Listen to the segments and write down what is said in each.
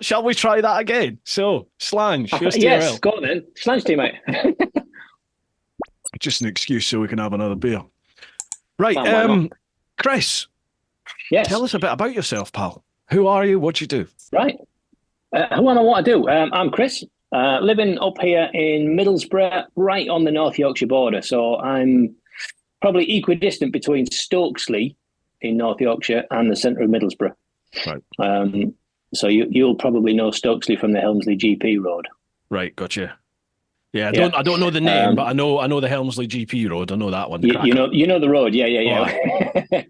Shall we try that again? So, Slange, here's Yes, TRL. go on then. Slange to you, mate. Just an excuse so we can have another beer. Right, Fine, why not? Chris, tell Yes, us a bit about yourself, pal. Who are you? What do you do? right. Who am I? What I do? I'm Chris, living up here in Middlesbrough, right on the North Yorkshire border. So I'm probably equidistant between Stokesley in North Yorkshire and the centre of Middlesbrough. Right, Um, so you'll probably know Stokesley from the Helmsley GP road. right, gotcha. Yeah, I Yeah. don't, I don't know the name, but Um, I know the Helmsley GP Road. I know that one, the you cracker. know the road. Yeah, Oh, aye.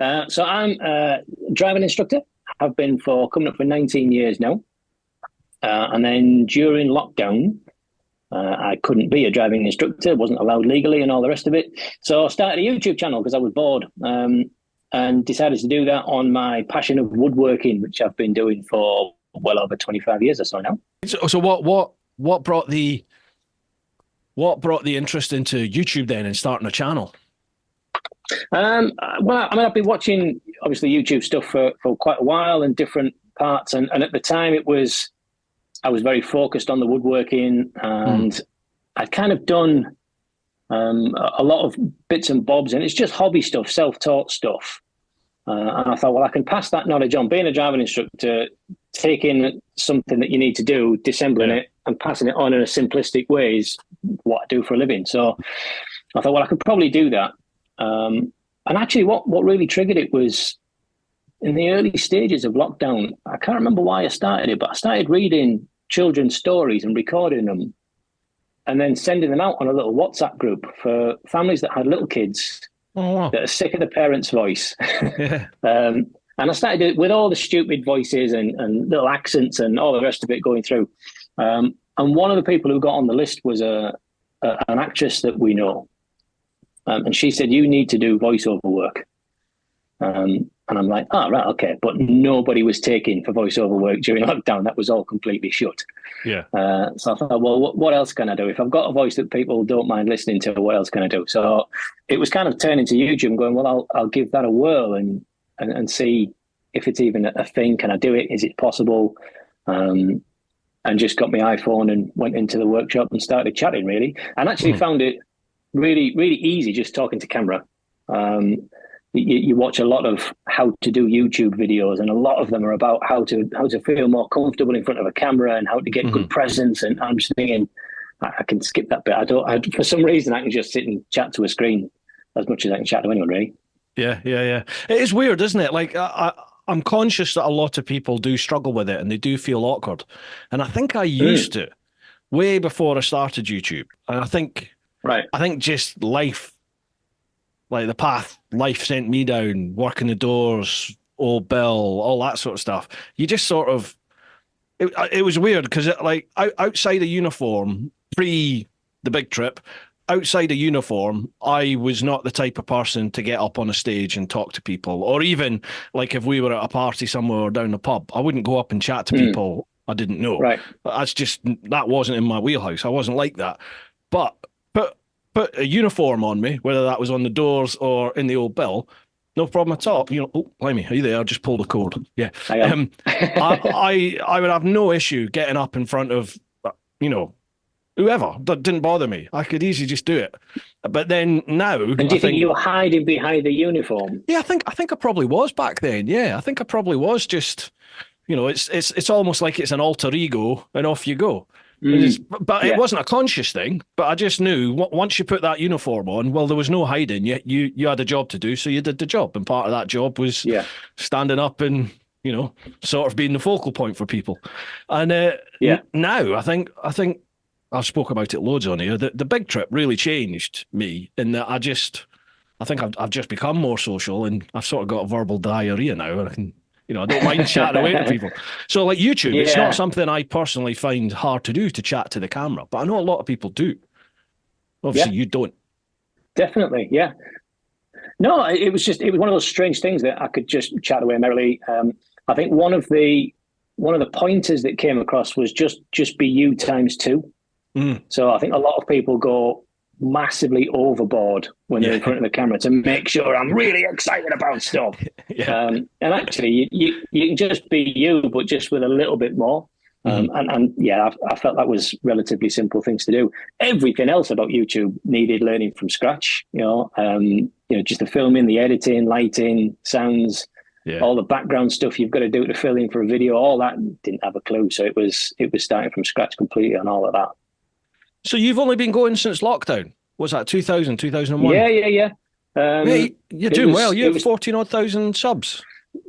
yeah. So I'm a driving instructor. I've been for coming up for 19 years now. And then during lockdown, I couldn't be a driving instructor, wasn't allowed legally, and all the rest of it. So I started a YouTube channel because I was bored, and decided to do that on my passion of woodworking, which I've been doing for well over 25 years or so now. So what brought the interest into YouTube then and starting a channel? Well, I mean, I've been watching obviously YouTube stuff for quite a while and different parts, and at the time I was very focused on the woodworking, Hmm. and I'd kind of done a lot of bits and bobs, and it's just hobby stuff, self-taught stuff. And I thought, well, I can pass that knowledge on. Being a driving instructor, taking something that you need to do, disassembling Yeah. it, and passing it on in a simplistic way is what I do for a living. So I thought, well, I could probably do that. And actually, what really triggered it was in the early stages of lockdown. I can't remember why I started it, but I started reading children's stories and recording them and then sending them out on a little WhatsApp group for families that had little kids Oh wow. that are sick of the parents' voice. Yeah. And I started it with all the stupid voices and little accents and all the rest of it going through. And one of the people who got on the list was an actress that we know. And she said, "You need to do voiceover work." And I'm like, "Oh, right, okay." But nobody was taking for voiceover work during lockdown. That was all completely shut. Yeah. So I thought, well, what else can I do? If I've got a voice that people don't mind listening to, what else can I do? So it was kind of turning to YouTube and going, well, I'll give that a whirl and see if it's even a thing. Can I do it? Is it possible? Um, and just got my iPhone and went into the workshop and started chatting, really. And actually Mhm. found it really, really easy just talking to camera. Um, you watch a lot of how to do YouTube videos, and a lot of them are about how to feel more comfortable in front of a camera and how to get good Mhm. presence. And I'm just thinking, I can skip that bit. For some reason, I can just sit and chat to a screen as much as I can chat to anyone, really. Yeah, yeah, yeah. It is weird, isn't it? Like I'm conscious that a lot of people do struggle with it and they do feel awkward. And I think I used Mm, to way before I started YouTube. And right. I think just life, like the path life sent me down, working the doors, old Bill, all that sort of stuff. You just sort of it was weird because like outside a uniform, pre the big trip, outside a uniform, I was not the type of person to get up on a stage and talk to people, or even like if we were at a party somewhere or down the pub, I wouldn't go up and chat to Mm, people I didn't know. right. That's just that wasn't in my wheelhouse. I wasn't like that. But put put a uniform on me, whether that was on the doors or in the old bill, no problem at all. You know, oh, blimey, are you there? I just pulled a cord. Yeah. I am. Um, I would have no issue getting up in front of, you know, whoever. That didn't bother me. I could easily just do it. But then now, And do I you think think, you were hiding behind the uniform? yeah, I think I probably was back then. Yeah, I think I probably was just, it's almost like it's an alter ego, and off you go. Mm, But it yeah. wasn't a conscious thing. But I just knew once you put that uniform on, well, there was no hiding. You had a job to do, so you did the job, and part of that job was Yeah. standing up and sort of being the focal point for people. And Yeah. now I think I've spoke about it loads on here. The big trip really changed me in that I think I've just become more social, and I've sort of got a verbal diarrhea now. And I can, I don't mind chatting away to people. So like YouTube, it's not Yeah. something I personally find hard to do to chat to the camera, but I know a lot of people do. Obviously, Yeah. you don't. Definitely. Yeah. No, it was one of those strange things that I could just chat away merrily. I think one of the pointers that came across was just be you times two. Mm, So I think a lot of people go, massively overboard when they're in Yeah. front of the camera to make sure I'm really excited about stuff. Yeah. And actually, you can just be you, but just with a little bit more. Hmm. And yeah, I felt that was relatively simple things to do. Everything else about YouTube needed learning from scratch. Just the filming, the editing, lighting, sounds, Yeah. all the background stuff you've got to do to fill in for a video. All that didn't have a clue. So it was starting from scratch completely on all of that. So you've only been going since lockdown. What's that, 2000, 2001? Yeah, yeah, yeah. Mate, you're It doing well. was You it have was 14 odd thousand subs.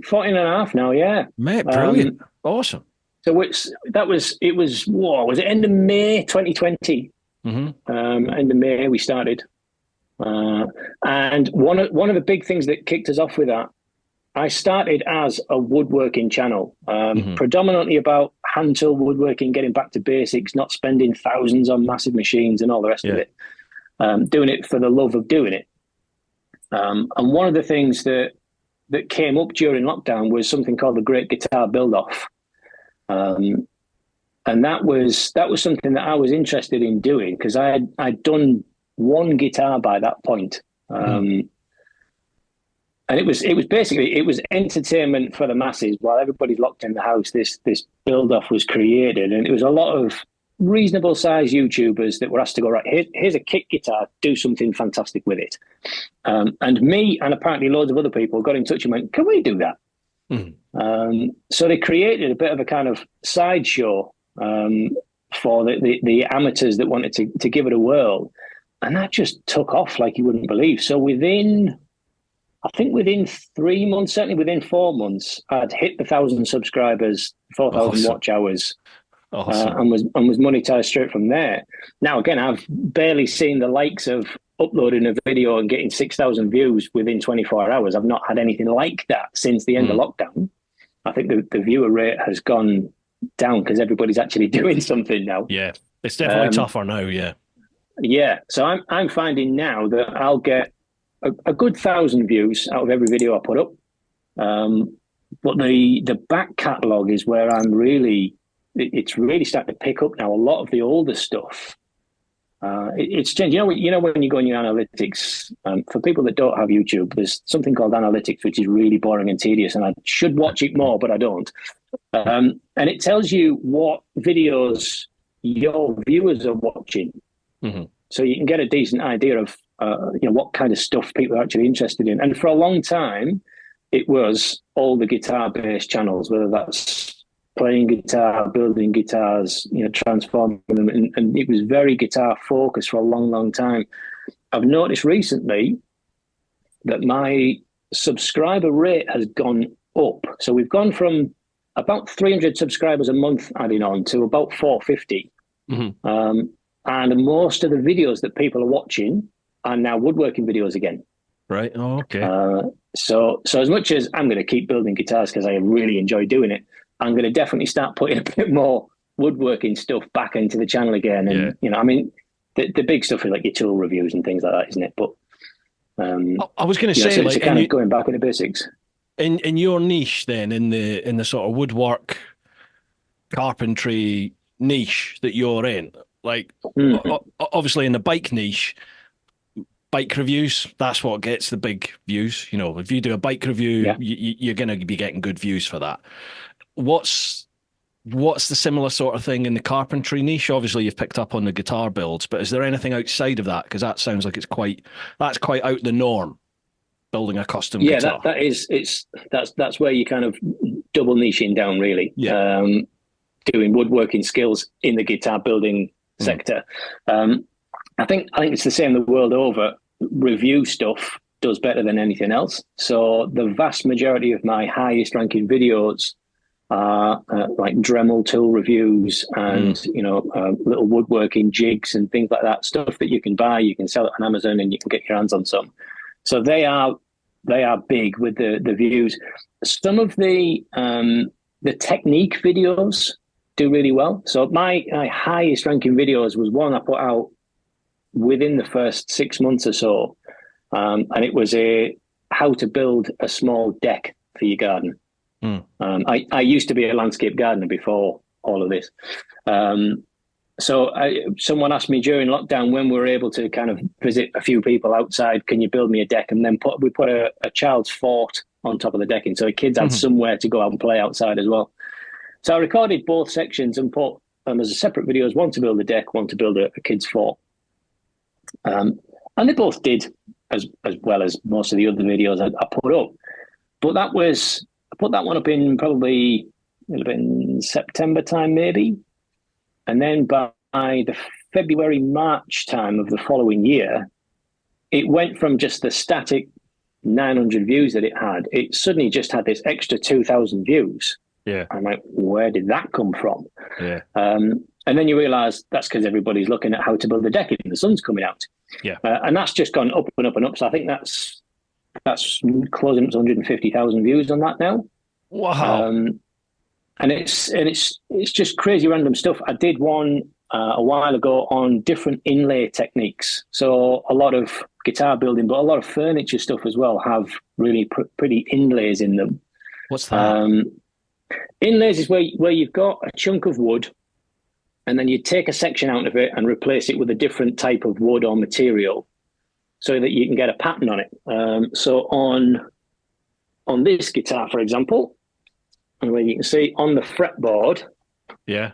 14 and a half now, yeah. Mate, brilliant. Um, Awesome. so it was end of May 2020. Hmm. End of May we started. And one of the big things that kicked us off with that, I started as a woodworking channel, Hmm. predominantly about hand tool woodworking, getting back to basics, not spending thousands on massive machines and all the rest of Yeah. it. Doing it for the love of doing it. And one of the things that came up during lockdown was something called the Great Guitar Build Off. And that was something that I was interested in doing because I'd done one guitar by that point. Mm. And it was basically entertainment for the masses while everybody's locked in the house. This build off was created, and it was a lot of reasonable sized YouTubers that were asked to go, right, here's a kick guitar, do something fantastic with it. And me and apparently loads of other people got in touch and went, can we do that? Mm. So they created a bit of a kind of sideshow for the amateurs that wanted to give it a whirl. And that just took off like you wouldn't believe. So I think within 3 months, certainly within 4 months, I'd hit the 1,000 subscribers, 4,000 Awesome. watch hours, Awesome. and was monetized straight from there. Now, again, I've barely seen the likes of uploading a video and getting 6,000 views within 24 hours. I've not had anything like that since the end of lockdown. I think the viewer rate has gone down because everybody's actually doing something now. Yeah. It's definitely tougher now. Yeah. Yeah, so I'm finding now that I'll get a good 1,000 views out of every video I put up. But the back catalogue is where it's really starting to pick up now. A lot of the older stuff, it's changed. When you go in your analytics, for people that don't have YouTube, there's something called analytics, which is really boring and tedious, and I should watch it more, but I don't. And it tells you what videos your viewers are watching. Mm-hmm. So you can get a decent idea of what kind of stuff people are actually interested in. And for a long time, it was all the guitar-based channels, whether that's playing guitar, building guitars, transforming them, and it was very guitar-focused for a long, long time. I've noticed recently that my subscriber rate has gone up. So we've gone from about 300 subscribers a month adding on to about 450. Mm-hmm. And most of the videos that people are watching are now woodworking videos again. Right. Oh, okay. So as much as I'm going to keep building guitars because I really enjoy doing it, I'm going to definitely start putting a bit more woodworking stuff back into the channel again. And, the big stuff is like your tool reviews and things like that, isn't it? But I was going to say, so it's kind of going back with the basics. In your niche, then in the sort of woodwork, carpentry niche that you're in, like obviously in the bike niche, bike reviews, that's what gets the big views. If you do a bike review, you're going to be getting good views for that. What's the similar sort of thing in the carpentry niche? Obviously, you've picked up on the guitar builds, but is there anything outside of that? Because that sounds like that's quite out the norm. Building a custom guitar. That's where you kind of double niching down, really. Yeah. Doing woodworking skills in the guitar building sector. I think it's the same the world over. Review stuff does better than anything else. So the vast majority of my highest ranking videos are like Dremel tool reviews and little woodworking jigs and things like that. Stuff that you can buy, you can sell it on Amazon, and you can get your hands on some. So they are big with the views. Some of the technique videos do really well. So my highest ranking videos was one I put out within the first 6 months or so, and it was how to build a small deck for your garden. I used to be a landscape gardener before all of this, So someone asked me during lockdown when we were able to kind of visit a few people outside, can you build me a deck? And then we put a child's fort on top of the decking. So the kids had Mhm. somewhere to go out and play outside as well. So I recorded both sections and put them as a separate videos, one to build a deck, one to build a kid's fort. And they both did as well as most of the other videos I put up. But I put that one up in probably it'll have been September time maybe. And then by the February, March time of the following year, it went from just the static 900 views that it had. It suddenly just had this extra 2,000 views. Yeah. I'm like, where did that come from? Yeah. And then you realize that's because everybody's looking at how to build a deck and the sun's coming out. Yeah. And that's just gone up and up and up. So I think that's closing up to 150,000 views on that now. Wow. And it's just crazy random stuff. I did one a while ago on different inlay techniques. So a lot of guitar building, but a lot of furniture stuff as well have really pretty inlays in them. What's that? Inlays is where you've got a chunk of wood, and then you take a section out of it and replace it with a different type of wood or material, so that you can get a pattern on it. So on this guitar, for example, and where you can see on the fretboard, Yeah.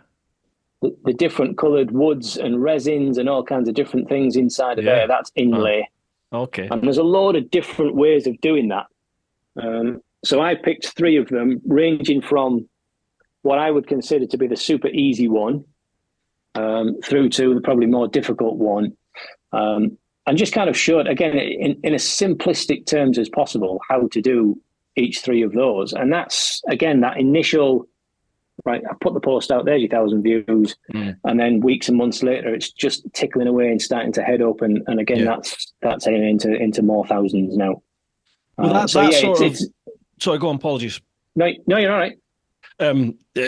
the different coloured woods and resins and all kinds of different things inside of there, that's inlay. Okay. And there's a load of different ways of doing that. So I picked 3 of them, ranging from what I would consider to be the super easy one through to the probably more difficult one. And just kind of showed, again, in as simplistic terms as possible, how to do each 3 of those. And that's, again, that initial, right, I put the post out, there's your 1,000 views. And then weeks and months later, it's just tickling away and starting to head up. And again, that's heading into more thousands now. Well, sorry, go on, apologies. No, you're all right.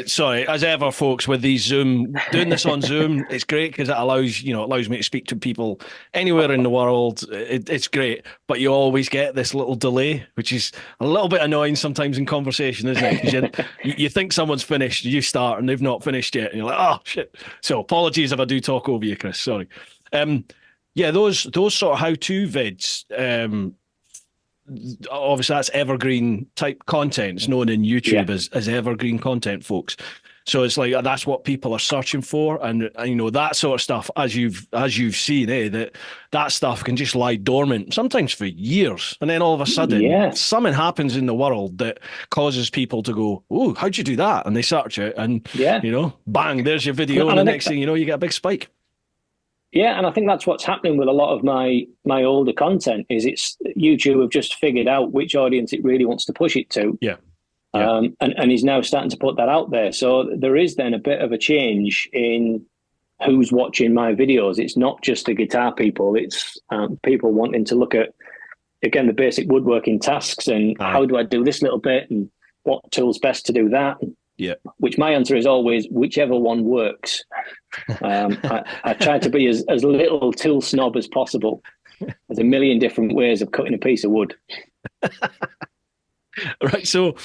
Sorry, as ever, folks, with these doing this on Zoom, it's great because it allows me to speak to people anywhere in the world. It's great, but you always get this little delay, which is a little bit annoying sometimes in conversation, isn't it? Because you think someone's finished, you start, and they've not finished yet, and you're like, oh shit. So apologies if I do talk over you, Chris. Sorry. Yeah, those sort of how-to vids. Obviously that's evergreen type content. It's known in YouTube as evergreen content, folks. So it's like that's what people are searching for, and that sort of stuff, as you've seen, that stuff can just lie dormant sometimes for years, and then all of a sudden something happens in the world that causes people to go, "Oh, how'd you do that?" And they search it, and bang, there's your video, and the next thing you know, you get a big spike. Yeah, and I think that's what's happening with a lot of my older content is it's YouTube have just figured out which audience it really wants to push it to. Yeah. And he's now starting to put that out there. So there is then a bit of a change in who's watching my videos. It's not just the guitar people. It's people wanting to look at, again, the basic woodworking tasks and how do I do this little bit and what tool's best to do that. Yeah. Which my answer is always whichever one works. I try to be as little tool snob as possible. There's a million different ways of cutting a piece of wood. Right. So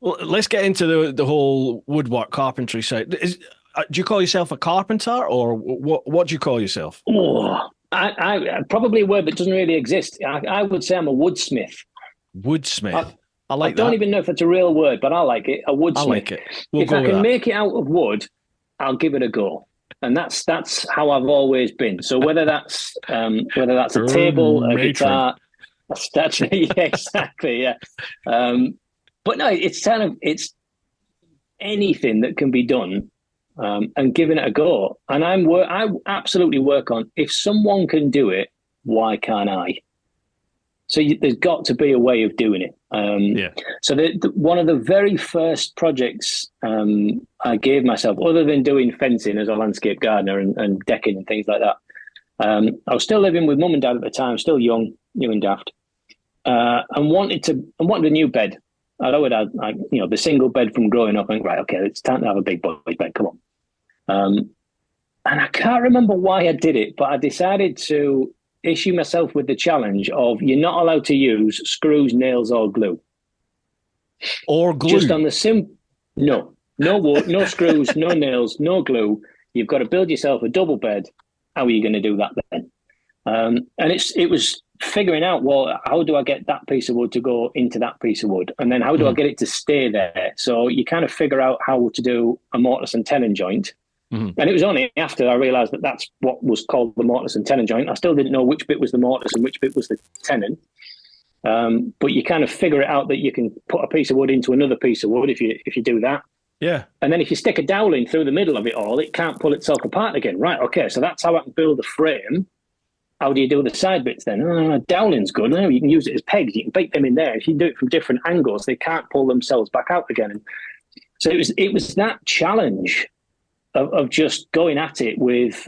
let's get into the whole woodwork carpentry side. Do you call yourself a carpenter, or what do you call yourself? Oh, I probably a word that doesn't really exist. I would say I'm a woodsmith. Woodsmith. I don't even know if it's a real word, but I like it. A woodsmith. I like it. If I can make it out of wood, I'll give it a go. And that's how I've always been. So whether that's a table, a guitar, a statue, yeah, exactly, yeah. But no, it's anything that can be done, and giving it a go. And I absolutely work on, if someone can do it, why can't I? So there's got to be a way of doing it. So one of the very first projects I gave myself, other than doing fencing as a landscape gardener and decking and things like that, I was still living with mum and dad at the time, still young and daft, and wanted a new bed. I'd always had the single bed from growing up. I think, right, okay, it's time to have a big boy bed. Come on. And I can't remember why I did it, but I decided to issue myself with the challenge of you're not allowed to use screws, nails, or glue. Or glue. Just on the no wood, no screws, no nails, no glue. You've got to build yourself a double bed. How are you going to do that then? And it was figuring out, well, how do I get that piece of wood to go into that piece of wood? And then how do I get it to stay there? So you kind of figure out how to do a mortise and tenon joint. And it was only after I realised that that's what was called the mortise and tenon joint. I still didn't know which bit was the mortise and which bit was the tenon. But you kind of figure it out that you can put a piece of wood into another piece of wood if you do that. Yeah. And then if you stick a dowel through the middle of it all, it can't pull itself apart again. Right, okay, so that's how I can build the frame. How do you do the side bits then? Dowling's good. You can use it as pegs. You can bake them in there. If you do it from different angles, they can't pull themselves back out again. And so it was that challenge of just going at it with,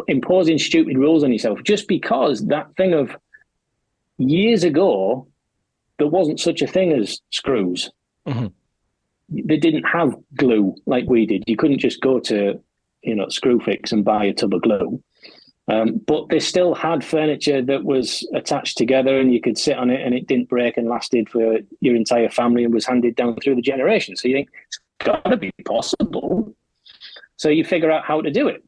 imposing stupid rules on yourself, just because that thing of years ago, there wasn't such a thing as screws. They didn't have glue like we did. You couldn't just go to, Screwfix and buy a tub of glue. But they still had furniture that was attached together and you could sit on it and it didn't break and lasted for your entire family and was handed down through the generations. So you think, it's got to be possible. So you figure out how to do it.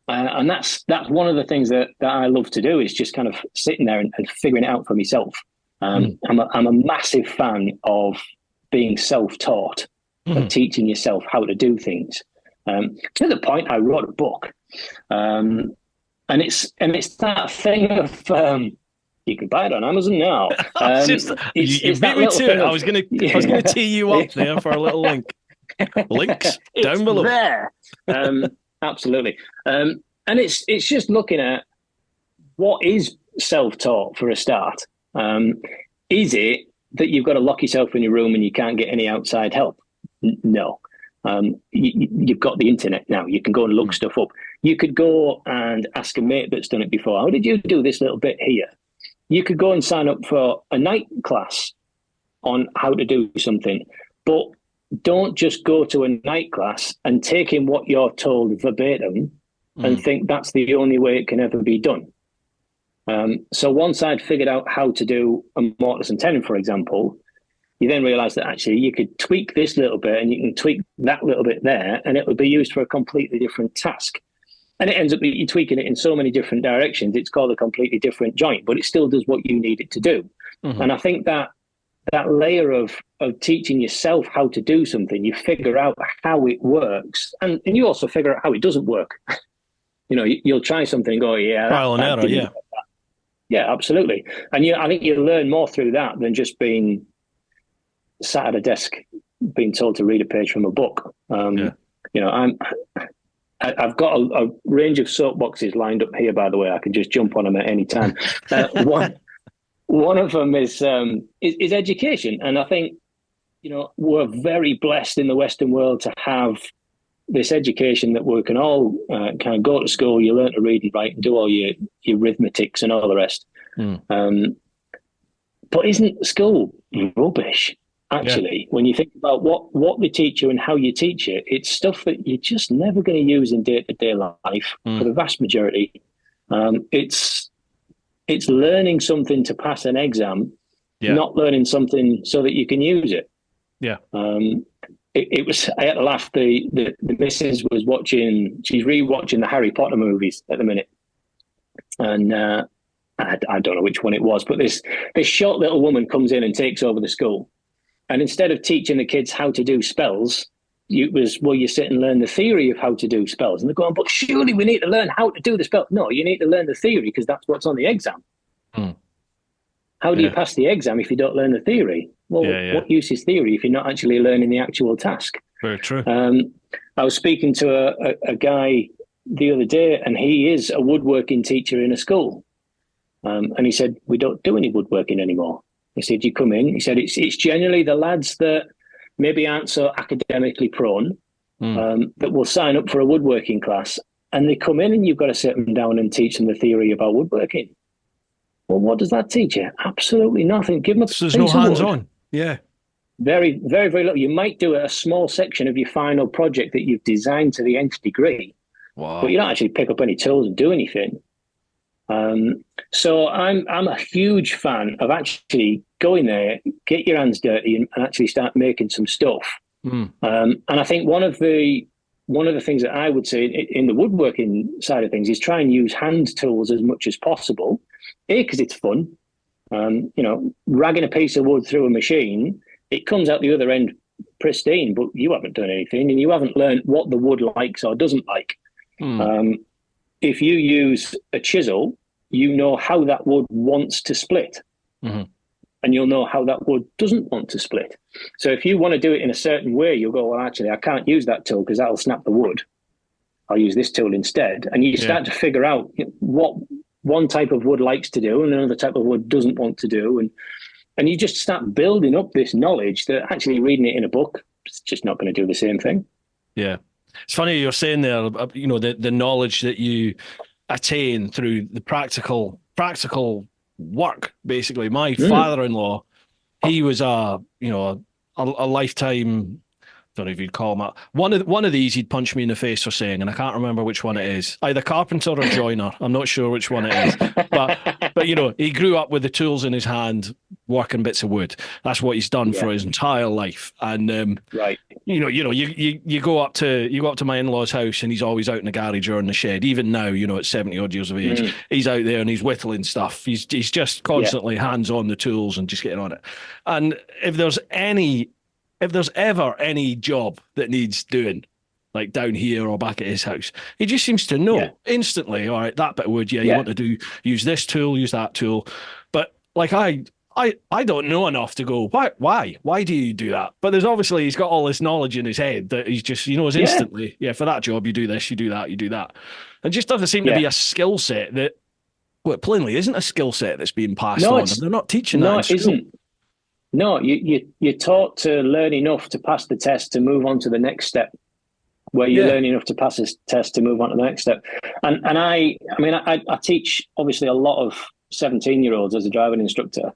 And that's one of the things that I love to do, is just kind of sitting there and figuring it out for myself. I'm a massive fan of being self-taught, of teaching yourself how to do things. To the point I wrote a book. And it's that thing of you can buy it on Amazon now. You beat me to it. I was gonna tee you up there for a little link. Links down below. There. Absolutely. And it's just looking at what is self-taught for a start. Is it that you've got to lock yourself in your room and you can't get any outside help? No. You've got the internet now. You can go and look stuff up. You could go and ask a mate that's done it before. How did you do this little bit here? You could go and sign up for a night class on how to do something. But don't just go to a night class and take in what you're told verbatim and think that's the only way it can ever be done. So once I'd figured out how to do a mortise and tenon, for example, you then realize that actually you could tweak this little bit and you can tweak that little bit there, and it would be used for a completely different task. And it ends up you're tweaking it in so many different directions. It's called a completely different joint, but it still does what you need it to do. And I think that layer of teaching yourself how to do something, you figure out how it works, and you also figure out how it doesn't work. You'll try something and go, yeah. Trial and error, yeah. Yeah, absolutely. And I think you learn more through that than just being sat at a desk being told to read a page from a book. I've got a range of soapboxes lined up here, by the way. I can just jump on them at any time. One of them is education. And I think, we're very blessed in the Western world to have this education that we can all kind of go to school, you learn to read and write and do all your arithmetics and all the rest. But isn't school rubbish? Actually, when you think about what they teach you and how you teach it, it's stuff that you're just never going to use in day-to-day life for the vast majority. It's learning something to pass an exam, not learning something so that you can use it. Yeah. It was, I had to laugh. The missus was she's rewatching the Harry Potter movies at the minute. And I don't know which one it was, but this short little woman comes in and takes over the school. And instead of teaching the kids how to do spells, you sit and learn the theory of how to do spells. And they're going, but surely we need to learn how to do the spell. No, you need to learn the theory because that's what's on the exam. How do you pass the exam if you don't learn the theory? Well, what use is theory if you're not actually learning the actual task? Very true. I was speaking to a guy the other day, and he is a woodworking teacher in a school. And he said, we don't do any woodworking anymore. He said, you come in. He said, it's generally the lads that maybe aren't so academically prone that will sign up for a woodworking class. And they come in and you've got to sit them down and teach them the theory about woodworking. Well, what does that teach you? Absolutely nothing. Give them a so there's no hands-on. Yeah. Very, very, very little. You might do a small section of your final project that you've designed to the nth degree. Wow. But you don't actually pick up any tools and do anything. So I'm a huge fan of actually going there, get your hands dirty and actually start making some stuff. And I think one of the one of the things that I would say in the woodworking side of things is try and use hand tools as much as possible. A, because it's fun. Ragging a piece of wood through a machine, it comes out the other end pristine, but you haven't done anything and you haven't learned what the wood likes or doesn't like. If you use a chisel, you know how that wood wants to split. And you'll know how that wood doesn't want to split. So if you want to do it in a certain way, you'll go, well, actually, I can't use that tool because that'll snap the wood. I'll use this tool instead. And you start to figure out what one type of wood likes to do and another type of wood doesn't want to do. And you just start building up this knowledge that actually reading it in a book, it's just not going to do the same thing. Yeah. It's funny you're saying there, the knowledge that you attain through the practical work, basically. My father-in-law, he was a lifetime, don't know if you'd call him that. One of these he'd punch me in the face for saying, and I can't remember which one it is. Either carpenter or joiner. I'm not sure which one it is. But he grew up with the tools in his hand, working bits of wood. That's what he's done for his entire life. And right. You go up to my in-laws' house and he's always out in the garage or in the shed. Even now, at 70 odd years of age, he's out there and he's whittling stuff. He's just constantly hands on the tools and just getting on it. And if there's ever any job that needs doing, like down here or back at his house, he just seems to know instantly, all right, that bit of wood, you want to use this tool, use that tool. But like I don't know enough to go, why do you do that? But there's obviously, he's got all this knowledge in his head that he's just, he knows instantly, for that job, you do this, you do that, you do that. And just doesn't seem to be a skill set that, well, it plainly isn't a skill set that's being passed on. They're not teaching that in school. Isn't. No, you're taught to learn enough to pass the test to move on to the next step, where you learn enough to pass this test to move on to the next step. And I teach obviously a lot of 17-year-olds as a driving instructor.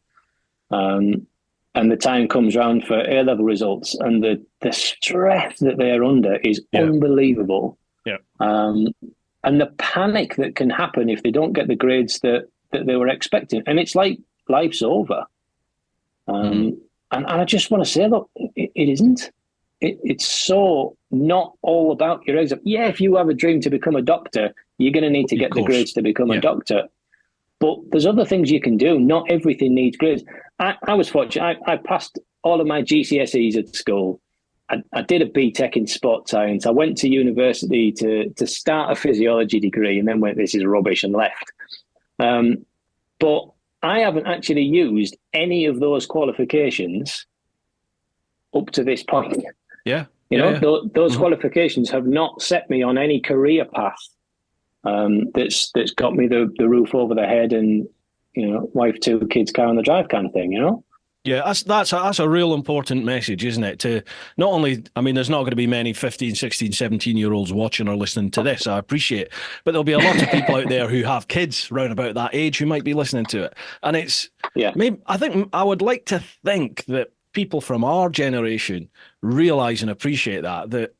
And the time comes around for A-level results and the stress that they're under is unbelievable. Yeah. And the panic that can happen if they don't get the grades that they were expecting. And it's like life's over. And I just want to say, look, it isn't. It's so not all about your exam. Yeah, if you have a dream to become a doctor, you're going to need to get the grades to become a doctor. But there's other things you can do. Not everything needs grades. I was fortunate. I passed all of my GCSEs at school. I did a BTEC in sport science. I went to university to start a physiology degree and then went, this is rubbish, and left. But I haven't actually used any of those qualifications up to this point. Yeah. Those qualifications have not set me on any career path that's got me the roof over the head and, wife, 2 kids, car on the drive kind of thing, Yeah, that's a real important message, isn't it? To not only, there's not going to be many 15, 16, 17-year-olds watching or listening to this, I appreciate, but there'll be a lot of people out there who have kids round about that age who might be listening to it. And I would like to think that people from our generation realize and appreciate that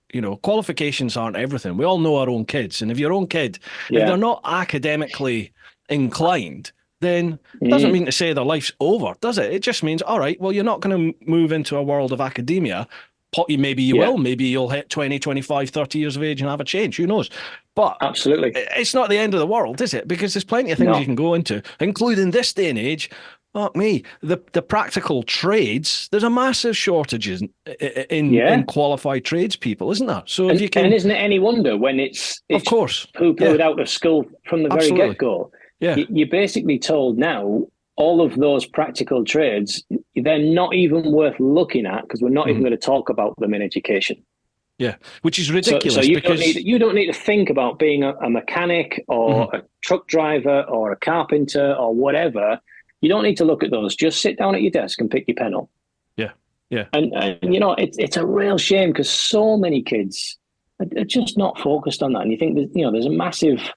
qualifications aren't everything. We all know our own kids. And if your own kid, if they're not academically inclined, then it doesn't mean to say their life's over, does it? It just means, all right, well, you're not going to move into a world of academia. Maybe you will. Maybe you'll hit 20, 25, 30 years of age and have a change. Who knows? But absolutely, it's not the end of the world, is it? Because there's plenty of things you can go into, including this day and age. Fuck me. The practical trades, there's a massive shortage in qualified tradespeople, isn't there? So if you can, and isn't it any wonder when it's of course poo-pooed out of school from the very get-go? Yeah. You're basically told now all of those practical trades, they're not even worth looking at because we're not even going to talk about them in education. Yeah, which is ridiculous. So you don't need to think about being a mechanic or a truck driver or a carpenter or whatever. You don't need to look at those. Just sit down at your desk and pick your pen up. Yeah, yeah. And it's a real shame because so many kids are just not focused on that. And you think that, there's a massive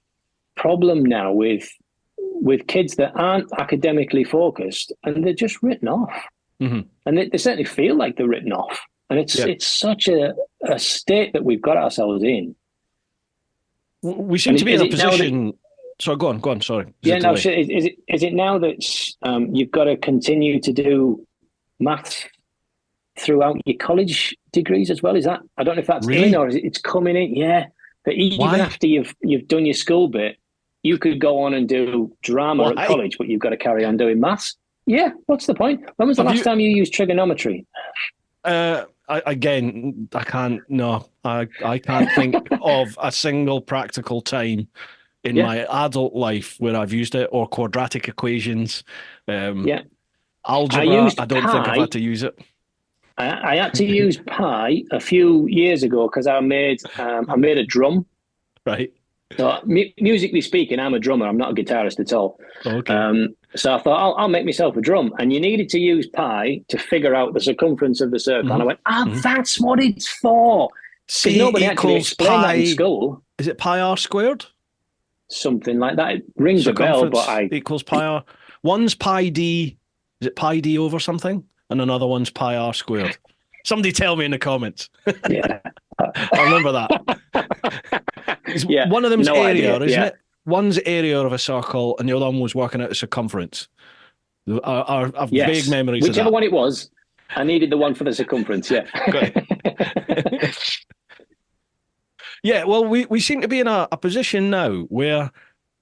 problem now with kids that aren't academically focused and they're just written off. And they certainly feel like they're written off. And it's such a state that we've got ourselves in. We seem to be in a position... Sorry, go on. Sorry. Is it now that you've got to continue to do maths throughout your college degrees as well. Is that, I don't know if that's in Really? or is it's coming in. Yeah, but even Why? after you've done your school bit, you could go on and do drama at Why? college, but you've got to carry on doing maths. Yeah, what's the point? When was the Have last you? time you used trigonometry? Again, I can't. No, I can't think of a single practical time in Yeah, my adult life where I've used it, or quadratic equations. Um, yeah. I Algebra, I used don't think I've pi. had to use it. I had to use pi a few years ago because I made a drum. Right. So musically speaking, I'm a drummer. I'm not a guitarist at all. Okay. So I thought I'll make myself a drum, and you needed to use pi to figure out the circumference of the circle. And hmm I went, hmm that's what it's for, because C nobody actually equals explained that in pi. school. Is it pi r squared? Something like that. It rings a bell, but Circumference equals pi r. One's pi d. Is it pi d over something? And another one's pi r squared. Somebody tell me in the comments. yeah, I remember that. yeah, One of them's no area, idea. isn't Yeah, it? One's area of a circle, and the other one was working out the circumference. I have vague yes, memories of whichever that. one it was, I needed the one for the circumference. Yeah, Got it. Yeah, well, we seem to be in a position now where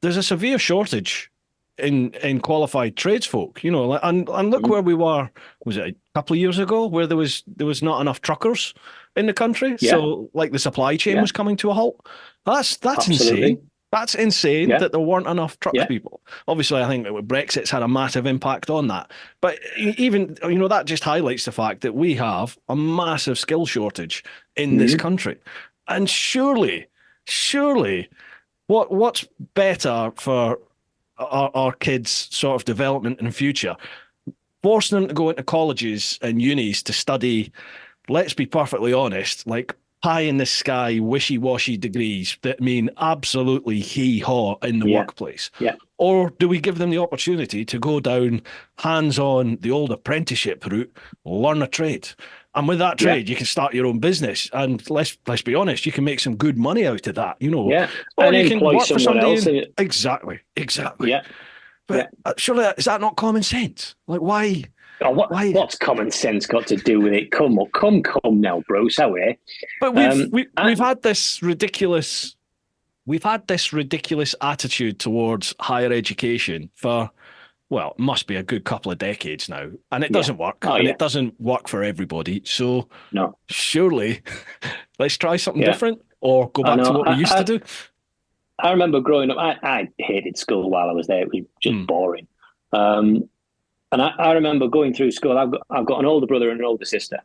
there's a severe shortage in qualified tradesfolk. And look where we were. Was it a couple of years ago where there was not enough truckers in the country? yeah, So like the supply chain yeah, was coming to a halt. That's insane. absolutely. That's insane Yeah, that there weren't enough truck yeah. people. Obviously, I think that Brexit's had a massive impact on that. But even, that just highlights the fact that we have a massive skill shortage in this Mhm. country. And surely, what's better for our kids' sort of development in future? Forcing them to go into colleges and unis to study, let's be perfectly honest, like pie in the sky, wishy washy degrees that mean absolutely hee haw in the Yeah, workplace? yeah, Or do we give them the opportunity to go down hands on the old apprenticeship route, learn a trade? And with that yeah, trade, you can start your own business. And let's be honest, you can make some good money out of that. yeah, Or and you can employ work for someone somebody else. in exactly. Yeah, yeah. But surely is that not common sense? Like why? Oh, Why? what's common sense got to do with it? Come now, bro. So But we've um, we, I, we've had this ridiculous we've had this ridiculous attitude towards higher education for, well, it must be a good couple of decades now, and it yeah. doesn't work, Oh and yeah. it doesn't work for everybody. So No. surely, let's try something Yeah. different, or go I back to know. what we used to do. I remember growing up. I hated school while I was there. It was just Hmm. boring. Um, and I remember going through school. I've got an older brother and an older sister,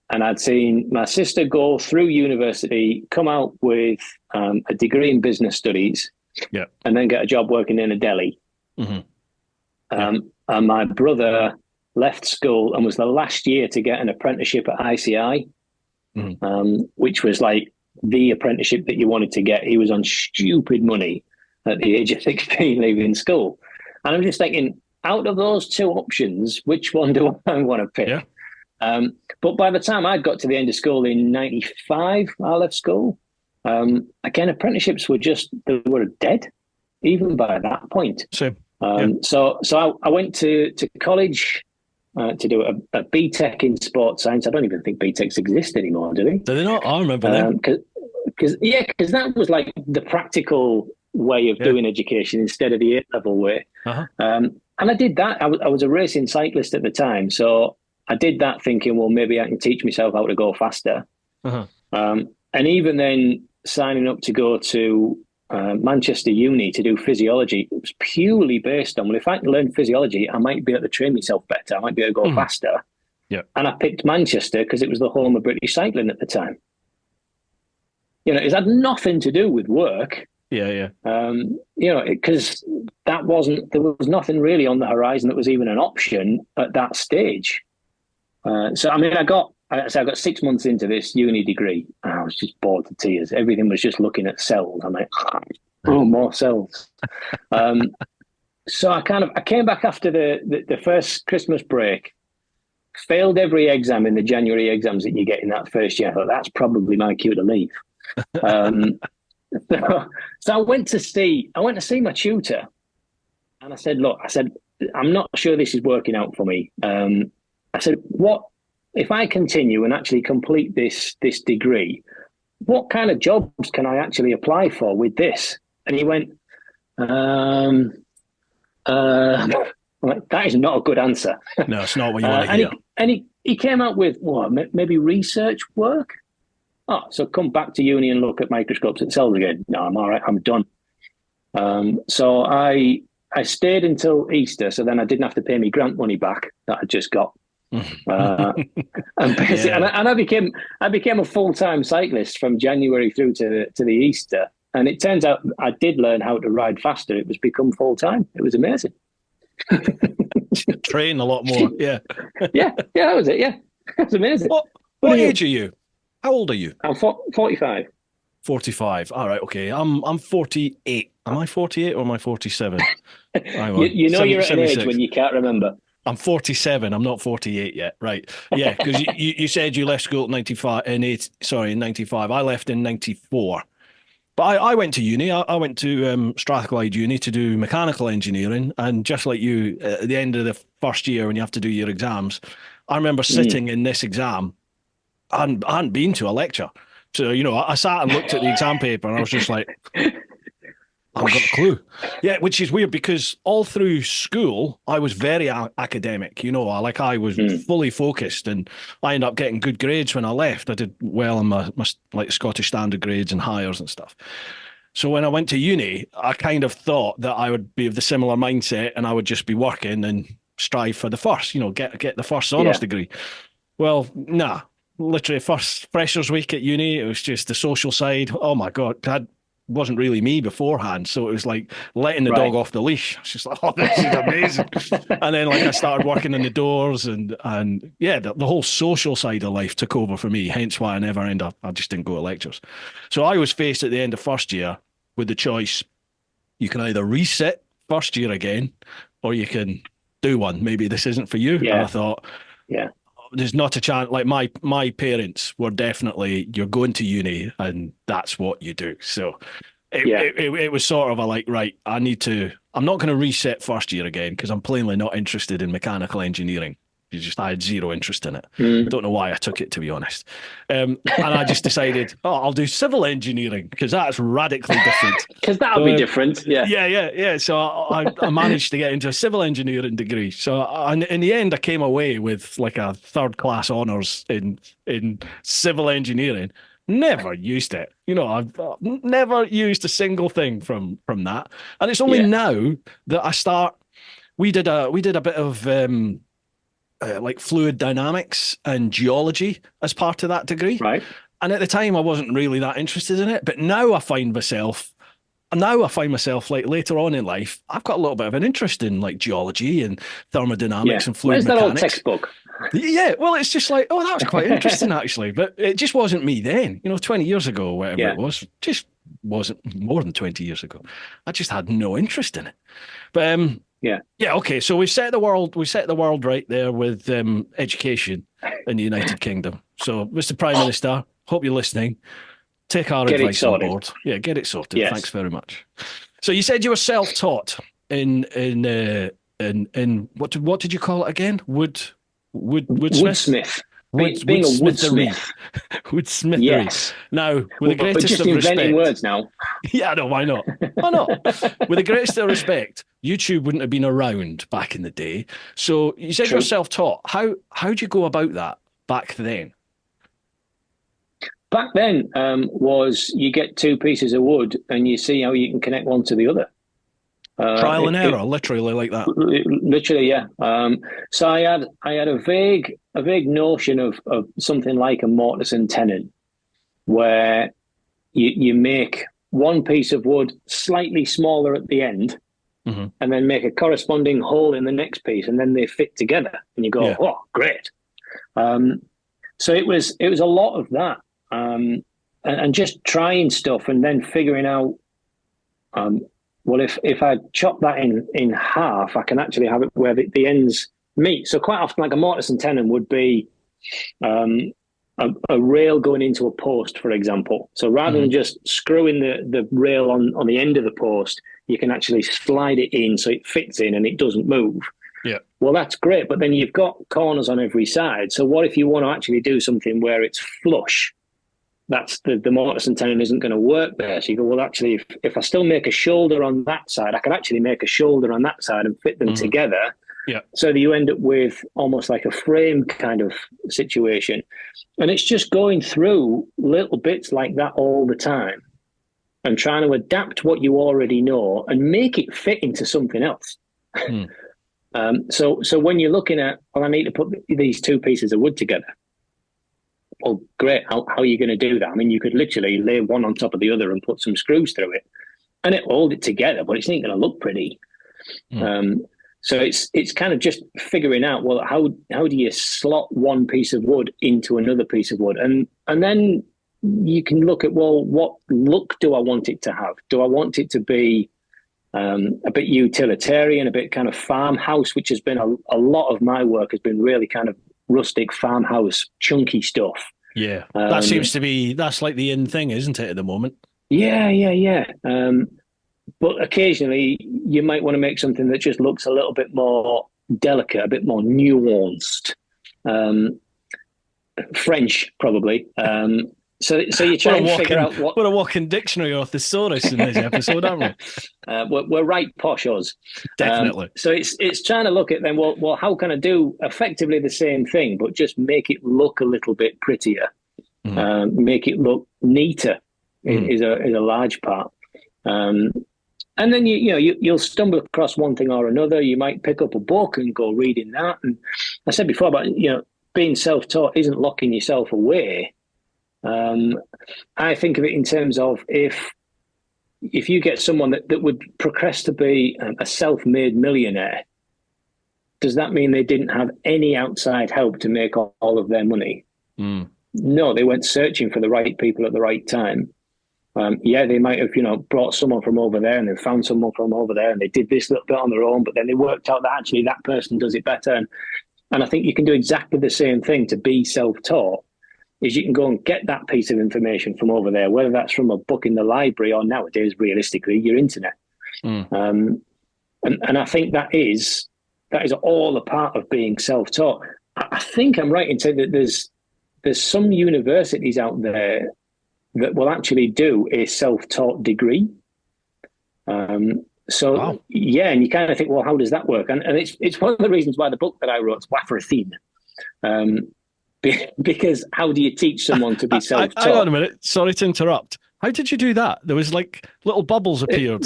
and I'd seen my sister go through university, come out with a degree in business studies, Yeah. and then get a job working in a deli. Hmm. Yeah. And my brother left school and was the last year to get an apprenticeship at ICI, Hmm. which was like the apprenticeship that you wanted to get. He was on stupid money at the age of 16 leaving school. And I'm just thinking, out of those two options, which one do I want to Yeah. pick? But by the time I got to the end of school in 95, I left school. Again, apprenticeships they were dead even by that point. Same. Yeah. So I went to college to do a BTEC in sports science. I don't even think BTECs exist anymore, do they? Do they not? I remember them. Because that was like the practical way of Yeah. doing education instead of the A-level way. Uh-huh. And I did that. I was a racing cyclist at the time, so I did that thinking, well, maybe I can teach myself how to go faster. Uh-huh. And even then, signing up to go to Manchester Uni to do physiology, it was purely based on, well, if I can learn physiology, I might be able to train myself better. I might be able to go faster. Yeah. And I picked Manchester because it was the home of British cycling at the time. It had nothing to do with work. Yeah. Yeah. Because there was nothing really on the horizon that was even an option at that stage. So, I mean, I got 6 months into this uni degree and I was just bored to tears. Everything was just looking at cells. I'm like, oh, more cells. So I came back after the first Christmas break, failed every exam in the January exams that you get in that first year. I thought that's probably my cue to leave. So I went to see my tutor, and I said, I'm not sure this is working out for me. I said, what if I continue and actually complete this degree, what kind of jobs can I actually apply for with this? And he went, um, like, that is not a good answer. No, it's not what you want to and hear. he came out with what, maybe research work. Oh, so come back to uni and look at microscopes at cells again. No, I'm all right. I'm done. So I stayed until Easter, so then I didn't have to pay me grant money back that I just got. And basically, Yeah. and I became a full-time cyclist from January through to the Easter. And it turns out I did learn how to ride faster. It was become full-time. It was amazing. Train a lot more. Yeah. Yeah, that was it. Yeah, it was amazing. What age are you? How old are you? I'm 45. 45. All right, okay. I'm 48. Am I 48 or am I 47? You know you're at an age when you can't remember. I'm 47. I'm not 48 yet. Right. Yeah, because you said you left school at 95 in 95. I left in 94. But I went to uni. I went to Strathclyde Uni to do mechanical engineering. And just like you, at the end of the first year when you have to do your exams, I remember sitting in this exam. I hadn't been to a lecture. So, I sat and looked at the exam paper and I was just like, I haven't got a clue. Yeah, which is weird because all through school, I was very academic. I was fully focused and I ended up getting good grades when I left. I did well in my like Scottish standard grades and higher and stuff. So when I went to uni, I kind of thought that I would be of the similar mindset and I would just be working and strive for the first, get the first honours degree. Well, nah. Literally first freshers week at uni, it was just the social side. Oh my God, that wasn't really me beforehand. So it was like letting the dog off the leash. I was just like, oh, this is amazing. And then I started working in the doors and yeah, the whole social side of life took over for me. Hence why I just didn't go to lectures. So I was faced at the end of first year with the choice, you can either resit first year again, or you can do one. Maybe this isn't for you. Yeah. And I thought, there's not a chance. Like my parents were definitely, you're going to uni and that's what you do. So it was sort of right, I'm not going to reset first year again because I'm plainly not interested in mechanical engineering. I had zero interest in it. Don't know why I took it, to be honest. And I just decided, I'll do civil engineering because that's radically different. Because that'll be different. Yeah. Yeah. So I managed to get into a civil engineering degree. So in the end, I came away with like a third class honours in civil engineering. Never used it. I've never used a single thing from that. And it's only now that we did a bit of like fluid dynamics and geology as part of that degree. Right. And at the time I wasn't really that interested in it, but now I find myself like later on in life, I've got a little bit of an interest in like geology and thermodynamics and fluid mechanics. Where's that old textbook? Yeah, well, it's just like, that was quite interesting actually, but it just wasn't me then. 20 years ago, or whatever it was, just wasn't more than 20 years ago. I just had no interest in it. But yeah. Okay. So we set the world right there with education in the United Kingdom. So, Mr. Prime Minister, hope you're listening. Take our advice on board. Yeah, get it sorted. Yes. Thanks very much. So you said you were self-taught in what did you call it again? Woodsmith. Being a woodsmith. Woodsmithery. Yes. Now, with the greatest just of respect, inventing words now. Yeah, no, why not? Why not? With the greatest of respect, YouTube wouldn't have been around back in the day. So you said you were self-taught. How'd you go about that back then? Back then was you get two pieces of wood and you see how you can connect one to the other. Trial and error, literally like that. Literally, yeah. So I had a vague notion of something like a mortise and tenon, where you make one piece of wood slightly smaller at the end, and then make a corresponding hole in the next piece, and then they fit together, and you go, oh, great. So it was a lot of that, and just trying stuff, and then figuring out. Well, if I chop that in half, I can actually have it where the ends meet. So quite often, like a mortise and tenon would be a rail going into a post, for example. So rather than just screwing the rail on the end of the post, you can actually slide it in so it fits in and it doesn't move. Yeah. Well, that's great, but then you've got corners on every side. So what if you want to actually do something where it's flush? That's the mortise and tenon isn't going to work there. So you go, well, actually, if I still make a shoulder on that side, I can actually make a shoulder on that side and fit them together. Yeah. So that you end up with almost like a frame kind of situation. And it's just going through little bits like that all the time and trying to adapt what you already know and make it fit into something else. So when you're looking at, well, I need to put these two pieces of wood together. Well, great. How are you going to do that? I mean, you could literally lay one on top of the other and put some screws through it, and it hold it together, but it's not going to look pretty. So it's kind of just figuring out, well, how do you slot one piece of wood into another piece of wood, and then you can look at, well, what look do I want it to have? Do I want it to be a bit utilitarian, a bit kind of farmhouse, which has been a lot of my work has been really kind of rustic farmhouse, chunky stuff. Yeah, that seems to be, that's like the in thing, isn't it, at the moment? Yeah. But occasionally you might want to make something that just looks a little bit more delicate, a bit more nuanced. French, probably. So you try and figure out what... We're a walking dictionary or thesaurus in this episode, aren't we? We're right posh, us. Definitely. So it's trying to look at then, well, how can I do effectively the same thing, but just make it look a little bit prettier, make it look neater is a large part. And then you'll stumble across one thing or another. You might pick up a book and go reading that. And I said before about being self-taught isn't locking yourself away. I think of it in terms of if you get someone that would progress to be a self-made millionaire, does that mean they didn't have any outside help to make all of their money? No, they went searching for the right people at the right time. They might have, brought someone from over there and they found someone from over there and they did this little bit on their own, but then they worked out that actually that person does it better. And I think you can do exactly the same thing to be self-taught. Is you can go and get that piece of information from over there, whether that's from a book in the library or nowadays, realistically, your internet. And I think that is all a part of being self-taught. I think I'm right in saying that there's some universities out there that will actually do a self-taught degree. Wow. Yeah, and you kind of think, well, how does that work? And it's one of the reasons why the book that I wrote is Waffer a Theme. Because how do you teach someone to be self-taught? Hang on a minute. Sorry to interrupt. How did you do that? There was like little bubbles appeared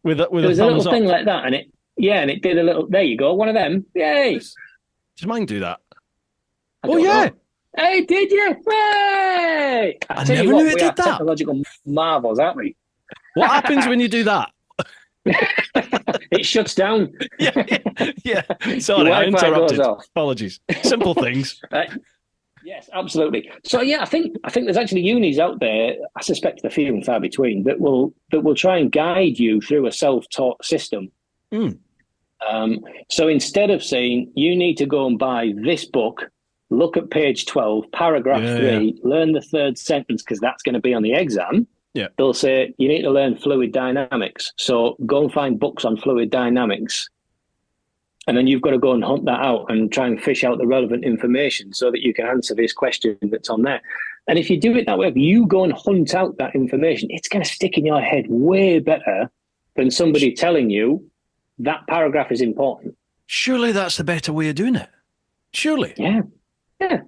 with a little thing like that, and it did a little. There you go, one of them. Yay! Does mine do that? Yeah. Hey, did you? Hey! I never knew it did that. Technological marvels, aren't we? What happens when you do that? It shuts down. Yeah. Sorry, I interrupted. Apologies. Simple things. Yes, absolutely. So I think there's actually unis out there. I suspect they're few and far between that will try and guide you through a self-taught system. So instead of saying you need to go and buy this book, look at page 12, paragraph 3, learn the third sentence because that's going to be on the exam. Yeah, they'll say you need to learn fluid dynamics. So go and find books on fluid dynamics. And then you've got to go and hunt that out and try and fish out the relevant information so that you can answer this question that's on there. And if you do it that way, if you go and hunt out that information, it's going to stick in your head way better than somebody telling you that paragraph is important. Surely that's the better way of doing it. Surely. Yeah.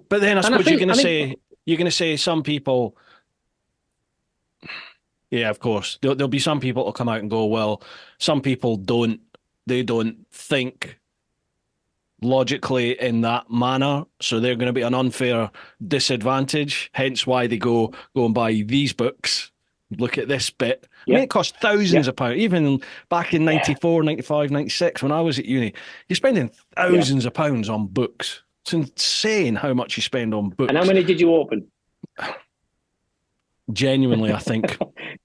But then I suppose you're going to say some people. Yeah, of course. There'll be some people who'll come out and go, well, some people don't think logically in that manner, so they're going to be an unfair disadvantage, hence why they go and buy these books, look at this bit. I mean, it cost thousands of pounds, even back in 94, 95, 96, when I was at uni, you're spending thousands of pounds on books. It's insane how much you spend on books. And how many did you open? Genuinely, I think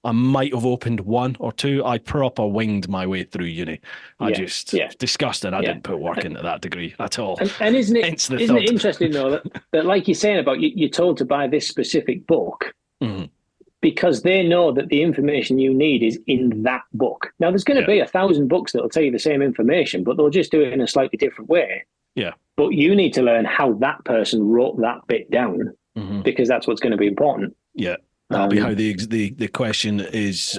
I might have opened one or two. I proper winged my way through uni. Disgusted. I didn't put work into that degree at all. And isn't it interesting though that like you're saying about you're told to buy this specific book, because they know that the information you need is in that book. Now, there's going to Yeah. be 1,000 books that will tell you the same information, but they'll just do it in a slightly different way. Yeah. But you need to learn how that person wrote that bit down, Mm-hmm. because that's what's going to be important. Yeah. That'll be how the question is.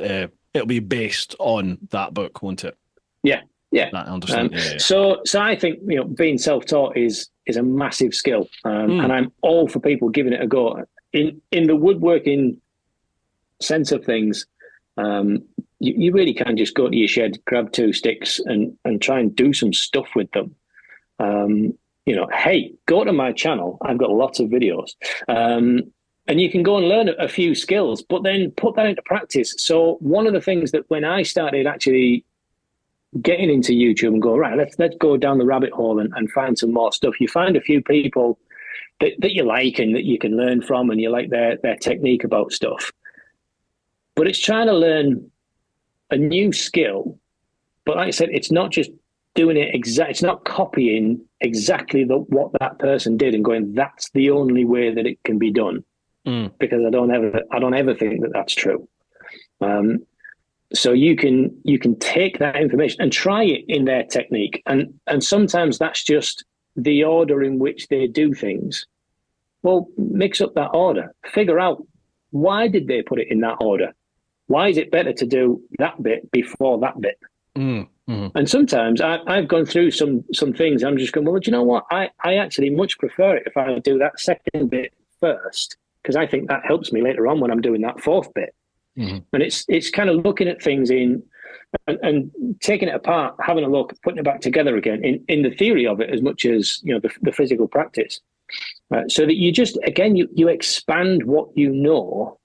It'll be based on that book, won't it? Yeah. Yeah. That understanding. Yeah. So I think, being self-taught is a massive skill, and I'm all for people giving it a go. In the woodworking sense of things, you really can just go to your shed, grab 2 sticks, and try and do some stuff with them. Hey, go to my channel. I've got lots of videos, and you can go and learn a few skills, but then put that into practice. So one of the things that when I started actually getting into YouTube and go, right, let's go down the rabbit hole and find some more stuff. You find a few people that you like and that you can learn from, and you like their technique about stuff. But it's trying to learn a new skill. But like I said, it's not just doing it it's not copying exactly what that person did and going, that's the only way that it can be done. Because I don't ever think that that's true. So you can take that information and try it in their technique, and sometimes that's just the order in which they do things. Well, mix up that order. Figure out, why did they put it in that order? Why is it better to do that bit before that bit? And sometimes I've gone through some things. I'm just going, well, do you know what? I actually much prefer it if I do that second bit first, because I think that helps me later on when I'm doing that 4th bit. And it's kind of looking at things and taking it apart, having a look, putting it back together again in the theory of it as much as the physical practice, so that you just again you expand what you know,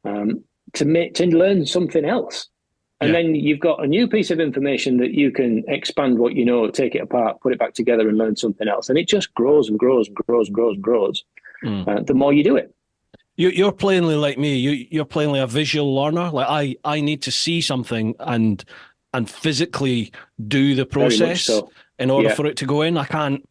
to learn something else, and then you've got a new piece of information that you can expand what you know, take it apart, put it back together, and learn something else, and it just grows and grows and grows and grows and grows. The more you do it. You're plainly like me. You're plainly a visual learner. Like I need to see something and physically do the process in order for it to go in. I can't.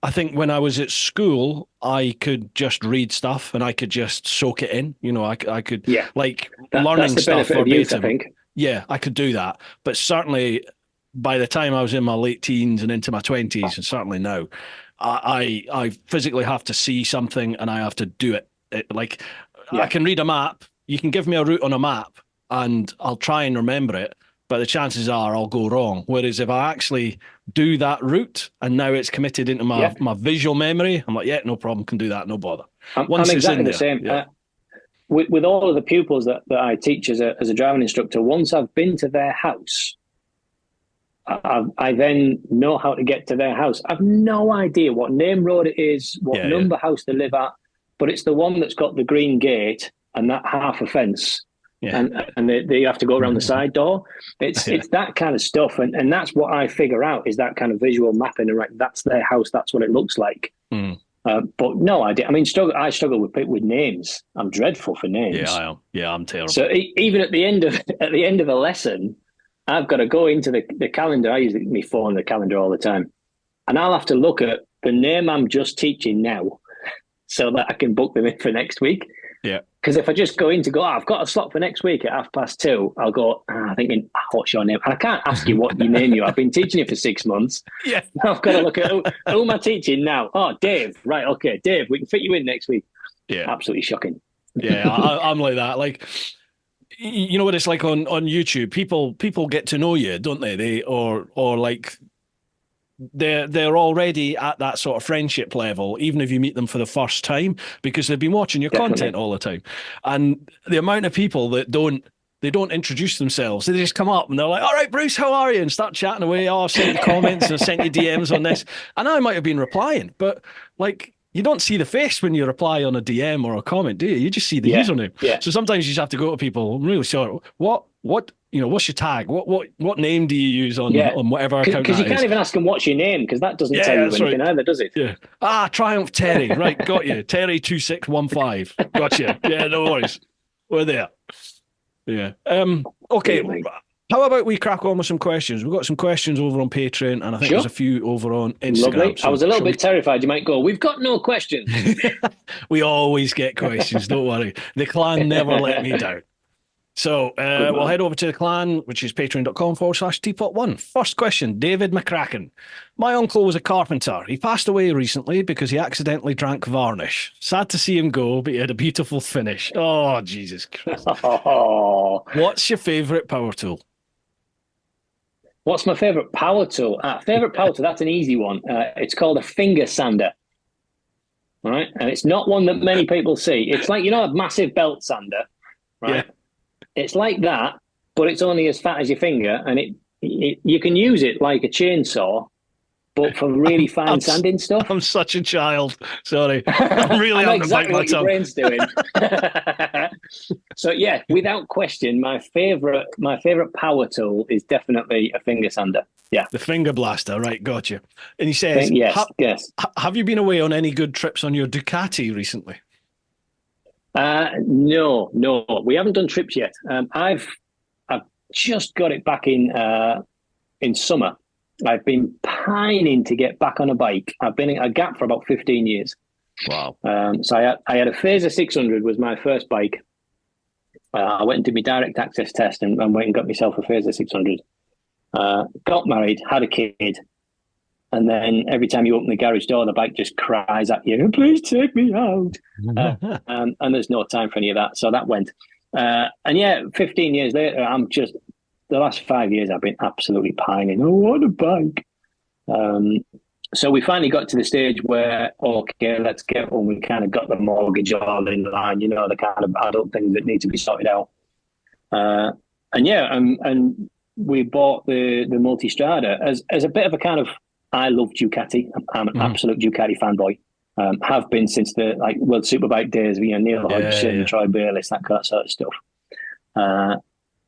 I think when I was at school, I could just read stuff and I could just soak it in. I could learning that's the stuff benefit of youth, I verbatim. think. Yeah, I could do that. But certainly by the time I was in my late teens and into my 20s, and certainly now, I physically have to see something and I have to do it. I can read a map. You can give me a route on a map and I'll try and remember it, but the chances are I'll go wrong. Whereas if I actually do that route and now it's committed into my visual memory, I'm like, yeah, no problem, can do that, no bother. I'm exactly the same. Yeah. With all of the pupils that I teach as a driving instructor, once I've been to their house, I then know how to get to their house. I've no idea what name road it is, what number house they live at, but it's the one that's got the green gate and that half a fence. Yeah. And they have to go around the side door. It's that kind of stuff. And that's what I figure out, is that kind of visual mapping. And right, that's their house. That's what it looks like. But no, I struggle with names. I'm dreadful for names. Yeah, I am. Yeah, I'm terrible. So even at the end of the lesson, I've got to go into the calendar. I use my phone, the calendar all the time. And I'll have to look at the name I'm just teaching now so that I can book them in for next week. Yeah. Because if I just go in to go, I've got a slot for next week at 2:30, I'll go, thinking, what's your name? And I can't ask you what you name you. I've been teaching you for 6 months. Yeah. I've got to look at who am I teaching now? Oh, Dave. Right. Okay. Dave, we can fit you in next week. Yeah. Absolutely shocking. Yeah. I'm like that. Like, you know what it's like on YouTube? People get to know you, don't they? Or like they're already at that sort of friendship level, even if you meet them for the first time, because they've been watching your content all the time. And the amount of people that don't introduce themselves, they just come up and they're like, all right, Bruce, how are you? And start chatting away. Oh, I've sent you comments and sent you DMs on this. And I might have been replying, but like, you don't see the face when you reply on a DM or a comment, do you? You just see the username. Yeah. So sometimes you just have to go to people, I'm really sorry, what, what's your tag? What name do you use on whatever account? Because you can't even ask them what's your name, because that doesn't tell you anything either, does it? Yeah. Triumph Terry. Right, got you. Terry 2615. Gotcha. Yeah, no worries. We're there. Yeah. Okay. How about we crack on with some questions? We've got some questions over on Patreon, and I think there's Sure. a few over on Instagram. Lovely. I So was a little shall bit terrified you might go, we've got no questions. we always get questions, don't worry. The clan never let me down. So we'll head over to the clan, which is patreon.com/TeapotOne. First question, David McCracken. My uncle was a carpenter. He passed away recently because he accidentally drank varnish. Sad to see him go, but he had a beautiful finish. Oh, Jesus Christ. Oh. What's your favourite power tool? What's my favourite power tool? Favourite power tool, that's an easy one. It's called a finger sander. All right. And it's not one that many people see. It's like, a massive belt sander, right? Yeah. It's like that, but it's only as fat as your finger, and you can use it like a chainsaw, but for really fine sanding stuff. I'm such a child. Sorry. I'm really I know exactly what your brain's doing. So yeah, without question, my favorite power tool is definitely a finger sander. Yeah. The finger blaster, right, gotcha. And he says, yes. Have you been away on any good trips on your Ducati recently? No, we haven't done trips yet. I've just got it back in summer. I've been pining to get back on a bike. I've been in a gap for about 15 years. Wow. So I had a Phaser 600 was my first bike. I went and did my direct access test and went and got myself a Phaser 600. Got married, had a kid. And then every time you open the garage door, the bike just cries at you, please take me out. And there's no time for any of that. So that went. And yeah, 15 years later, the last 5 years, I've been absolutely pining. I want a bike. So we finally got to the stage where, okay, let's get one. We kind of got the mortgage all in line, the kind of adult things that need to be sorted out. And we bought the Multistrada as a bit of a kind of, I love Ducati. I'm an absolute Ducati fanboy. Have been since the World Superbike days, Neil Hodgson, Troy Bayliss, that sort of stuff.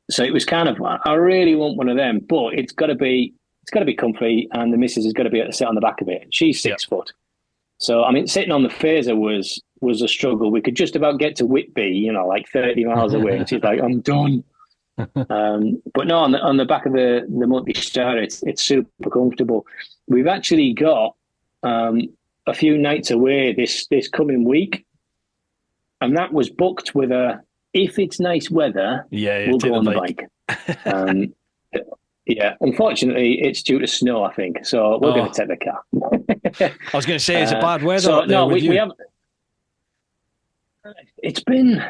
So it was kind of, I really want one of them, but it's got to be comfy, and the missus has got to be able to sit on the back of it. She's 6 foot, so sitting on the Phaser was a struggle. We could just about get to Whitby, 30 miles away, and she's like, I'm done. But no, on the back of the Multistrada, it's super comfortable. We've actually got a few nights away this coming week, and that was booked with if it's nice weather, we'll go on the bike. Yeah, unfortunately, it's due to snow, I think, so we're going to take the car. I was going to say, is it bad weather? So no, we haven't. It's been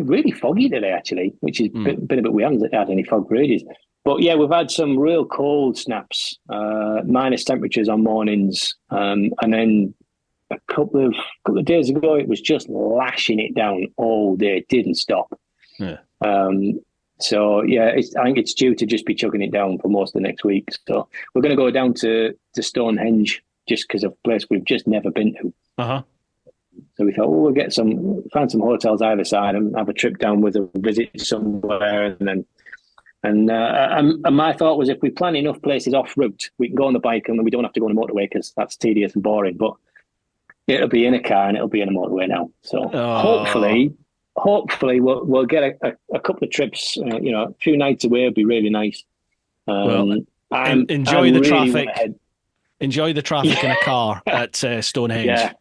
really foggy today, actually, which has been a bit. We haven't had any fog for ages. But yeah, we've had some real cold snaps, minus temperatures on mornings, and then a couple of days ago, it was just lashing it down all day. It didn't stop. Yeah. So yeah, I think it's due to just be chugging it down for most of the next week. So we're going to go down to Stonehenge just because of a place we've just never been to. Uh-huh. So we thought, we'll find some hotels either side and have a trip down with a visit somewhere, and my thought was, if we plan enough places off route, we can go on the bike and we don't have to go on the motorway because that's tedious and boring. But it'll be in a car and it'll be in a motorway now. So hopefully we'll get a couple of trips. A few nights away would be really nice. Enjoy the traffic. Enjoy the traffic in a car at Stonehenge. Yeah.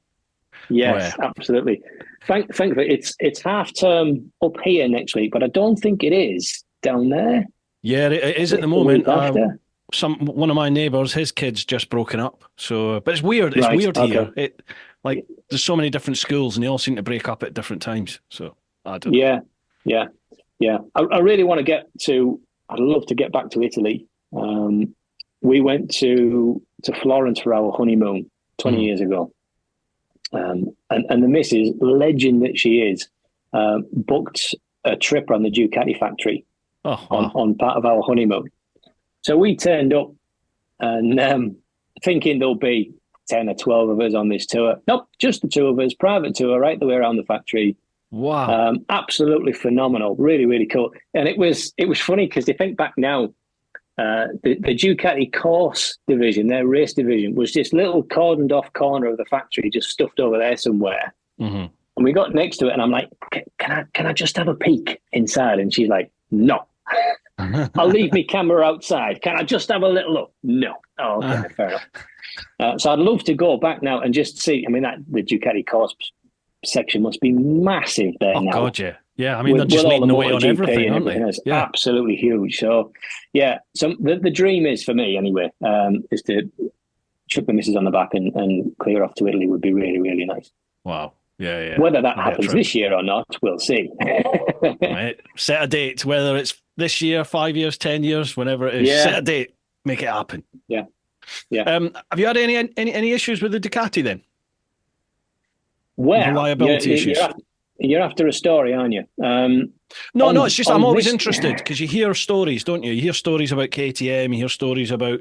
Yes, absolutely. Thankfully, it's half term up here next week, but I don't think it is down there. Yeah, it is at the moment. One of my neighbours, his kid's just broken up. So, but it's weird. It's weird here. There's so many different schools, and they all seem to break up at different times. So I don't know. Yeah. I really want to get to. I'd love to get back to Italy. We went to Florence for our honeymoon 20 years ago. And the missus, legend that she is, booked a trip around the Ducati factory on part of our honeymoon. So we turned up and thinking there'll be 10 or 12 of us on this tour. Nope, just the two of us, private tour right the way around the factory. Wow. Absolutely phenomenal. Really, really cool. And it was funny because you think back now, the Ducati course division, their race division, was this little cordoned off corner of the factory just stuffed over there somewhere. Mm-hmm. And we got next to it and I'm like, can I just have a peek inside? And she's like, no. I'll leave my camera outside. Can I just have a little look? No. Oh, okay, fair enough. So I'd love to go back now and just see. I mean, the Ducati course section must be massive there Oh now. God, yeah, yeah. I mean, they're With just all the leading the way on MotoGP everything, and aren't everything they? else. Yeah. Absolutely huge. So, yeah. So the dream is for me anyway, is to chuck the missus on the back and clear off to Italy would be really, really nice. Wow. Yeah, yeah. Whether that That'd be a happens trip. this year or not, we'll see. Right. Set a date, whether it's this year, 5 years, 10 years, whenever it is. Yeah. Set a date, make it happen. Yeah. Yeah. Have you had any issues with the Ducati then? Well, Reliability issues? You're after a story, aren't you? No, it's just I'm always this... interested because you hear stories, don't you? You hear stories about KTM, you hear stories about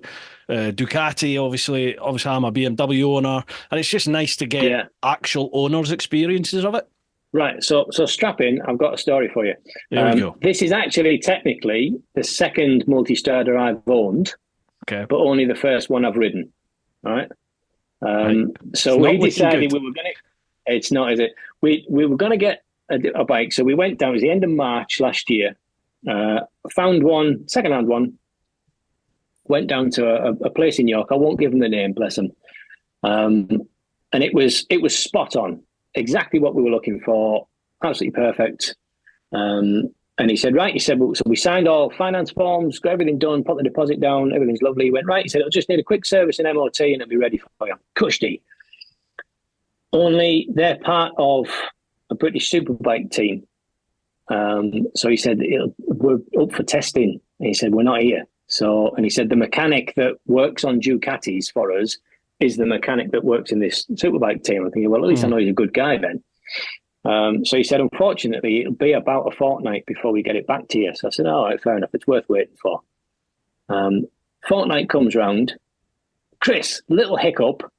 Ducati. Obviously, I'm a BMW owner, and it's just nice to get actual owners' experiences of it. Right, so strap in. I've got a story for you. There we go. This is actually technically the second multi-strada I've owned, okay, but only the first one I've ridden. All right. Right. So we decided we were going to. It's not, is it? We were going to get a bike. So we went down. It was the end of March last year. Found one, second-hand one. Went down to a place in York. I won't give them the name, bless them. And it was spot on, exactly what we were looking for, absolutely perfect. And he said, right. He said, so we signed all finance forms, got everything done, put the deposit down, everything's lovely. He went, right. He said, it'll just need a quick service and MOT, and it'll be ready for you. Cushy. Only they're part of a British Superbike team. So he said, we're up for testing. And he said, we're not here. And he said, the mechanic that works on Ducatis for us is the mechanic that works in this Superbike team. I'm thinking, well, at least I know he's a good guy then. So he said, unfortunately, it'll be about a fortnight before we get it back to you. So I said, all right, fair enough. It's worth waiting for. Fortnight comes round. Chris, little hiccup.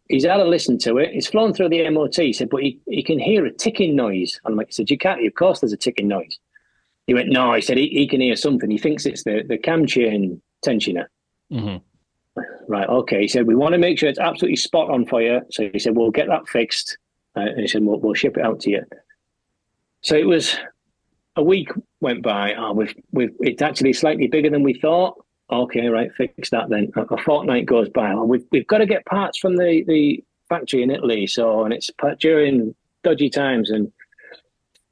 He's had a listen to it. He's flown through the MOT. He said, but he can hear a ticking noise. And I'm like, he said, Ducati, of course there's a ticking noise. He went, no, he said, he can hear something. He thinks it's the cam chain tensioner. Mm-hmm. Right, okay. He said, we want to make sure it's absolutely spot on for you. So he said, we'll get that fixed. And he said, we'll ship it out to you. So it was a week went by. It's actually slightly bigger than we thought. Okay, right, fix that then. A fortnight goes by. We've got to get parts from the factory in Italy. And it's during dodgy times. And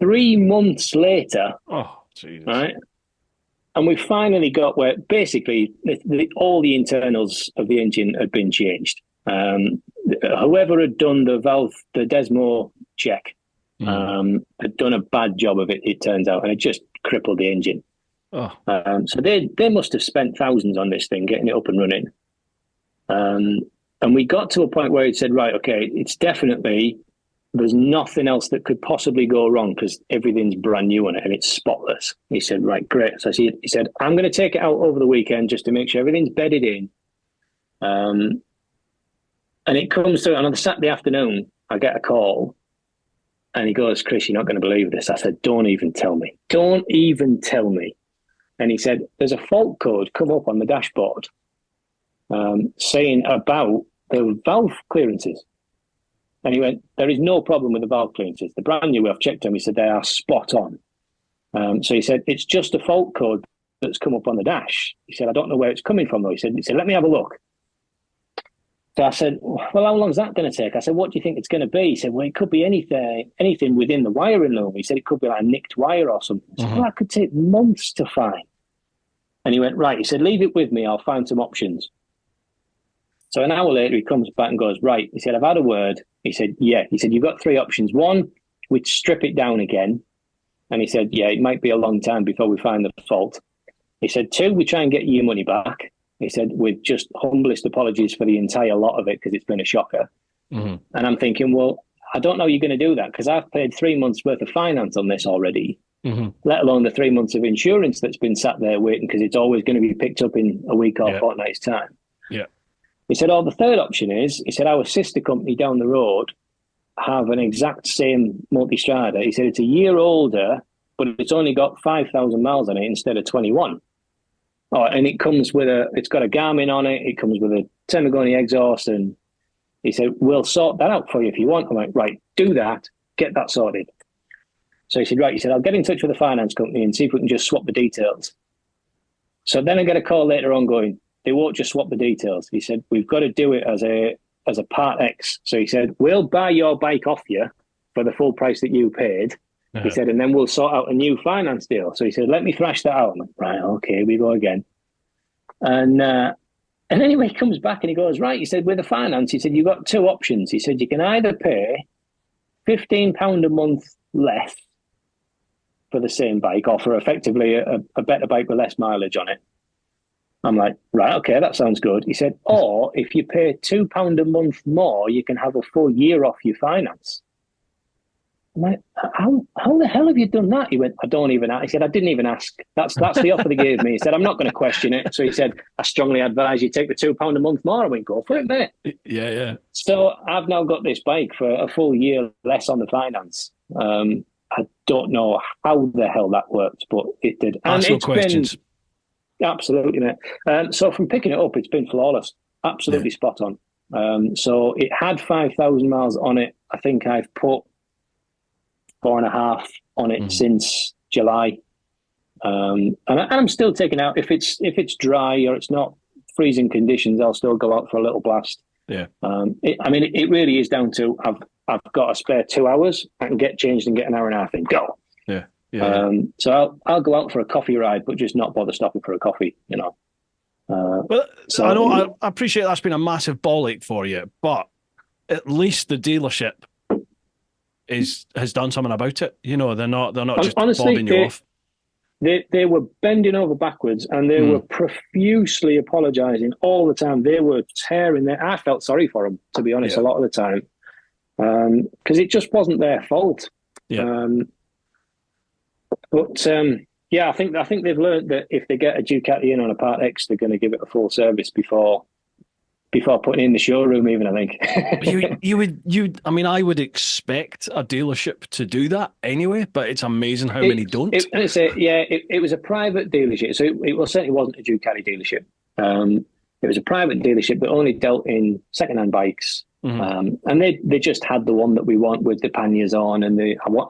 3 months later, oh, Jesus. Right, and we finally got where basically all the internals of the engine had been changed. Whoever had done the Desmo check, had done a bad job of it, it turns out, and it just crippled the engine. Oh. So they must have spent thousands on this thing, getting it up and running. And we got to a point where it said, right, okay, it's definitely, there's nothing else that could possibly go wrong because everything's brand new on it and it's spotless. He said, right, great. So he said, I'm going to take it out over the weekend just to make sure everything's bedded in. And it comes through, and on the Saturday afternoon, I get a call, and he goes, Chris, you're not going to believe this. I said, don't even tell me. Don't even tell me. And he said, there's a fault code come up on the dashboard saying about the valve clearances. And he went, there is no problem with the valve clearances. The brand new, I've checked them. He said, they are spot on. So he said, it's just a fault code that's come up on the dash. He said, I don't know where it's coming from, though. He said, let me have a look. So I said, well, how long is that going to take? I said, what do you think it's going to be? He said, well, it could be anything within the wiring loom. He said, it could be like a nicked wire or something. I said, well, that could take months to find. And he went, right. He said, leave it with me. I'll find some options. So an hour later, he comes back and goes, right. He said, I've had a word. He said, yeah. He said, you've got 3 options. 1, we'd strip it down again. And he said, yeah, it might be a long time before we find the fault. He said, 2, we try and get you your money back. He said, with just humblest apologies for the entire lot of it because it's been a shocker. And I'm thinking, well, I don't know you're going to do that because I've paid 3 months worth of finance on this already, let alone the 3 months of insurance that's been sat there waiting because it's always going to be picked up in a week or fortnight's time. Yeah. He said, oh, the third option is, he said, our sister company down the road have an exact same multi-strada. He said, it's a year older, but it's only got 5,000 miles on it instead of 21. Oh, and it comes with it's got a Garmin on it. It comes with a Temagoni exhaust. And he said, we'll sort that out for you if you want. I'm like, right, do that. Get that sorted. So he said, right. He said, I'll get in touch with the finance company and see if we can just swap the details. So then I get a call later on going, they won't just swap the details. He said, we've got to do it as a part X. So he said, we'll buy your bike off you for the full price that you paid. He Uh-huh. said, and then we'll sort out a new finance deal. So he said, let me thrash that out. I'm like, right, okay, we go again. And anyway, he comes back and he goes, right, he said, with the finance, he said, you've got two options. He said, you can either pay £15 a month less for the same bike or for effectively a better bike with less mileage on it. I'm like, right, okay, that sounds good. He said, or if you pay £2 a month more, you can have a full year off your finance. I'm like, how the hell have you done that? He went, I don't even ask. He said, I didn't even ask. That's the offer they gave me. He said, I'm not going to question it. So he said, I strongly advise you take the £2 a month more. I went, go for it, mate. Yeah, yeah. So I've now got this bike for a full year less on the finance. I don't know how the hell that worked, but it did. And Ask no it's been questions. absolutely, mate. So from picking it up, it's been flawless, Yeah. absolutely spot on. So it had 5,000 miles on it. I think I've put 4.5 on it Mhm. since July. And I'm still taking out if it's dry or it's not freezing conditions, I'll still go out for a little blast. Yeah. It really is down to I've got a spare 2 hours. I can get changed and get an hour and a half in. Go. Yeah. Yeah. Yeah. So I'll go out for a coffee ride, but just not bother stopping for a coffee. You know. Well, I So know I appreciate that's been a massive ball ache for you, but at least the dealership is has done something about it. You know, they're not just honestly, fobbing you off. they were bending over backwards and they were Mm. profusely apologising all the time. They were tearing their. I felt sorry for them, to be honest, a Yeah. lot of the time, because it just wasn't their fault. Yeah. Um, but yeah, I think they've learned that if they get a Ducati in on a Part X, they're going to give it a full service before putting it in the showroom. Even I You think. you would you I mean I would expect a dealership to do that anyway, but it's amazing how It, many don't. it was a private dealership, so it certainly wasn't a Ducati dealership. It was a private dealership that only dealt in second-hand bikes, Mhm. and they just had the one that we want with the panniers on, and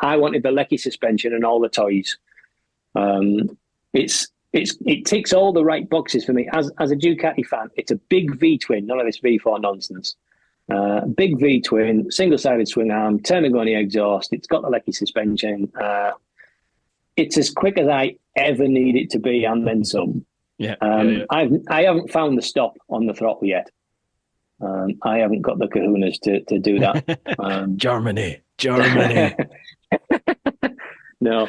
I wanted the Lecky suspension and all the toys. Um, it ticks all the right boxes for me as a Ducati fan. It's a big V twin, none of this V4 nonsense. Big V twin, single sided swing arm, Termagoni exhaust. It's got the Lecky suspension. It's as quick as I ever need it to be, and then some. Yeah, yeah, yeah. I haven't found the stop on the throttle yet. I haven't got the kahunas to do that. Germany, Germany. No.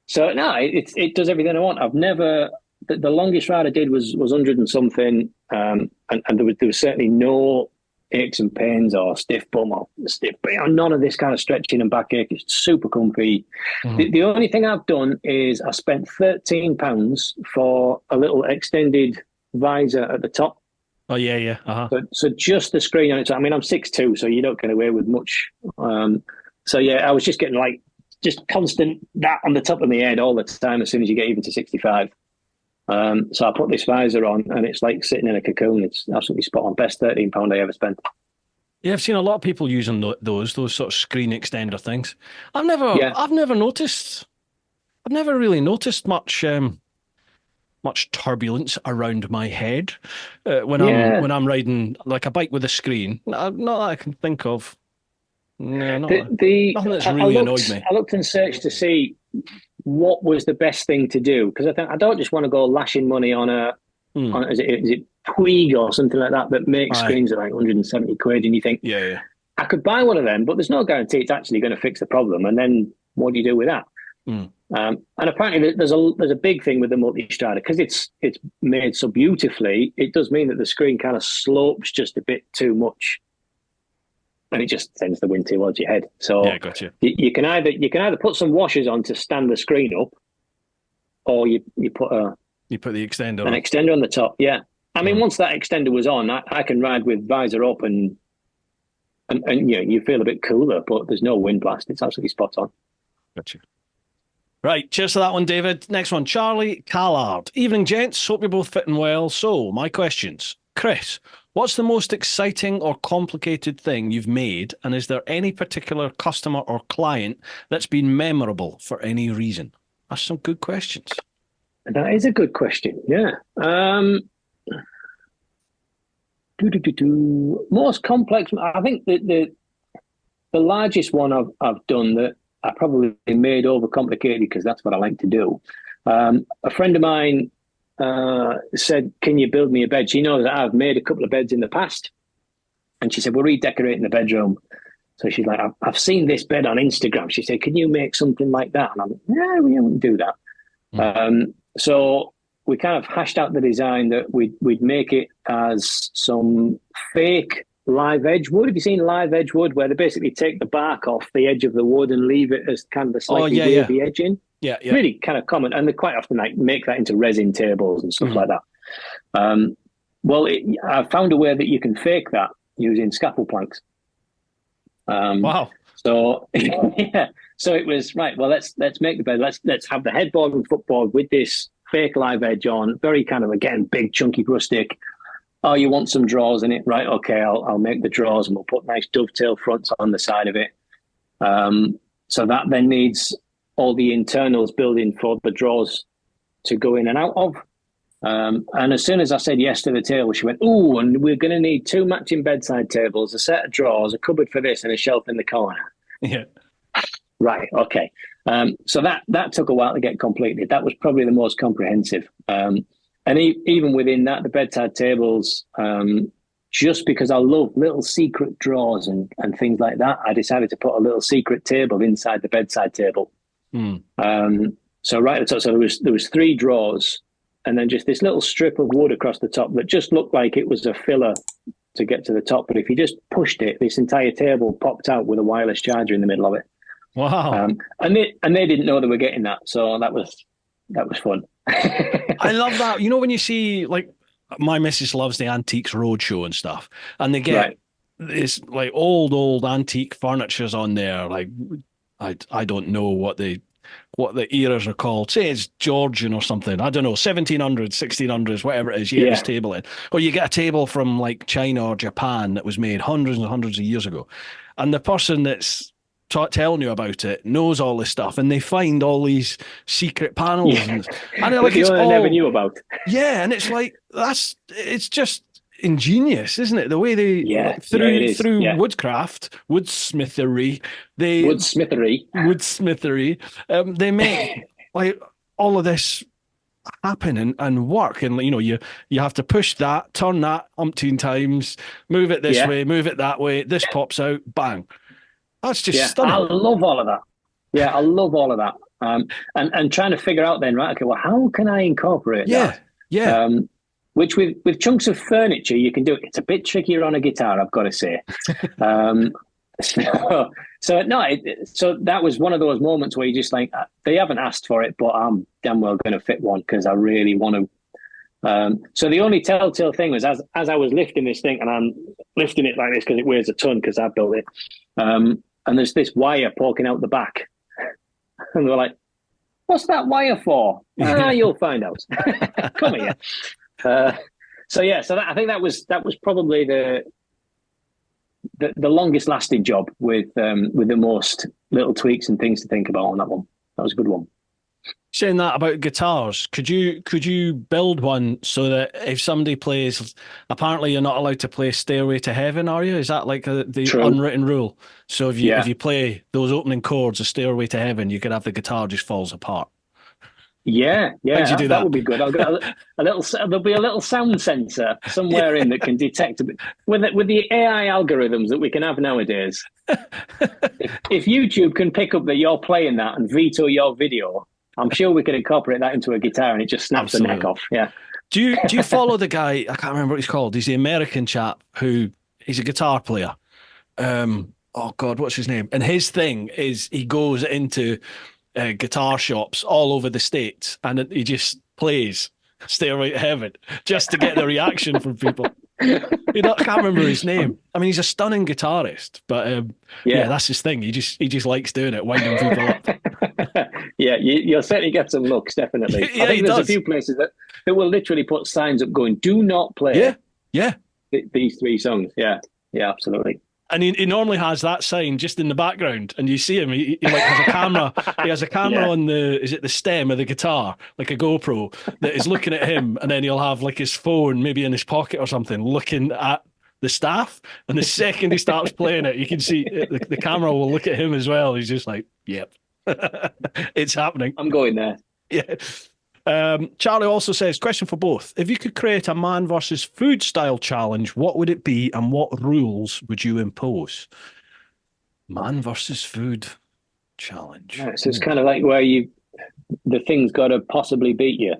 So no, it does everything I want. I've never the longest ride I did was 100 and something, and there was certainly no aches and pains or stiff bum or stiff, none of this kind of stretching and backache. It's super comfy. Mhm. The only thing I've done is I spent £13 for a little extended visor at the top. Oh yeah, yeah. Uh-huh. So just the screen on it. I mean, I'm 6'2", so you don't get away with much. So yeah, I was just getting like just constant that on the top of my head all the time as soon as you get even to 65. So I put this visor on and it's like sitting in a cocoon. It's absolutely spot on. Best £13 I ever spent. Yeah, I've seen a lot of people using those sort of screen extender things. Yeah, I've never noticed. I've never really noticed much turbulence around my head yeah. when I'm riding like a bike with a screen. Not that I can think of. No, nothing that's I really annoyed looked me. I looked and searched to see what was the best thing to do because I think I don't just want to go lashing money on Hmm. is it Puig or something like that that makes Aye. screens at like 170 quid and you think Yeah, yeah. I could buy one of them, but there's no guarantee it's actually going to fix the problem. And then what do you do with that? Hmm. And apparently there's a big thing with the multi-strider because it's made so beautifully. It does mean that the screen kind of slopes just a bit too much, and it just sends the wind towards your head. Yeah, So gotcha. you can either put some washers on to stand the screen up, or you put You put the extender an on. extender on the top. Yeah, I mean Hmm. once that extender was on, I can ride with visor up and you feel a bit cooler, but there's no wind blast. It's absolutely spot on. Gotcha. Right, cheers to that one, David. Next one, Charlie Callard. Evening, gents. Hope you're both fitting well. So, my questions. Chris, what's the most exciting or complicated thing you've made? And is there any particular customer or client that's been memorable for any reason? That's some good questions. That is a good question. Yeah. Most complex. I think that the largest one I've done that I probably made overcomplicated because that's what I like to do. A friend of mine said, "Can you build me a bed?" She knows that I've made a couple of beds in the past, and she said, "We're redecorating the bedroom." So she's like, "I've seen this bed on Instagram." She said, "Can you make something like that?" And I'm like, "Yeah, we wouldn't do that." Mm. So we kind of hashed out the design that we'd make it as some fake live edge wood. Have you seen live edge wood where they basically take the bark off the edge of the wood and leave it as kind of a Oh slightly yeah, yeah, wavy edging? yeah, yeah. Really kind of common, and they quite often like make that into resin tables and stuff Mhm. like that. Well, I found a way that you can fake that using scaffold planks. Um, Wow. so yeah, so it was right. Well, let's make the bed. Let's have the headboard and footboard with this fake live edge on. Very kind of again big chunky rustic. Oh, you want some drawers in it, right? Okay, I'll make the drawers and we'll put nice dovetail fronts on the side of it. So that then needs all the internals building for the drawers to go in and out of. And as soon as I said yes to the table, she went, "Oh, and we're going to need two matching bedside tables, a set of drawers, a cupboard for this, and a shelf in the corner." Yeah. Right. Okay. So that took a while to get completed. That was probably the most comprehensive. And even within that, the bedside tables, just because I love little secret drawers and things like that, I decided to put a little secret table inside the bedside table. Mm. So right at the top, so there was three drawers, and then just this little strip of wood across the top that just looked like it was a filler to get to the top. But if you just pushed it, this entire table popped out with a wireless charger in the middle of it. Wow. And they didn't know they were getting that, so that was fun. I love that. You know, when you see like my missus loves the Antiques Roadshow and stuff, and they get Right. this like old antique furnitures on there. Like I don't know what the eras are called. Say it's Georgian or something. I don't know, 1700s, 1600s, whatever it is. You get this Yeah. table in, or you get a table from like China or Japan that was made hundreds and hundreds of years ago, and the person that's telling you about it knows all this stuff, and they find all these secret panels Yeah. and That like the it's owner never all knew about. yeah, and it's like it's just ingenious, isn't it? The way they Yeah. like Yeah, it through is. through Yeah. woodcraft, woodsmithery, they Woodsmithery. woodsmithery, they make like all of this happen and work, and you know you have to push that, turn that umpteen times, move it this Yeah. way, move it that way. This pops out, bang! That's just Yeah. I stunning. love all of that. Yeah, I love all of that. And trying to figure out then, right, okay, well, how can I incorporate that? Yeah, yeah. Which with chunks of furniture you can do. It's a bit trickier on a guitar, I've got to say. Um, so no, so that was one of those moments where you just like they haven't asked for it, but I'm damn well going to fit one because I really want to. So the only telltale thing was as I was lifting this thing, and I'm lifting it like this because it weighs a ton because I built it. And there's this wire poking out the back, and they're like, "What's that wire for?" You'll find out. Come here. So yeah, so I think that was probably the longest lasting job with the most little tweaks and things to think about on that one. That was a good one. Saying that about guitars, could you build one so that if somebody plays, apparently you're not allowed to play Stairway to Heaven, are you? Is that like the True. unwritten rule? So if Yeah. you play those opening chords of Stairway to Heaven, you could have the guitar just falls apart. Yeah, How'd you do that that? would be good. I'll get a little. There'll be a little sound sensor somewhere in that can detect a bit with the AI algorithms that we can have nowadays. If YouTube can pick up that you're playing that and veto your video, I'm sure we can incorporate that into a guitar and it just snaps the neck Absolutely. off. Yeah. Do you follow the guy? I can't remember what he's called. He's the American chap who he's a guitar player. Oh God, what's his name? And his thing is he goes into guitar shops all over the States and he just plays Stairway to Heaven just to get the reaction from people. I can't remember his name. I mean, he's a stunning guitarist, but yeah, Yeah. that's his thing. He just likes doing it, winding people up. Yeah, you'll certainly get some looks, definitely. Yeah, I think he there's a does. few places that will literally put signs up going, "Do not play Yeah, yeah. these three songs." Yeah, yeah, absolutely. And he normally has that sign just in the background, and you see him. He like has a camera. He has a camera Yeah. on the is it the stem of the guitar, like a GoPro, that is looking at him, and then he'll have like his phone maybe in his pocket or something, looking at the staff. And the second he starts playing it, you can see the camera will look at him as well. He's just like, "Yep, it's happening." I'm going there. Yeah. Charlie also says, question for both. If you could create a man versus food style challenge, what would it be and what rules would you impose? Man versus food challenge. Right, so it's kind of like where the thing's got to possibly beat you.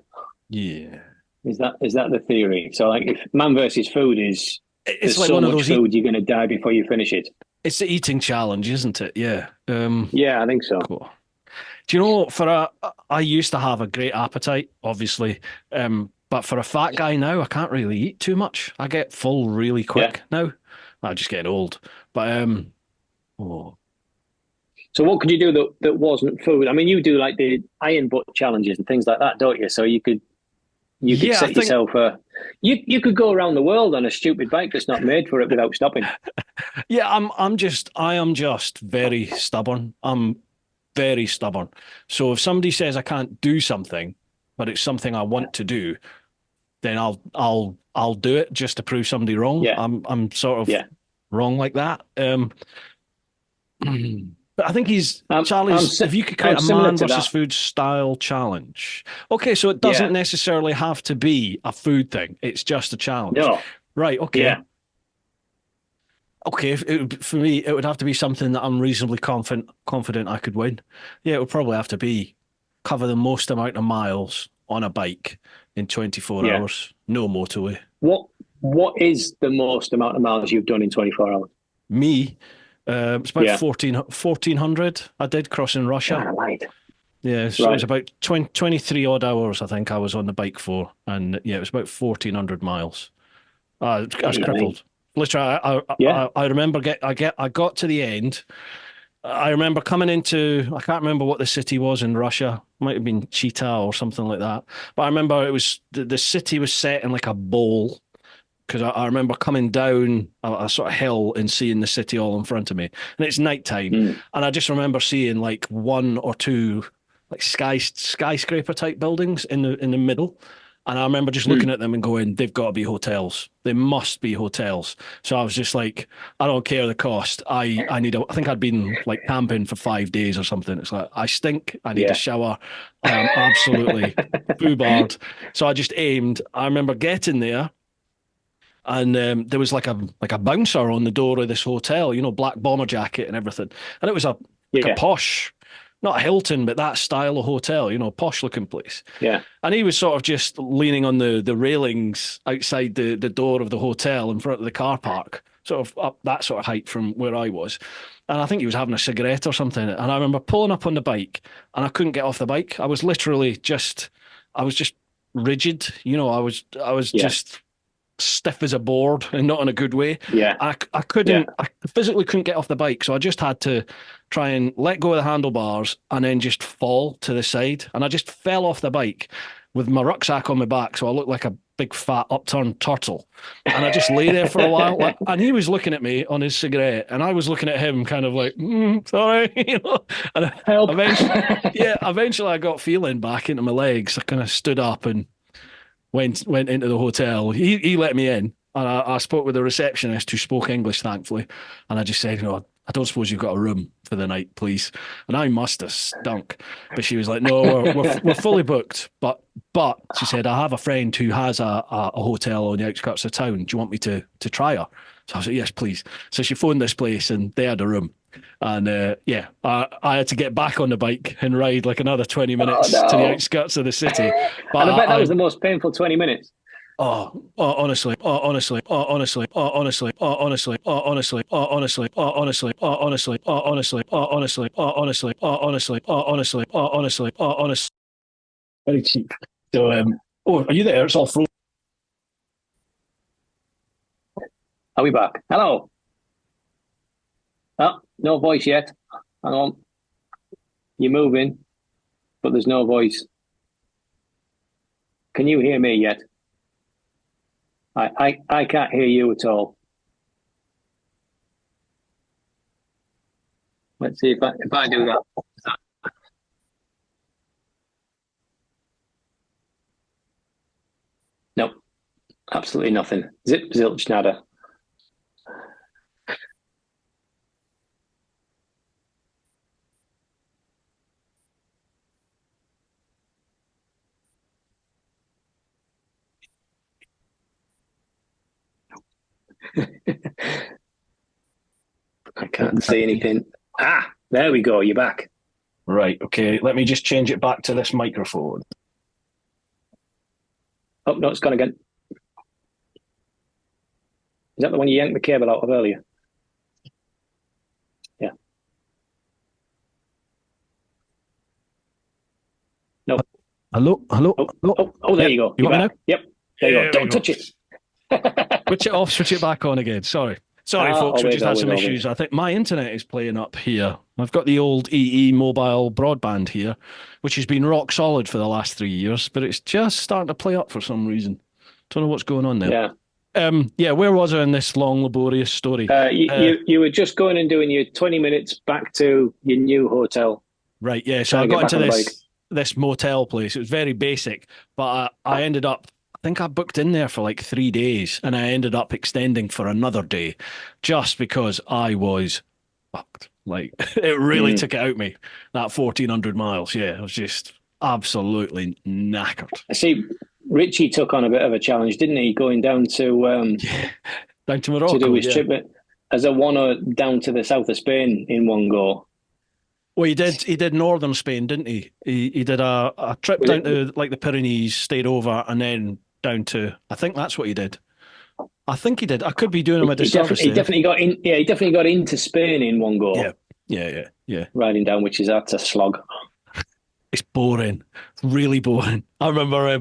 Yeah. Is that the theory? So like if man versus food is It's there's like so one of much those, food you're going to die before you finish it. it's the eating challenge, isn't it? Yeah. Yeah, I think so. Cool. Do you know, I used to have a great appetite, obviously. But for a fat guy now, I can't really eat too much. I get full really Yeah. quick now. I'm just getting old. But, oh, So what could you do that wasn't food? I mean, you do like the iron butt challenges and things like that, don't you? So you could yeah, I set think. yourself a you could go around the world on a stupid bike that's not made for it without stopping. Yeah, I am just very stubborn. I'm very stubborn. So if somebody says I can't do something, but it's something I want to do, then I'll do it just to prove somebody wrong. Yeah, I'm sort of yeah. wrong like that. But I think he's I'm Charlie's. If you could create I'm a similar man to versus that. food style challenge, okay, so it doesn't Yeah. necessarily have to be a food thing. It's just a challenge, No. right? Okay, Yeah. okay, for me, it would have to be something that I'm reasonably confident I could win. Yeah, it would probably have to be cover the most amount of miles on a bike in 24 Yeah. hours, no motorway. What what is the most amount of miles you've done in 24 hours? Me, it's about Yeah. 1400 I did crossing Russia. God, I lied. Yeah, so it was Right. about 23 odd hours, I think I was on the bike for. And yeah, it was about 1400 miles. I was Gee, I mean, crippled. Literally, yeah. I remember I got to the end. I remember coming into, I can't remember what the city was in Russia. Might have been Cheetah or something like that. But I remember it was, the city was set in like a bowl because I remember coming down a sort of hill and seeing the city all in front of me. And it's nighttime. Mm. And I just remember seeing like one or two like skyscraper type buildings in the middle. And I remember just looking Mm. at them and going, they've got to be hotels. They must be hotels. So I was just like, I don't care the cost. I need I think I'd been like camping for 5 days or something. It's like I stink. I need a Yeah. shower. I am absolutely foobarred. So I just aimed. I remember getting there and there was like a bouncer on the door of this hotel, you know, black bomber jacket and everything. And it was a like a Yeah. posh, not a Hilton, but that style of hotel, you know, posh looking place. Yeah. And he was sort of just leaning on the railings outside the door of the hotel in front of the car park, sort of up that sort of height from where I was. And I think he was having a cigarette or something. And I remember pulling up on the bike and I couldn't get off the bike. I was literally just, I was just rigid. You know, I was Yeah. just stiff as a board and not in a good way. Yeah. I Yeah. couldn't, I physically couldn't get off the bike. So I just had to try and let go of the handlebars and then just fall to the side. And I just fell off the bike with my rucksack on my back. So I looked like a big fat upturned turtle. And I just lay there for a while. And he was looking at me on his cigarette and I was looking at him kind of like, sorry, you know. And Help. eventually, yeah, eventually I got feeling back into my legs. I kind of stood up and went into the hotel. He let me in, and I spoke with the receptionist who spoke English, thankfully. And I just said, you know, I don't suppose you've got a room for the night, please. And I must have stunk, but she was like, no, we're fully booked. But she said, I have a friend who has a hotel on the outskirts of town. Do you want me to try her? So I was like, yes, please. So she phoned this place, and they had a room. And yeah, I had to get back on the bike and ride like another 20 Oh minutes to the no. outskirts of the city. But And I bet that was the most painful 20 minutes. honestly, honestly, honestly, honestly, honestly, honestly, honestly, honestly, honestly, honestly, honestly, honestly, honestly, honestly, honestly, honestly, very cheap. So, oh, are you there? It's all frozen. Are we back? Hello. Oh, no voice yet. Hang on. You're moving, but there's no voice. Can you hear me yet? I can't hear you at all. Let's see if I do that. Nope, absolutely nothing. Zip, zilch, nada. I can't see anything. Ah, there we go. You're back. Right. Okay. Let me just change it back to this microphone. Oh, no, it's gone again. Is that the one you yanked the cable out of earlier? Yeah. No. Hello. Hello. Oh, Hello. there you go. You want me now? Yep. There you go. Don't touch it. Switch it off, switch it back on again. Sorry, folks. We just had some issues. I think my internet is playing up here. I've got the old EE mobile broadband here, which has been rock solid for the last 3 years, but it's just starting to play up for some reason. Don't know what's going on there. Yeah. Where was I in this long, laborious story? You were just going and doing your 20 minutes back to your new hotel. Right, yeah. So I got into this motel place. It was very basic, but I ended up, I think I booked in there for like 3 days, and I ended up extending for another day just because I was fucked. Like, it really took it out of me, that 1,400 miles. Yeah, I was just absolutely knackered. I see Richie took on a bit of a challenge, didn't he? Going down to down to Morocco to do his trip as a one down to the south of Spain in one go. Well, he did northern Spain, didn't he? He did a trip down to like the Pyrenees, stayed over, and then down to, I think that's what he did. I think he did. I could be doing him a disservice. He definitely got in. Yeah, he definitely got into Spain in one go. Yeah. Riding down, which is that's a slog. It's boring. It's really boring. I remember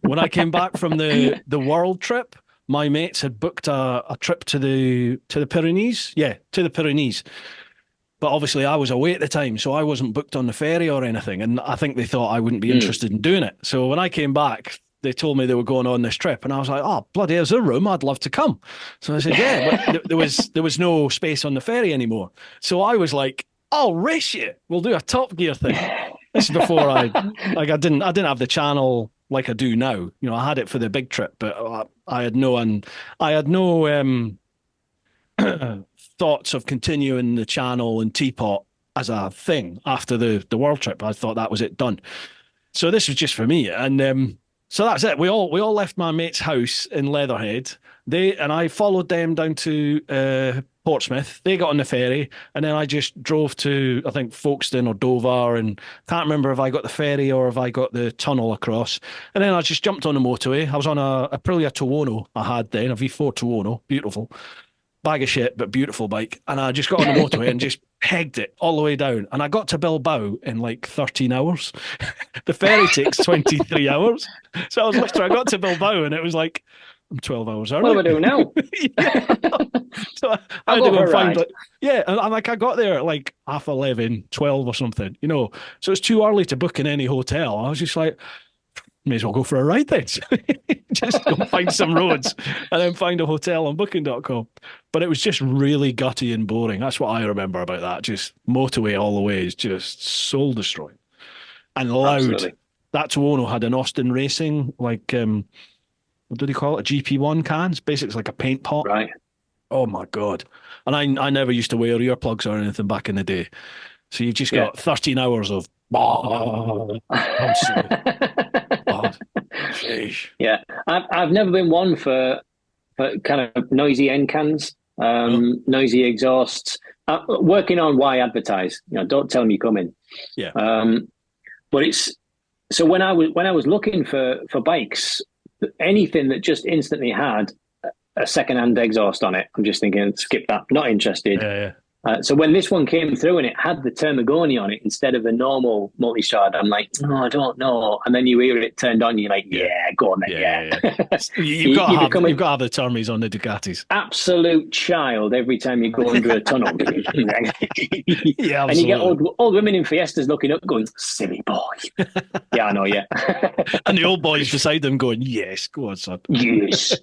when I came back from the world trip, my mates had booked a trip to the Pyrenees. Yeah, to the Pyrenees. But obviously I was away at the time, so I wasn't booked on the ferry or anything. And I think they thought I wouldn't be interested in doing it. So when I came back, they told me they were going on this trip. And I was like, oh, bloody, there's a room. I'd love to come. So I said, yeah, but there was no space on the ferry anymore. So I was like, I'll race you. We'll do a Top Gear thing. This is before I didn't have the channel like I do now. You know, I had it for the big trip, but I had no thoughts of continuing the channel and Teapot as a thing after the world trip. I thought that was it, done. So this was just for me, and so that's it. We all left my mate's house in Leatherhead. I followed them down to Portsmouth. They got on the ferry, and then I just drove to, I think, Folkestone or Dover, and can't remember if I got the ferry or if I got the tunnel across. And then I just jumped on the motorway. I was on a Aprilia Tuono I had then, a V4 Tuono, beautiful. Bag of shit, but beautiful bike. And I just got on the motorway and just pegged it all the way down. And I got to Bilbao in like 13 hours. The ferry takes 23 hours. So I got to Bilbao and it was like, I'm 12 hours early. What do I do now? So I had to go and find it. Yeah, and I got there at like 11:30, 12 or something, you know. So it's too early to book in any hotel. I was just like, may as well go for a ride then. Just go find some roads and then find a hotel on booking.com. But it was just really gutty and boring. That's what I remember about that. Just motorway all the way is just soul destroying. And loud. Absolutely. That Tuono had an Austin Racing, like, what did he call it? A GP1 cans. Basically, it's like a paint pot. Right. Oh my God. And I never used to wear earplugs or anything back in the day. So you've just got 13 hours of yeah, I've never been one for kind of noisy end cans, noisy exhausts. Working on why advertise. You know, don't tell me you come in. Yeah. But it's so when I was looking for bikes, anything that just instantly had a second-hand exhaust on it, I'm just thinking, skip that. Not interested. Yeah. So when this one came through and it had the Termagoni on it instead of a normal multi-strad, I'm like, oh, I don't know. And then you hear it turned on, you're like, yeah, go on then, yeah. You've got to have the Termis on the Ducatis. Absolute child every time you go under a tunnel. Yeah, absolutely. And you get old women in Fiestas looking up going, silly boy. Yeah, I know, yeah. And the old boys beside them going, yes, go on, son. Yes.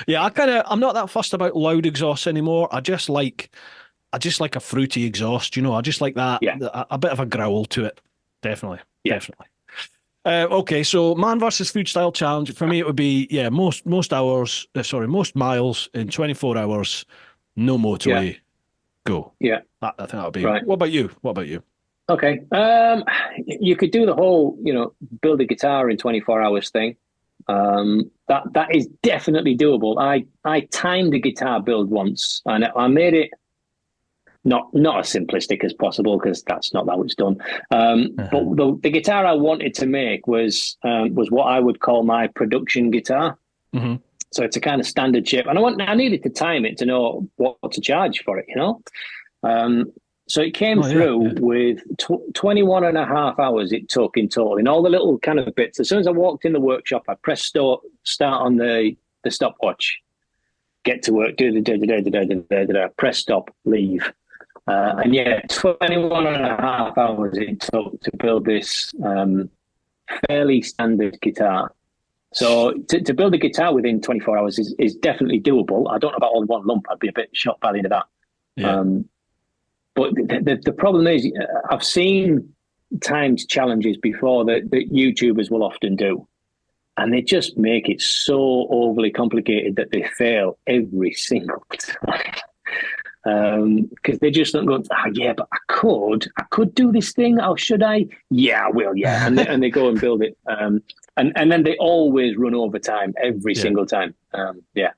Yeah, I'm not that fussed about loud exhausts anymore. I just like I just like a fruity exhaust, I just like that, Yeah, a bit of a growl to it. Definitely, yeah, definitely. Okay, so man versus food style challenge for me, it would be most hours, most miles in 24 hours, no yeah, motorway, go. yeah. I think that would be. Right. What about you? What about you? Okay. You could do the whole, build a guitar in 24 hours thing. That is definitely doable. I timed a guitar build once, and I made it not as simplistic as possible because that's not how it's done. But Uh-huh. the guitar I wanted to make was what I would call my production guitar. Hmm. So it's a kind of standard shape, and I needed to time it to know what to charge for it. Um, so it came Oh yeah, through yeah, with 21 and a half hours it took in total, in all the little kind of bits. As soon as I walked in the workshop, I pressed start on the stopwatch, get to work, press stop, leave. And yeah, 21 and a half hours it took to build this fairly standard guitar. So to build a guitar within 24 hours is definitely doable. I don't know about all in one lump. I'd be a bit shocked by the end of that. yeah. Um, but the problem is, I've seen timed challenges before that YouTubers will often do, and they just make it so overly complicated that they fail every single time. Because they just don't go, yeah, but I could do this thing. Oh, should I? Yeah, I will. Yeah, and they go and build it. And then they always run over time every Yeah. single time. Yeah.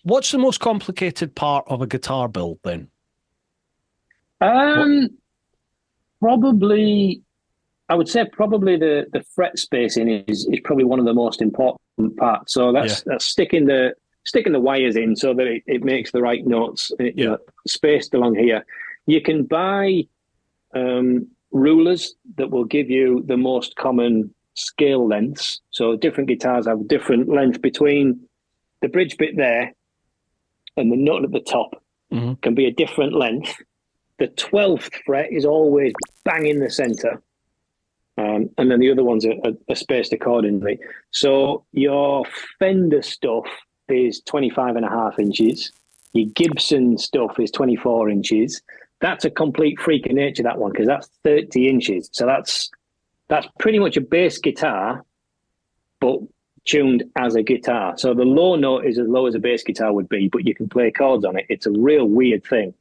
What's the most complicated part of a guitar build then? What? Um, Probably, I would say probably the fret spacing is probably one of the most important parts. So Yeah. that's sticking the wires in so that it makes the right notes, Yeah. spaced along here. You can buy rulers that will give you the most common scale lengths. So different guitars have different length between the bridge bit there and the nut at the top Hmm. can be a different length. The 12th fret is always bang in the center. And then the other ones are spaced accordingly. So your Fender stuff is 25 and a half inches. Your Gibson stuff is 24 inches. That's a complete freak of nature, that one, because that's 30 inches. So that's pretty much a bass guitar, but tuned as a guitar. So the low note is as low as a bass guitar would be, but you can play chords on it. It's a real weird thing.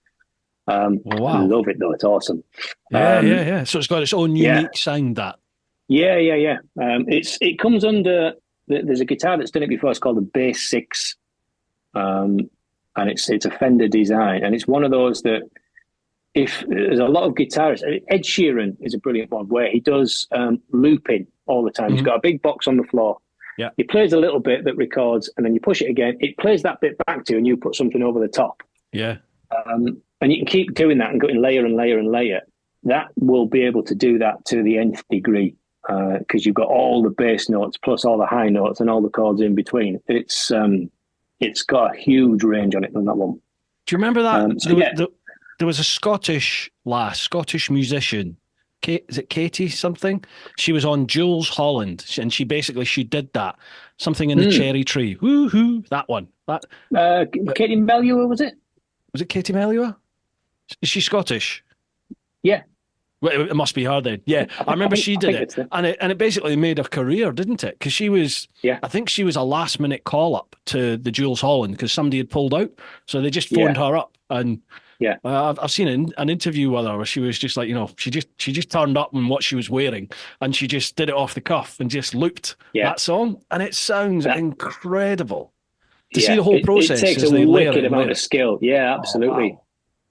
I Wow. love it though. It's awesome. Yeah, yeah, yeah. So it's got its own Yeah, unique sound. That. yeah. It comes under. There's a guitar that's done it before. It's called the Bass Six, and it's a Fender design, and it's one of those that if there's a lot of guitarists. Ed Sheeran is a brilliant one where he does looping all the time. He's Hmm. got a big box on the floor. Yeah. He plays a little bit that records, and then you push it again. It plays that bit back to you, and you put something over the top. Yeah. And you can keep doing that and going layer and layer and layer. That will be able to do that to the nth degree because you've got all the bass notes plus all the high notes and all the chords in between. It's got a huge range on it on that one. Do you remember that? So yeah, There was a Scottish musician. Is it Katie something? She was on Jules Holland, and she did that something in the cherry tree. Woohoo! That one. That Katie Melua, was it? was it. Katie Melua? Is she Scottish? Yeah, Well, it must be her then. Yeah, I remember she I did think it, it's the and it basically made her career, didn't it? Because yeah, I think she was a last minute call up to the Jules Holland because somebody had pulled out, so they just phoned yeah, her up, and yeah, I've seen an interview with her where she was just like, she just turned up in what she was wearing, and she just did it off the cuff and just looped yeah. that song, and it sounds That incredible to see yeah. the whole It process takes as a they layer wicked it and amount layer of it. skill. Yeah, Oh absolutely. wow,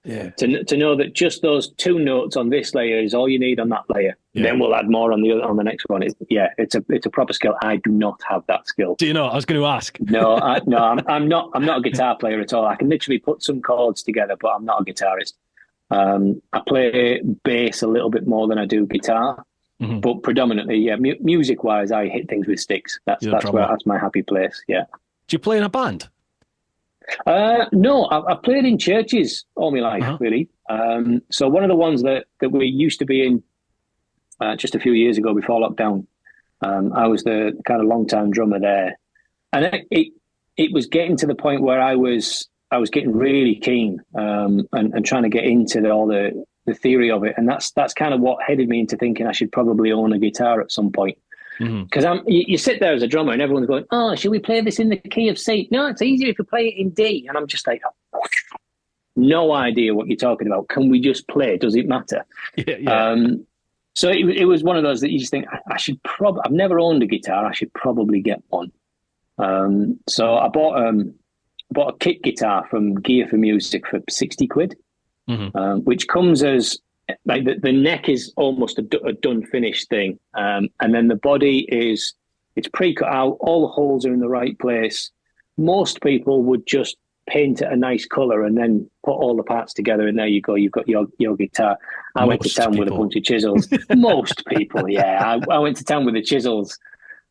yeah, To know that just those two notes on this layer is all you need on that layer. yeah. Then we'll add more on the next one. It's a proper skill. I do not have that skill. Do you know? I was going to ask. No, I'm not a guitar player at all. I can literally put some chords together, but I'm not a guitarist. I play bass a little bit more than I do guitar, Hmm. but predominantly, yeah, music wise, I hit things with sticks. You're a drummer. That's my happy place. Yeah. Do you play in a band? No, I've played in churches all my life, Uh-huh. really. So one of the ones that we used to be in just a few years ago before lockdown, I was the kind of long time drummer there, and it was getting to the point where I was I was getting really keen, and trying to get into all the theory of it, and that's kind of what headed me into thinking I should probably own a guitar at some point. Hmm. Because you sit there as a drummer and everyone's going, "Oh, should we play this in the key of C?" No, it's easier if you play it in D. And I'm just like, no idea what you're talking about. Can we just play? Does it matter? Yeah, yeah. So it was one of those that you just think, I should probably, I've never owned a guitar. I should probably get one. So I bought a kit guitar from Gear for Music for 60 quid, which comes as like the neck is almost a done finished thing. And then the body it's pre-cut out. All the holes are in the right place. Most people would just paint it a nice color and then put all the parts together, and there you go. You've got your guitar. I went to town with a bunch of chisels. Most people, yeah. I went to town with the chisels,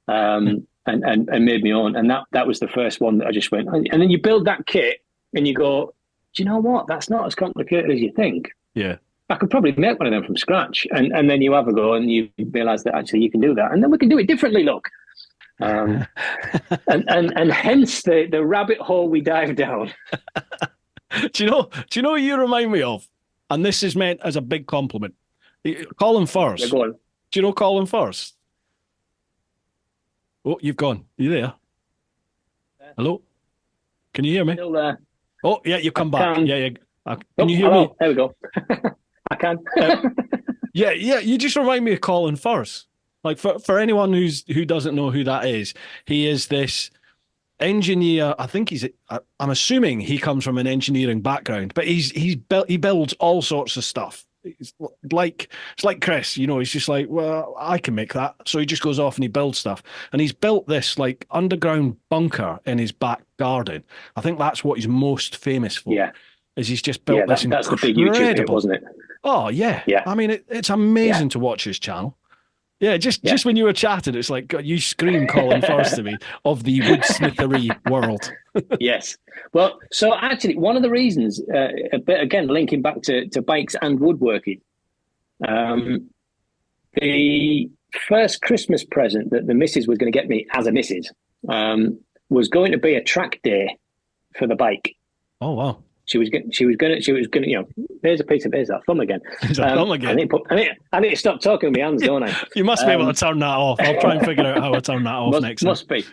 and made my own. And that was the first one that I just went. And then you build that kit, and you go, do you know what? That's not as complicated as you think. Yeah. I could probably make one of them from scratch. And then you have a go, and you realize that actually you can do that, and then we can do it differently. Look. And hence the rabbit hole we dive down. Do you know what you remind me of? And this is meant as a big compliment. Colin Firth. Yeah, go on. Do you know Colin Firth? Oh, you've gone. Are you there? Hello? Can you hear me? Still there. Oh, yeah, you come back. Can. Yeah. Can you hear hello. me? There we go. I can. Yeah. You just remind me of Colin Firth. Like for anyone who doesn't know who that is, he is this engineer. I think I'm assuming he comes from an engineering background, but he builds all sorts of stuff. It's like Chris, he's just like, well, I can make that. So he just goes off and he builds stuff. And he's built this like underground bunker in his back garden. I think that's what he's most famous for. Yeah. Is he's just built this that's the big YouTube hit, wasn't it? Oh yeah. Yeah. I mean it's amazing to watch his channel. Yeah, just when you were chatting, it's like God, you scream Colin Firth to me of the woodsmithery world. Yes. Well, so actually, one of the reasons, a bit again linking back to bikes and woodworking, the first Christmas present that the missus was going to get me as a missus was going to be a track day for the bike. Oh wow. She was gonna, there's that thumb again. There's a thumb again. I need to stop talking with my hands, don't I? You must be able to turn that off. I'll try and figure out how to turn that off next time. Must be.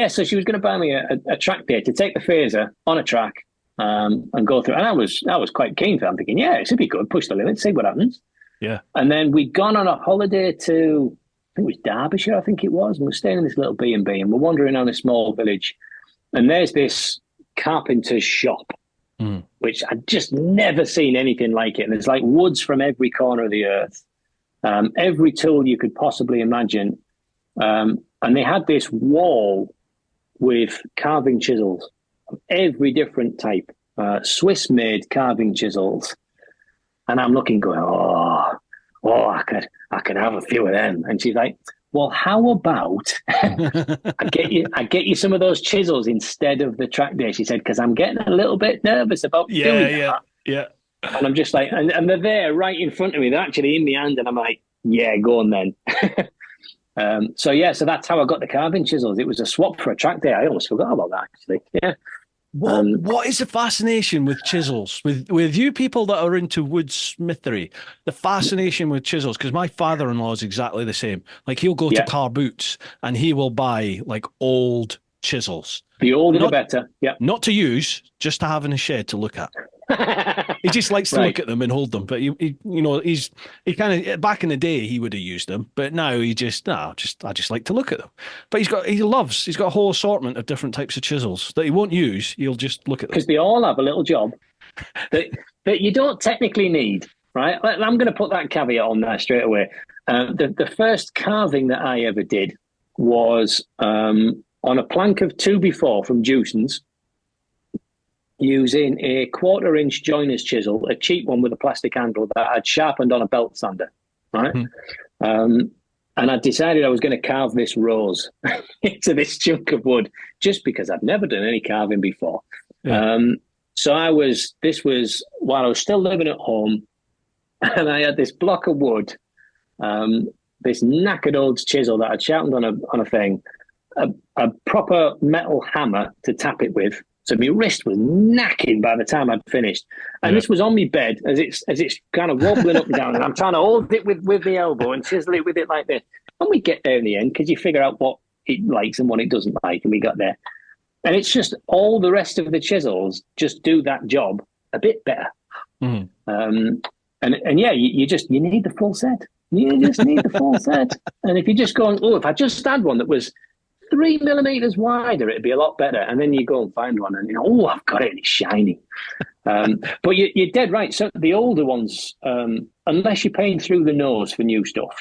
So she was going to buy me a track day to take the phaser on a track and go through. And I was quite keen for it. I'm thinking, yeah, it should be good. Push the limit, see what happens. Yeah. And then we'd gone on a holiday to, I think it was Derbyshire, I think it was. And we're staying in this little B&B and we're wandering around a small village. And there's this carpenter's shop, which I'd just never seen anything like it. And there's like woods from every corner of the earth, every tool you could possibly imagine. And they had this wall with carving chisels of every different type, Swiss-made carving chisels. And I'm looking, going, oh, I could have a few of them. And she's like, well, how about I get you some of those chisels instead of the track day? She said, because I'm getting a little bit nervous about doing that. Yeah. And I'm just like, and they're there right in front of me. They're actually in my hand, and I'm like, yeah, go on then. So that's how I got the carving chisels. It was a swap for a track day. I almost forgot about that, actually. Yeah. What is the fascination with chisels? With you people that are into woodsmithery, the fascination with chisels, because my father-in-law is exactly the same. Like he'll go to Car Boots and he will buy like old chisels. The older the better. Yeah. Not to use, just to have in a shed to look at. He just likes to look at them and hold them. But he kind of back in the day he would have used them, but now I just like to look at them. But he's got a whole assortment of different types of chisels that he won't use. He'll just look at them because they all have a little job that you don't technically need. Right? I'm going to put that caveat on there straight away. The first carving that I ever did was on a plank of 2x4 from Jewson's, using a 1/4-inch joiner's chisel, a cheap one with a plastic handle that I'd sharpened on a belt sander, right? And I decided I was going to carve this rose into this chunk of wood just because I'd never done any carving before. Yeah. So this was while I was still living at home, and I had this block of wood, this knackered old chisel that I'd sharpened on a thing, a proper metal hammer to tap it with, So my wrist was knacking by the time I'd finished. And this was on my bed as it's kind of wobbling up and down. And I'm trying to hold it with the elbow and chisel it with it like this. And we get there in the end because you figure out what it likes and what it doesn't like. And we got there. And it's just all the rest of the chisels just do that job a bit better. And yeah, you need the full set. You just need the full set. And if you're just going, oh, if I just had one that was 3 millimeters wider, it'd be a lot better. And then you go and find one and you know, oh, I've got it and it's shiny. But you're dead right. So the older ones, unless you're paying through the nose for new stuff,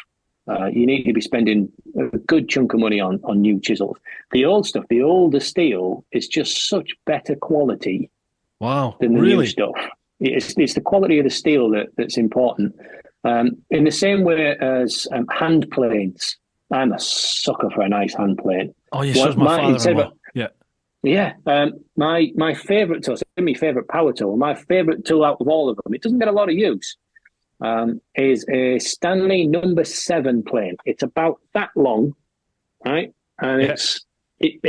you need to be spending a good chunk of money on new chisels. The old stuff, the older steel is just such better quality than the new stuff. It's the quality of the steel that's important. In the same way as hand planes. I'm a sucker for a nice hand plane. Oh, yes, so my father-in-law. Yeah. My favourite tool, my favourite power tool, my favourite tool out of all of them, it doesn't get a lot of use, is a Stanley number 7 plane. It's about that long, right? And it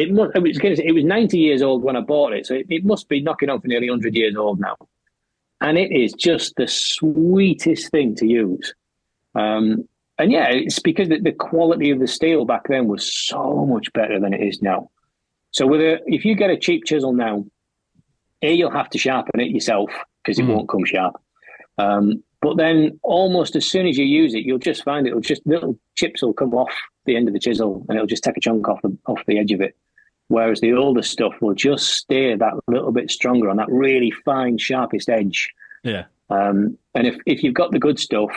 was 90 years old when I bought it, so it must be knocking on for nearly 100 years old now. And it is just the sweetest thing to use. And yeah, it's because the quality of the steel back then was so much better than it is now. So if you get a cheap chisel now, you'll have to sharpen it yourself because it won't come sharp. But then almost as soon as you use it, you'll just find little chips will come off the end of the chisel and it'll just take a chunk off the edge of it. Whereas the older stuff will just stay that little bit stronger on that really fine, sharpest edge. Yeah. And if you've got the good stuff,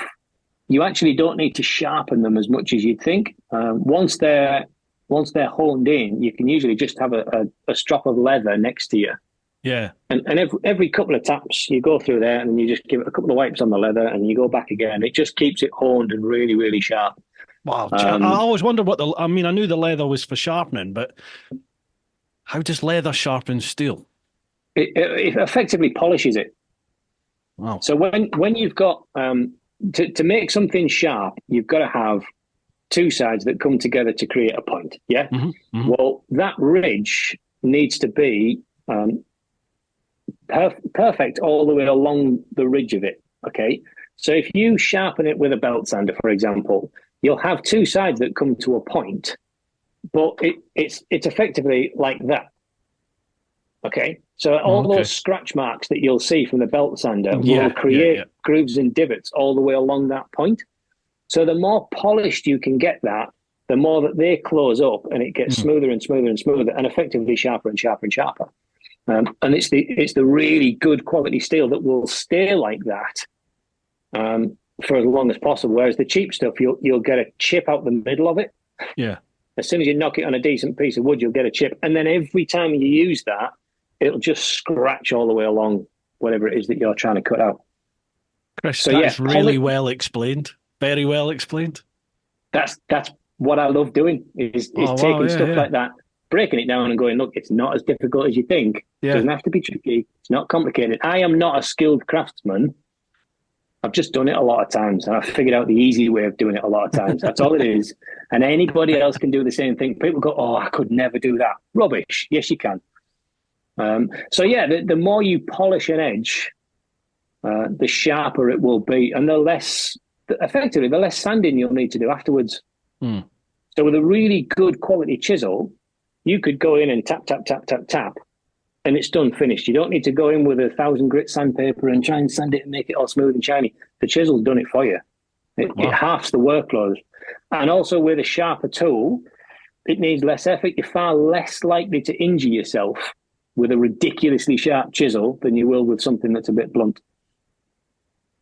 you actually don't need to sharpen them as much as you'd think. Once they're honed in, you can usually just have a strop of leather next to you. Yeah. And every couple of taps, you go through there and then you just give it a couple of wipes on the leather and you go back again. It just keeps it honed and really, really sharp. Wow. I always wondered I knew the leather was for sharpening, but how does leather sharpen steel? It effectively polishes it. Wow. So when you've got... To make something sharp, you've got to have two sides that come together to create a point. Yeah. Well, that ridge needs to be perfect all the way along the ridge of it. Okay. So if you sharpen it with a belt sander, for example, you'll have two sides that come to a point, but it's effectively like that. Okay. So all those scratch marks that you'll see from the belt sander will create grooves and divots all the way along that point. So the more polished you can get that, the more that they close up and it gets smoother and smoother and smoother and effectively sharper and sharper and sharper. And it's the really good quality steel that will stay like that for as long as possible. Whereas the cheap stuff, you'll get a chip out the middle of it. Yeah. As soon as you knock it on a decent piece of wood, you'll get a chip. And then every time you use that, it'll just scratch all the way along whatever it is that you're trying to cut out. Chris, so that's really well explained. Very well explained. That's what I love doing is taking stuff like that, breaking it down and going, look, it's not as difficult as you think. It doesn't have to be tricky. It's not complicated. I am not a skilled craftsman. I've just done it a lot of times and I've figured out the easy way of doing it a lot of times. That's all it is. And anybody else can do the same thing. People go, oh, I could never do that. Rubbish. Yes, you can. So yeah, the more you polish an edge, the sharper it will be, and the less sanding you'll need to do afterwards. So with a really good quality chisel, you could go in and tap, tap, tap, tap, tap, and it's done, finished. You don't need to go in with 1,000 grit sandpaper and try and sand it and make it all smooth and shiny. The chisel's done it for you. It halves the workload. And also with a sharper tool, it needs less effort. You're far less likely to injure yourself with a ridiculously sharp chisel than you will with something that's a bit blunt.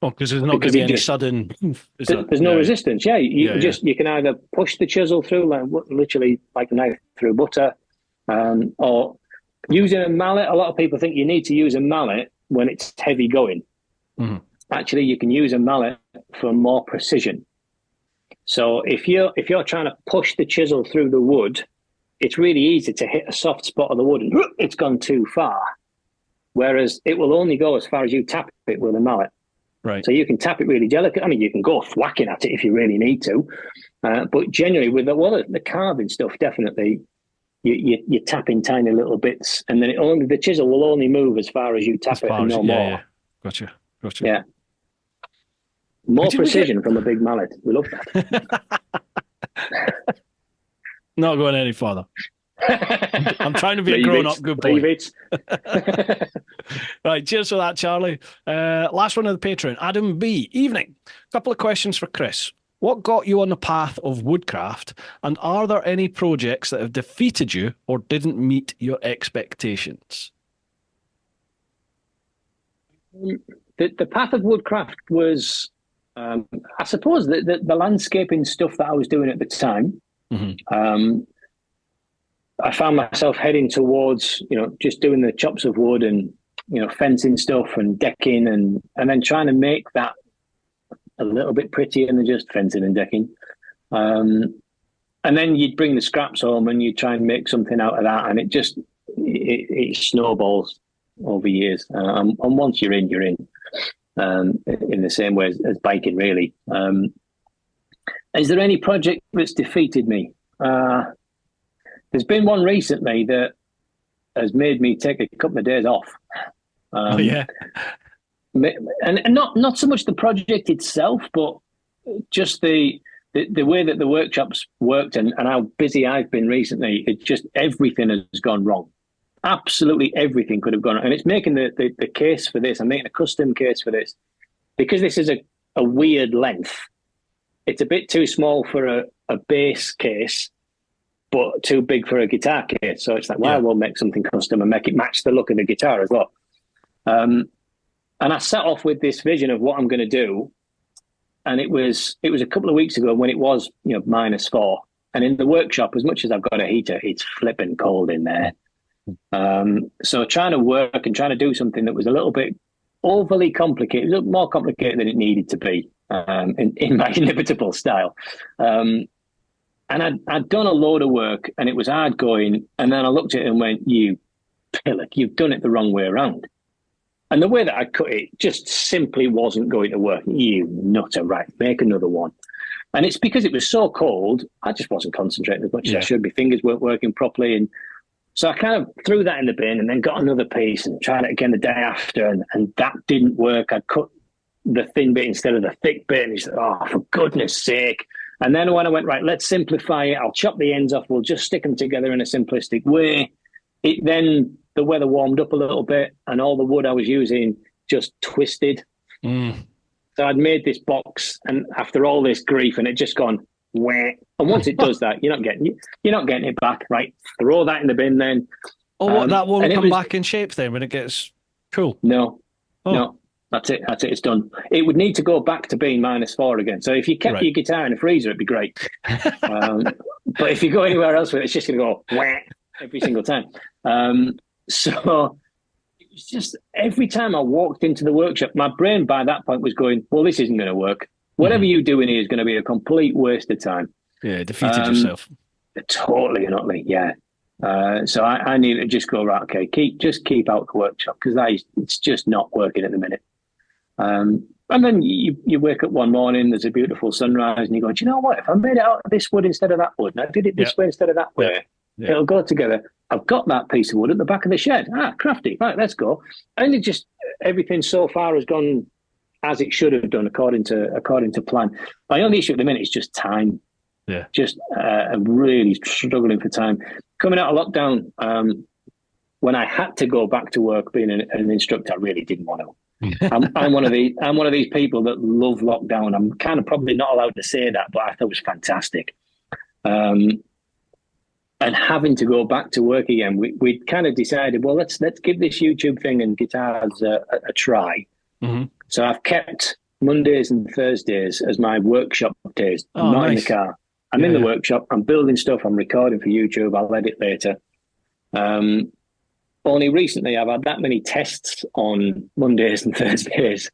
Oh, because there's not going to be any sudden... There's no resistance. Yeah, you can either push the chisel through, literally like a knife through butter, or using a mallet. A lot of people think you need to use a mallet when it's heavy going. Actually, you can use a mallet for more precision. So if you're trying to push the chisel through the wood, it's really easy to hit a soft spot of the wood and it's gone too far. Whereas it will only go as far as you tap it with a mallet. Right. So you can tap it really delicate. I mean, you can go thwacking at it if you really need to. But generally, with the carving stuff, definitely, you tap in tiny little bits, and then the chisel will only move as far as you As tap it, far and as, no yeah, more. yeah. Gotcha. Yeah, more Did we get precision from a big mallet. We love not going any further? I'm trying to be a Leave grown-up it. good Leave boy. it. Right, cheers for that, Charlie. Last one of the Patreon. Adam B. Evening. Couple of questions for Chris. What got you on the path of woodcraft, and are there any projects that have defeated you or didn't meet your expectations? The path of woodcraft was, I suppose, the landscaping stuff that I was doing at the time. I found myself heading towards, just doing the chops of wood and, fencing stuff and decking and then trying to make that a little bit prettier than just fencing and decking. And then you'd bring the scraps home and you'd try and make something out of that. And it snowballs over years. And once you're in, in the same way as biking, really. Is there any project that's defeated me? There's been one recently that has made me take a couple of days off. Yeah. And not so much the project itself, but just the way that the workshops worked and how busy I've been recently. It just, everything has gone wrong. Absolutely everything could have gone wrong. And it's making the case for this. I'm making a custom case for this because this is a weird length. It's a bit too small for a bass case, but too big for a guitar case. So it's like, well, we'll make something custom and make it match the look of the guitar as well. And I set off with this vision of what I'm going to do. And it was a couple of weeks ago when it was, -4. And in the workshop, as much as I've got a heater, it's flipping cold in there. So trying to work and trying to do something that was a little bit overly complicated, a little more complicated than it needed to be, in my inimitable style. And I'd done a load of work and it was hard going. And then I looked at it and went, you pillock, you've done it the wrong way around. And the way that I cut it just simply wasn't going to work. You nutter, right, make another one. And it's because it was so cold, I just wasn't concentrating as much as I should. My fingers weren't working properly. And so I kind of threw that in the bin and then got another piece and tried it again the day after. And that didn't work. I cut the thin bit instead of the thick bit. And he said, oh, for goodness sake. And then when I went, right, let's simplify it. I'll chop the ends off. We'll just stick them together in a simplistic way. Then the weather warmed up a little bit and all the wood I was using just twisted. So I'd made this box, and after all this grief, and it just gone wah. And once it does that, you're not getting it back. Right, throw that in the bin then. Oh, that won't come back in shape then when it gets cool. No, that's it. It's done. It would need to go back to being -4 again. So if you kept your guitar in the freezer, it'd be great. But if you go anywhere else with it, it's just going to go wah every single time. So it was just every time I walked into the workshop, my brain by that point was going, well, this isn't going to work. Whatever you do in here is going to be a complete waste of time. Yeah, defeated yourself. Totally and utterly, yeah. So I need to just go, right, okay, keep out the workshop because it's just not working at the minute. And then you wake up one morning, there's a beautiful sunrise, and you go, do you know what? If I made it out of this wood instead of that wood, and I did it this way instead of that way, it'll go together. I've got that piece of wood at the back of the shed. Crafty. Right, let's go. And everything so far has gone as it should have done according to plan. My only issue at the minute is just time. Yeah. Just I'm really struggling for time. Coming out of lockdown, when I had to go back to work being an instructor, I really didn't want to. I'm one of these people that love lockdown. I'm kind of probably not allowed to say that, but I thought it was fantastic. And having to go back to work again, we kind of decided, well, let's give this YouTube thing and guitars a try. So I've kept Mondays and Thursdays as my workshop days. I'm not in the car. I'm in the workshop. I'm building stuff. I'm recording for YouTube. I'll edit later. Only recently I've had that many tests on Mondays and Thursdays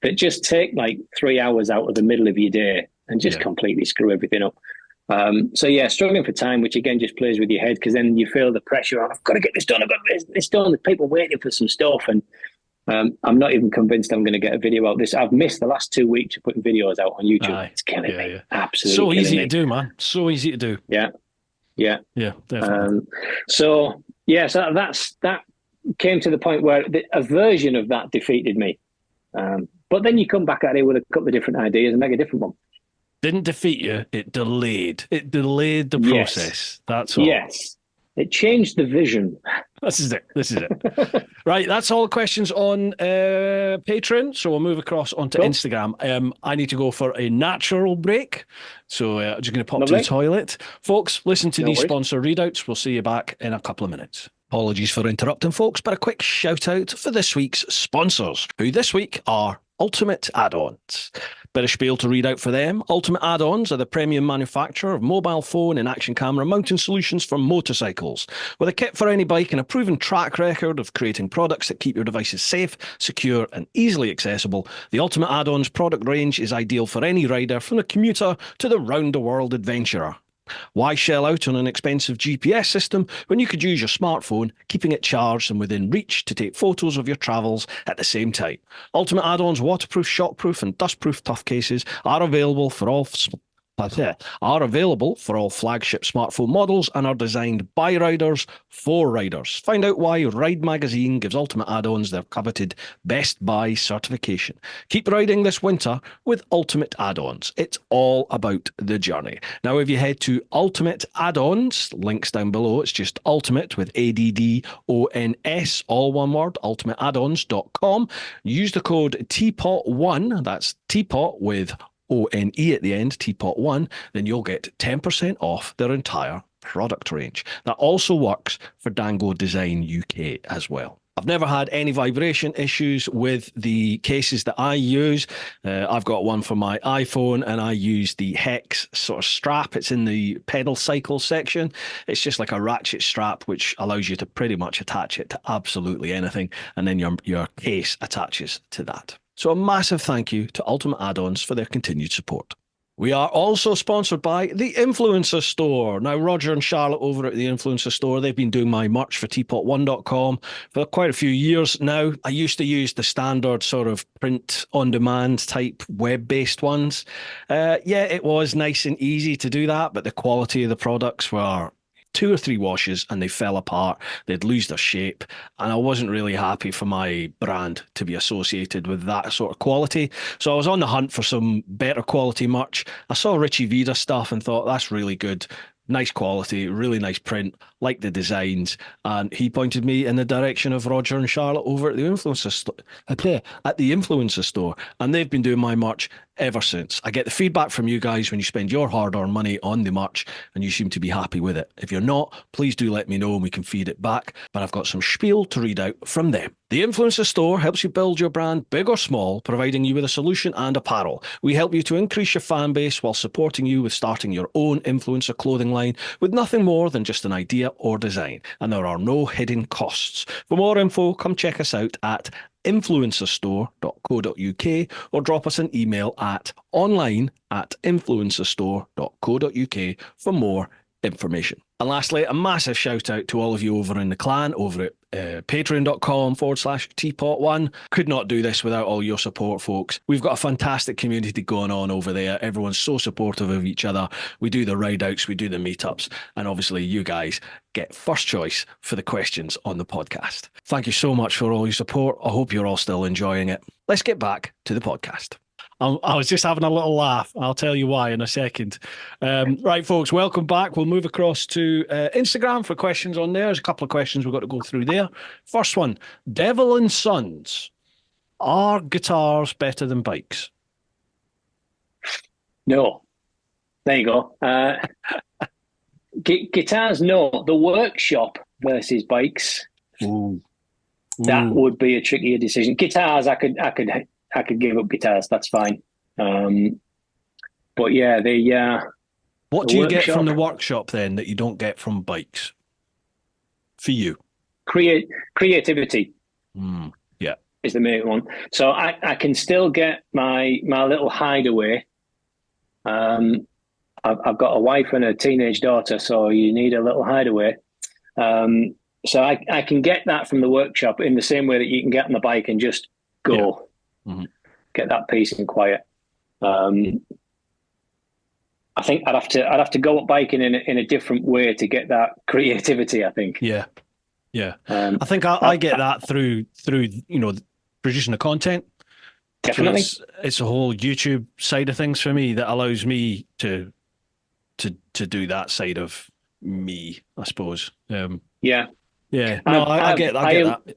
that just take like 3 hours out of the middle of your day and just completely screw everything up. So struggling for time, which again just plays with your head because then you feel the pressure on, I've got to get this done, I've got this done. There's people waiting for some stuff, and I'm not even convinced I'm going to get a video out this. I've missed the last 2 weeks of putting videos out on YouTube. It's killing me. Absolutely. So easy to do, man. So easy to do. Yeah. Yeah. Yeah, definitely. So that came to the point where a version of that defeated me. But then you come back at it with a couple of different ideas and make a different one. Didn't defeat you, it delayed. It delayed the Yes. process. That's all. Yes. It changed the vision. This is it. This is it. Right, that's all the questions on Patreon. So we'll move across onto Cool. Instagram. I need to go for a natural break. So I'm just going to pop to the Lovely. toilet. Folks, listen to No these worries. sponsor readouts. We'll see you back in a couple of minutes. Apologies for interrupting, folks, but a quick shout out for this week's sponsors, who this week are Ultimate Add-ons. Bit of spiel to read out for them. Ultimate Add-ons are the premium manufacturer of mobile phone and action camera mounting solutions for motorcycles. With a kit for any bike and a proven track record of creating products that keep your devices safe, secure, and easily accessible, the Ultimate Add-ons product range is ideal for any rider, from the commuter to the round-the-world adventurer. Why shell out on an expensive GPS system when you could use your smartphone, keeping it charged and within reach to take photos of your travels at the same time? Ultimate Add-ons waterproof, shockproof, and dustproof tough cases are available for all flagship smartphone models and are designed by riders for riders. Find out why Ride Magazine gives Ultimate Add-ons their coveted Best Buy certification. Keep riding this winter with Ultimate Add-ons. It's all about the journey. Now, if you head to Ultimate Add-ons, links down below, it's just Ultimate with ADDONS, all one word, ultimateaddons.com. Use the code TeapotOne, that's Teapot with ONE at the end, TeapotOne, then you'll get 10% off their entire product range. That also works for Dango Design UK as well. I've never had any vibration issues with the cases that I use. I've got one for my iPhone and I use the Hex sort of strap. It's in the pedal cycle section. It's just like a ratchet strap which allows you to pretty much attach it to absolutely anything, and then your case attaches to that. So a massive thank you to Ultimate Add-ons for their continued support. We are also sponsored by the Influencer Store. Now, Roger and Charlotte over at the Influencer Store, they've been doing my merch for TeapotOne.com for quite a few years now. I used to use the standard sort of print-on-demand type web-based ones. It was nice and easy to do that, but the quality of the products were 2 or 3 washes and they fell apart. They'd lose their shape, and I wasn't really happy for my brand to be associated with that sort of quality. So I was on the hunt for some better quality merch. I saw Richie Vida stuff and thought, that's really good. Nice quality, really nice print, like the designs. And he pointed me in the direction of Roger and Charlotte over at the Influencer Store. And they've been doing my merch ever since. I get the feedback from you guys when you spend your hard-earned money on the merch and you seem to be happy with it. If you're not, please do let me know and we can feed it back. But I've got some spiel to read out from them. The Influencer Store helps you build your brand big or small, providing you with a solution and apparel. We help you to increase your fan base while supporting you with starting your own influencer clothing line with nothing more than just an idea or design. And there are no hidden costs. For more info, come check us out at influencerstore.co.uk or drop us an email at online@influencerstore.co.uk for more information. And lastly, a massive shout out to all of you over in the clan over at patreon.com/TeapotOne. Could not do this without all your support, folks. We've got a fantastic community going on over there. Everyone's so supportive of each other. We do the ride outs, we do the meetups, and obviously you guys get first choice for the questions on the podcast. Thank you so much for all your support. I hope you're all still enjoying it. Let's get back to the podcast. I was just having a little laugh. I'll tell you why in a second. Right, folks, welcome back. We'll move across to Instagram for questions on there. There's a couple of questions we've got to go through there. First one, Devil and Sons. Are guitars better than bikes? No. There you go. Guitars, no. The workshop versus bikes. Ooh. That would be a trickier decision. Guitars, I could give up guitars. That's fine. But yeah, what do you get from the workshop then that you don't get from bikes? For you, creativity. Yeah, is the main one. So I can still get my little hideaway. I've got a wife and a teenage daughter, so you need a little hideaway. So I can get that from the workshop in the same way that you can get on the bike and just go. Yeah. Get that peace and quiet. I think I'd have to go up biking in a different way to get that creativity, I think. Yeah, yeah. Um, I think I I, get that through producing the content. So Definitely. it's a whole YouTube side of things for me that allows me to do that side of me, I suppose. Yeah. Yeah, no, I've, I I've, get I am, that.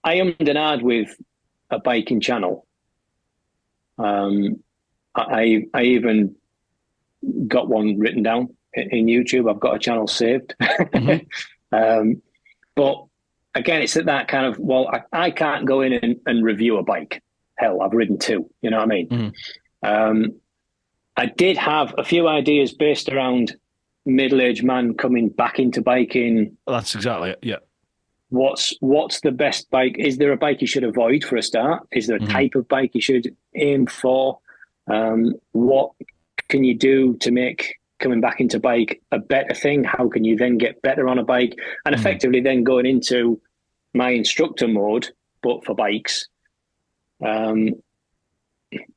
I am an ad with a biking channel. Um, I even got one written down in YouTube. I've got a channel saved. Hmm. um, but again, it's at that kind of, well, I can't go in and review a bike. Hell, I've ridden two. You know what I mean? Hmm. Um, I did have a few ideas based around middle-aged man coming back into biking. That's exactly it. Yeah. What's the best bike? Is there a bike you should avoid for a start? Is there a Hmm. type of bike you should aim for? What can you do to make coming back into bike a better thing? How can you then get better on a bike? And Hmm. effectively then going into my instructor mode, but for bikes. Um,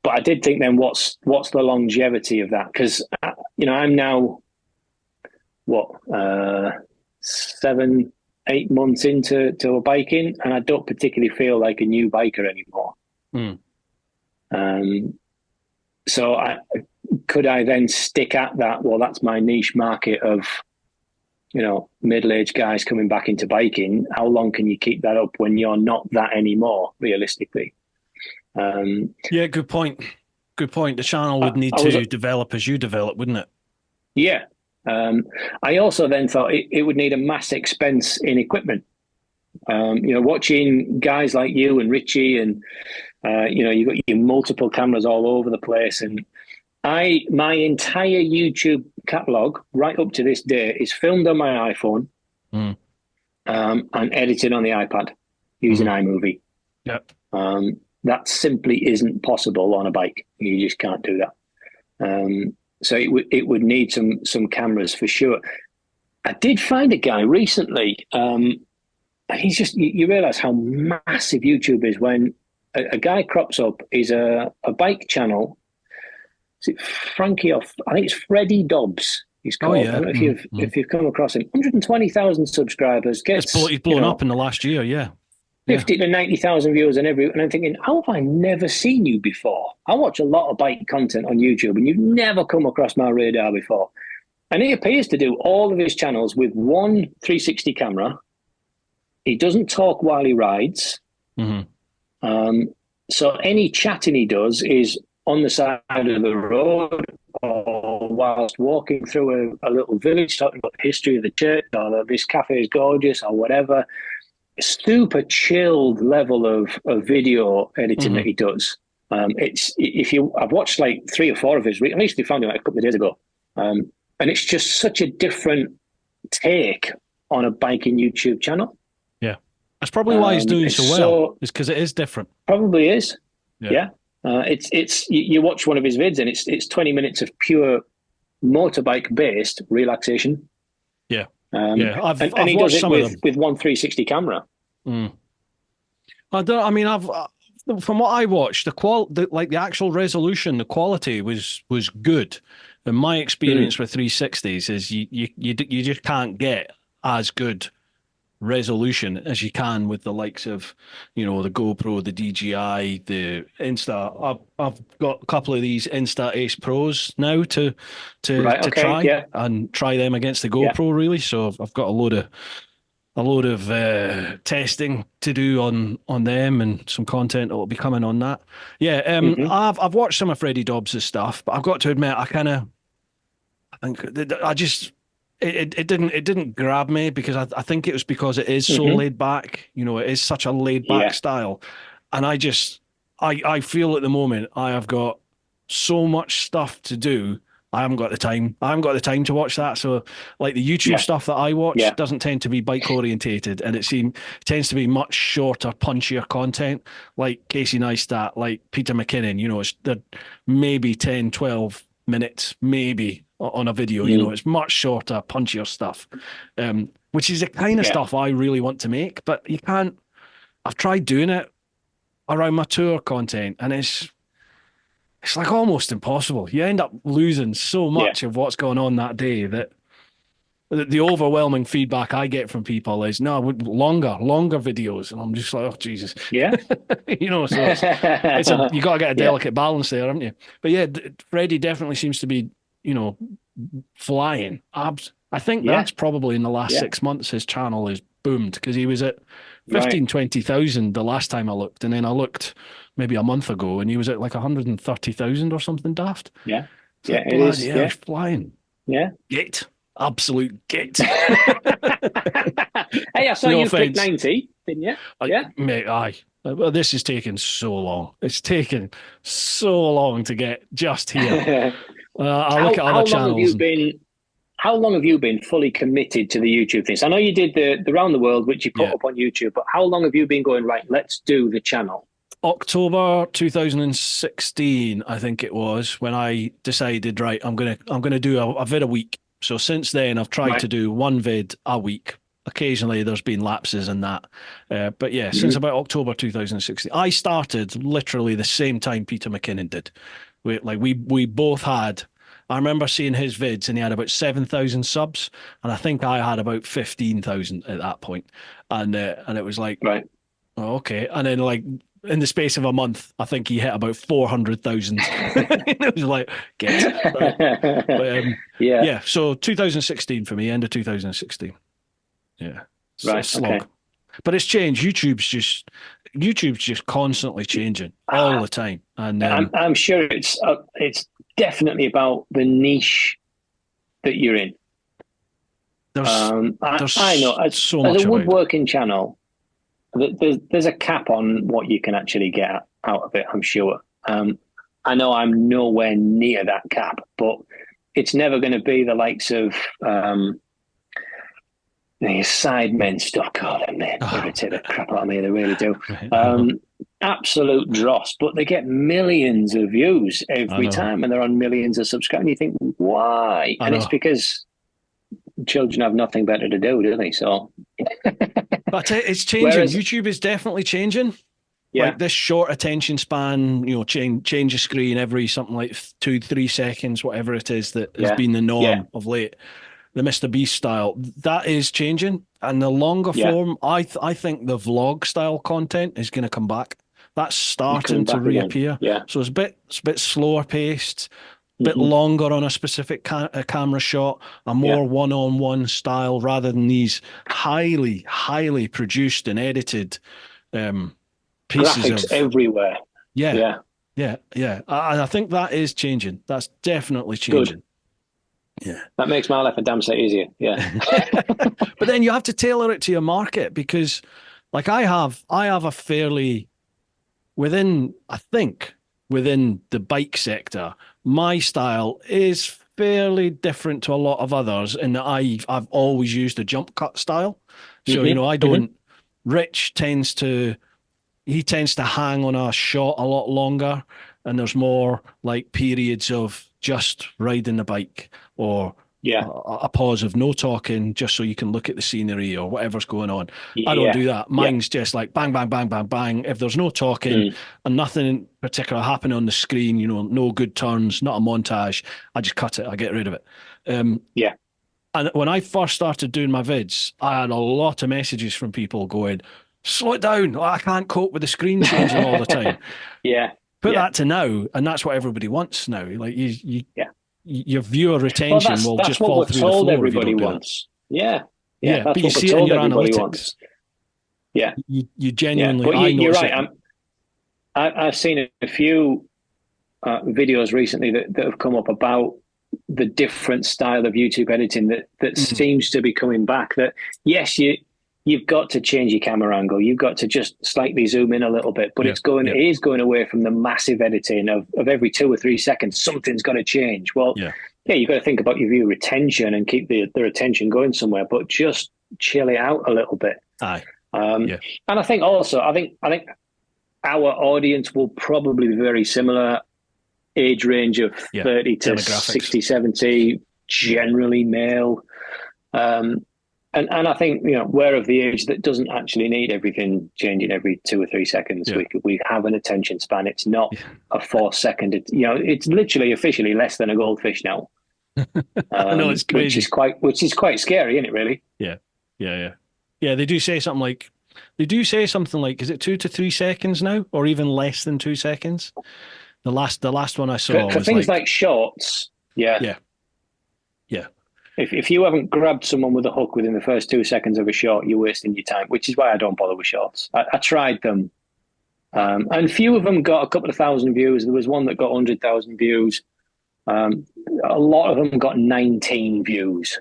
but I did think then what's the longevity of that? Because I'm now what 7, 8 months into a biking, and I don't particularly feel like a new biker anymore. Mm. Um, so could I then stick at that? Well, that's my niche market of middle-aged guys coming back into biking. How long can you keep that up when you're not that anymore, realistically? Um, Yeah, good point. Good point. The channel I, would need I was to develop as you develop, wouldn't it? Yeah. I also then thought it would need a mass expense in equipment. Watching guys like you and Richie, and you've got your multiple cameras all over the place, and my entire YouTube catalog right up to this day is filmed on my iPhone, Mm. and edited on the iPad using Hmm. iMovie. Yep. That simply isn't possible on a bike. You just can't do that. So it would need some cameras for sure. I did find a guy recently. He's just you realize how massive YouTube is when a guy crops up. Is a bike channel. Is it Frankie off? I think it's Freddie Dobbs. He's Oh called. I yeah. don't know if Hmm. you've Hmm. if you've come across him. 120,000 subscribers, gets He's blown up in the last year. Yeah. Yeah. 50 to 90,000 viewers on every. And I'm thinking, how have I never seen you before? I watch a lot of bike content on YouTube, and you've never come across my radar before. And he appears to do all of his channels with one 360 camera. He doesn't talk while he rides. Hmm. So any chatting he does is on the side of the road or whilst walking through a little village, talking about the history of the church or that this cafe is gorgeous or whatever. Super chilled level of video editing Hmm. that he does. I've watched like 3 or 4 of his. I recently found him like a couple of days ago, and it's just such a different take on a biking YouTube channel. Yeah. That's probably why he's doing It's so well. so Is because it is different. Probably is, Yeah. yeah. It's you watch one of his vids and it's 20 minutes of pure motorbike based relaxation. Yeah. Um, Yeah. and I've he does watched it some of with them. with one 360 camera. Mm. I don't. I mean, I've from what I watched, the actual resolution, the quality was good. And my experience Mm, with 360s is you just can't get as good resolution as you can with the likes of, the GoPro, the DJI, the Insta. I've got a couple of these Insta Ace Pros now to right. to Okay. try Yeah. and try them against the Yeah. GoPro really. So I've got a load of testing to do on them and some content that will be coming on that. Yeah, Hmm. I've watched some of Freddie Dobbs' stuff, but I've got to admit I think I just it didn't grab me because I think it was because it is so Hmm. laid back. It is such a laid back Yeah. style, and I feel at the moment I have got so much stuff to do. I haven't got the time. I haven't got the time to watch that. So, like the YouTube Yeah. stuff that I watch Yeah. doesn't tend to be bike orientated, and tends to be much shorter, punchier content, like Casey Neistat, like Peter McKinnon. They're maybe 10, 12 minutes, maybe on a video. Mm, It's much shorter, punchier stuff, which is the kind of yeah. stuff I really want to make. But you can't. I've tried doing it around my tour content, and it's like almost impossible. You end up losing so Yeah. much of what's going on that day that the overwhelming feedback I get from people is, no, I would longer videos. And I'm just like, oh, Jesus. Yeah. So you got to get a Yeah. delicate balance there, haven't you? But yeah, Freddie definitely seems to be, you know, flying. I think Yeah. that's probably in the last Yeah. 6 months his channel has boomed because he was at Right. 20,000 the last time I looked. And then I looked maybe a month ago and he was at like 130,000 or something daft. Yeah. It's Yeah. like, It bloody is. hell, Yeah. he's flying. Yeah. Gate. Absolute gate. Hey, I saw No you click offense. 90, didn't you? Yeah. Mate, aye. Well, this is taking so long. It's taken so long to get just here. I look how at other how long have channels you and been how long have you been fully committed to the YouTube things? I know you did the round the world, which you put yeah, up on YouTube, but how long have you been going, right, let's do the channel? October 2016, I think it was, when I decided, right, I'm gonna do a vid a week. So since then, I've tried Right. to do one vid a week. Occasionally, there's been lapses in that, but yeah, since Hmm. about October 2016, I started literally the same time Peter McKinnon did. We both had. I remember seeing his vids, and he had about 7,000 subs, and I think I had about 15,000 at that point, and it was like, Right. oh, okay. And then, like, in the space of a month, I think he hit about 400,000. It was like, get right. But Yeah. yeah, so 2016 for me, end of 2016. Yeah, it's a Right. Okay. slog, but it's changed. YouTube's just constantly changing all the time, and I'm sure it's definitely about the niche that you're in. there's I know there's so as a much about it. woodworking channel, there's a cap on what you can actually get out of it. I'm sure. I know I'm nowhere near that cap, but it's never going to be the likes of the sidemen stuff. God, they Oh, irritate the crap out of me. They really do. I know, Absolute dross, but they get millions of views I every know, time, and they're on millions of subscribers. And you think, why? I And it's know. because children have nothing better to do they? So, But it's changing. whereas, YouTube is definitely changing. yeah, Like this short attention span, change the screen every something like 2, 3 seconds, whatever it is that has yeah, been the yeah, norm of late. The Mr. Beast style that is changing, and the longer yeah, form, I think the vlog style content is going to come back. That's it's starting coming to back again. reappear. Yeah. So it's a bit slower paced, a bit Hmm. longer on a specific camera shot, a Yeah. more one-on-one style rather than these highly produced and edited um, pieces Graphics of everywhere. yeah, Yeah. yeah. And I think that is changing. That's definitely Good. changing. Yeah. That makes my life a damn sight easier. Yeah. But then you have to tailor it to your market because like I have a fairly I think within the bike sector, my style is fairly different to a lot of others in that I've always used a jump cut style. So, Hmm. I Hmm. don't Rich tends to hang on a shot a lot longer, and there's more like periods of just riding the bike or Yeah. a pause of no talking just so you can look at the scenery or whatever's going on. I don't Yeah. do that. Yeah. Mine's just like bang, bang, bang, bang, bang. If there's no talking Mm. and nothing in particular happening on the screen, no good turns, not a montage, I just cut it. I get rid of it. Yeah. And when I first started doing my vids, I had a lot of messages from people going, slow it down. I can't cope with the screen changing all the time. Yeah. Put Yeah. that to now, and that's what everybody wants now. Like Yeah. your viewer Well, retention that's will that's just what fall we're through the told floor if you everybody don't do that. wants. Yeah. Yeah. Yeah, but That's you what we're see it in told your everybody analytics. wants. Yeah. You Yeah. genuinely, But I you're notice right. it. I've seen a few videos recently that have come up about the different style of YouTube editing that Mm, seems to be coming back. That yes, you've got to change your camera angle. You've got to just slightly zoom in a little bit, but yeah, it yeah, is going away from the massive editing of every 2 or 3 seconds. Something's got to change. Well, yeah. yeah, you've got to think about your viewer retention and keep their attention going somewhere, but just chill it out a little bit. Aye, Um, yeah, and I think also, I think our audience will probably be very similar age range of yeah. 30 to Demographics. 60, 70, Yeah, generally male. Um, And I think, we're of the age that doesn't actually need everything changing every 2 or 3 seconds. Yeah. We have an attention span. It's not Yeah. a 4 second. It's literally officially less than a goldfish now, I know it's crazy. which is quite scary, isn't it? Really? Yeah. Yeah. Yeah. Yeah. They do say something like, is it 2 to 3 seconds now, or even less than 2 seconds? The last one I saw For was things like, like shorts, yeah. yeah, yeah, If you haven't grabbed someone with a hook within the first 2 seconds of a short, you're wasting your time. Which is why I don't bother with shorts. I tried them, and few of them got a couple of thousand views. There was one that got 100,000 views. A lot of them got 19 views.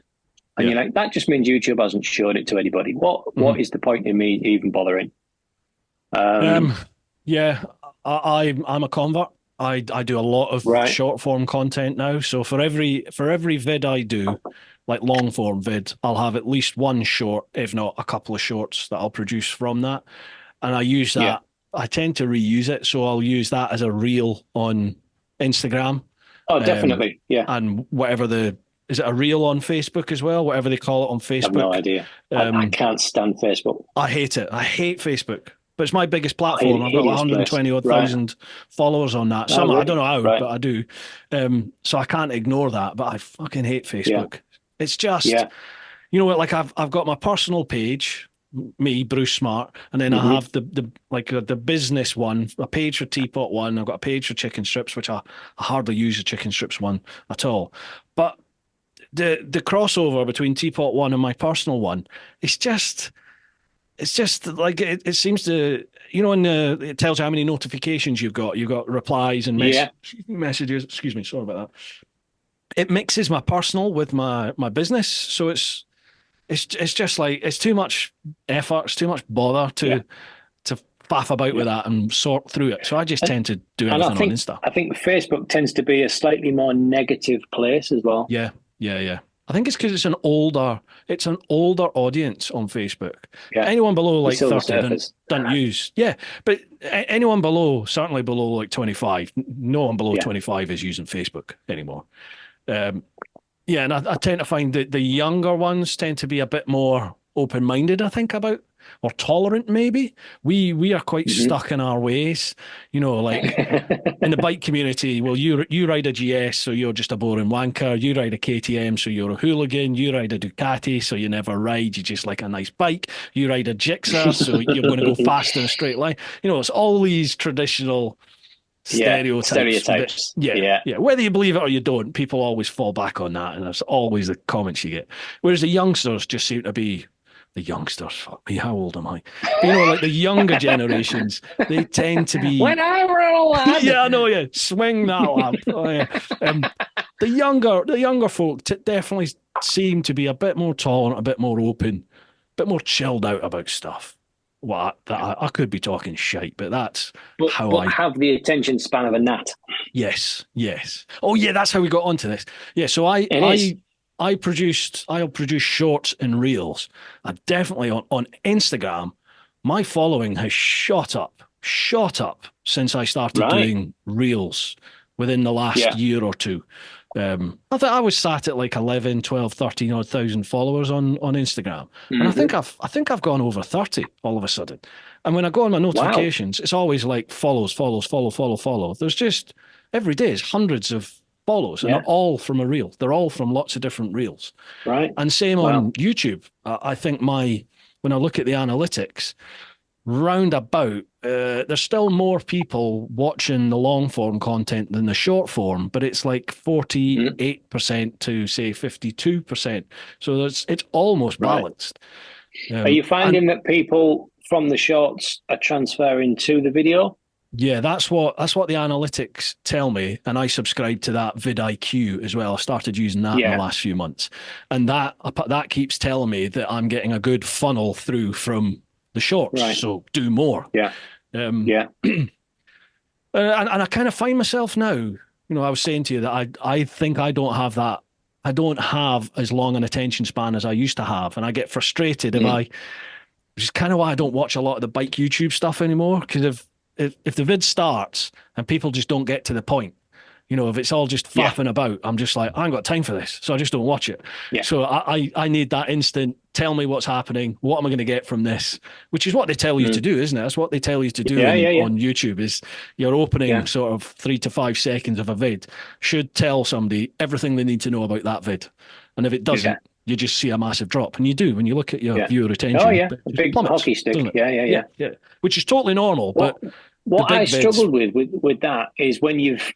And yeah. you're like, that just means YouTube hasn't showed it to anybody. What is the point in me even bothering? Um, yeah, I'm a convert. I do a lot of Right. short form content now. So for every vid I do, like long form vid, I'll have at least one short, if not a couple of shorts that I'll produce from that. And I use Yeah. that. I tend to reuse it, so I'll use that as a reel on Instagram. Oh, Um, definitely. Yeah. and whatever is it a reel on Facebook as well? Whatever they call it on I have no Facebook. idea. I Um, can't stand Facebook. I hate it. I hate Facebook, but it's my biggest platform. I've got like Hideous place. 120 odd Right. thousand followers on that. Oh, Somehow I don't really? know how, Right. but I do. So I can't ignore that. But I fucking hate Yeah. Facebook. It's just, Yeah. you know what? Like I've got my personal page, me Bruce Smart, and then I Hmm. have the business one, a page for TeapotOne. I've got a page for chicken strips, which I hardly use the chicken strips one at all. But the crossover between TeapotOne and my personal one, it's just like it seems to, it tells you how many notifications you've got. You've got replies and Yeah. messages. Excuse me, sorry about that. It mixes my personal with my business, so it's just like it's too much effort, it's too much bother Yeah. to faff about with Yeah. that and sort through it. So I just And, tend to do and I everything on think Insta. I think Facebook tends to be a slightly more negative place as well. Yeah, yeah, yeah. I think it's because it's an older audience on Facebook. Yeah. Anyone below The like silver 30 don't surfers. don't use. Yeah, but anyone below, certainly below like 25, no one below Yeah. 25 is using Facebook anymore. Um, yeah, and I tend to find that the younger ones tend to be a bit more open-minded, I think, about or tolerant maybe. We are quite Hmm. stuck in our ways, like in the bike community. Well, you ride a GS, so you're just a boring wanker. You ride a KTM, so you're a hooligan. You ride a Ducati, so you never ride. You just like a nice bike. You ride a Gixxer, so you're going to go fast in a straight line. It's all these traditional Yeah. stereotypes that, Stereotypes. yeah, Yeah. yeah. Whether you believe it or you don't, people always fall back on that, and that's always the comments you get. Whereas the youngsters just seem to be the youngsters. Fuck me, how old am I? But, like the younger generations, they tend to When be. I were a lad. Yeah, I know. Yeah, swing that lamp. Oh, yeah. The younger folk definitely seem to be a bit more tolerant, a bit more open, a bit more chilled out about stuff. Well, I could be talking shite, but that's how But have the attention span of a gnat. Yes, yes. Oh, yeah, that's how we got onto this. Yeah, so It is. I'll produce shorts and reels. I definitely on Instagram, my following has shot up since I started Right. doing reels within the last Yeah. year or two. I thought I was sat at like 11, 12, 13 odd thousand followers on Instagram. And I Hmm. think I've gone over 30 all of a sudden. And when I go on my Wow. notifications, it's always like follows, follow, follow. There's just every day is hundreds of follows, and they're Yeah. all from a reel. They're all from lots of different reels. Right. And same Wow. on YouTube. I think when I look at the analytics, roundabout, there's still more people watching the long form content than the short form, but it's like 48% to say 52%. So it's almost Right. balanced. Are you And finding that people from the shorts are transferring to the video? yeah, that's what the analytics tell me, and I subscribe to that vidIQ as well. I started using that in the Yeah. last few months, and that keeps telling me that I'm getting a good funnel through from the shorts. Right. So do more. Yeah. Um, Yeah. and I kind of find myself now. I was saying to you that I think I don't have that. I don't have as long an attention span as I used to have, and I get frustrated which is kind of why I don't watch a lot of the bike YouTube stuff anymore. Because if the vid starts and people just don't get to the point, if it's all just Yeah. faffing about, I'm just like, I ain't got time for this, so I just don't watch it. Yeah. So I need that instant tell me what's happening. What am I going to get from this? Which is what they tell you to Mm. do, isn't it? That's what they tell you to do Yeah, yeah, yeah, on YouTube is your opening yeah. sort of 3 to 5 seconds of a vid should tell somebody everything they need to know about that vid. And if it Yeah. doesn't, you just see a massive drop. And you do when you look at your Yeah. viewer Oh retention, yeah, it a just big plummets, hockey stick. doesn't it? Yeah, yeah, Yeah, yeah. yeah. Which is totally normal, What but the what I big vids, struggled with that is when you've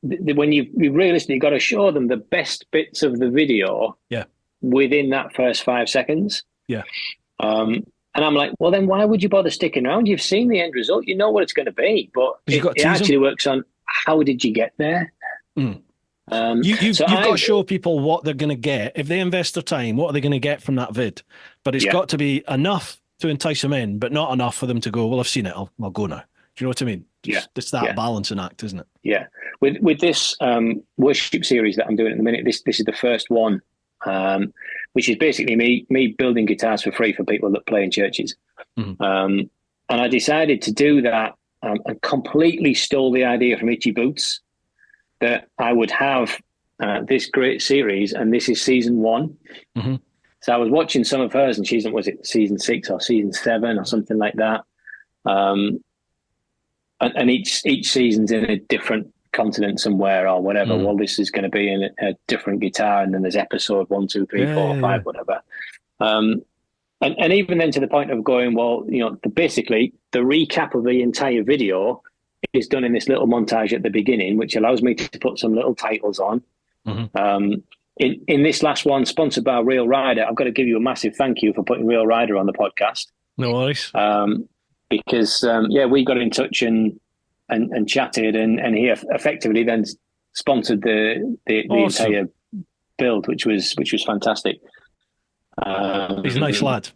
realistically got to show them the best bits of the video yeah, within that first 5 seconds. yeah. And I'm like, well, then why would you bother sticking around? You've seen the end result. You know what it's going to be. But Because you've got it to tease them. actually works on how did you get there? Mm. So You've got to show people what they're going to get. If they invest their time, what are they going to get from that vid? But it's yeah, got to be enough to entice them in, but not enough for them to go, well, I've seen it. I'll go now. Do you know what I mean? yeah, It's that yeah, balancing act, isn't it? yeah. With this worship series that I'm doing at the minute, this is the first one, which is basically me building guitars for free for people that play in churches. Mm-hmm. And I decided to do that and completely stole the idea from Itchy Boots that I would have this great series, and this is season 1. Mm-hmm. So I was watching some of hers, and she's was it season 6 or season 7 or something like that. And each season's in a different continent somewhere or whatever. Well, this is going to be in a different guitar, and then there's episode 1, 2, 3, 4, 5, whatever. And even then to the point of going, well, basically the recap of the entire video is done in this little montage at the beginning, which allows me to put some little titles on. Mm-hmm. In this last one, sponsored by Real Rider, I've got to give you a massive thank you for putting Real Rider on the podcast. No worries. Because we got in touch and chatted, and he effectively then sponsored the Awesome. entire build, which was fantastic. He's a nice lad.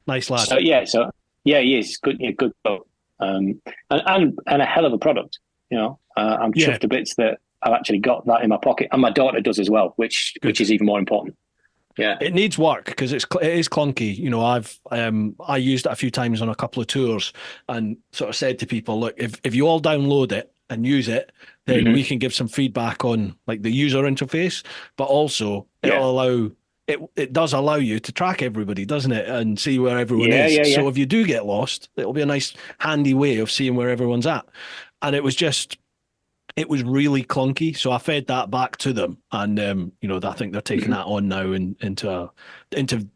Nice lad. So he is good. Yeah, good. And a hell of a product. I'm chuffed to bits that I've actually got that in my pocket, and my daughter does as well, which is even more important. Yeah, it needs work because it is clunky. I used it a few times on a couple of tours, and sort of said to people, look, if you all download it and use it, then we can give some feedback on like the user interface, but also it'll allow. It does allow you to track everybody, doesn't it, and see where everyone is. Yeah. So if you do get lost, it'll be a nice, handy way of seeing where everyone's at. And it was really clunky. So I fed that back to them, and I think they're taking that on now into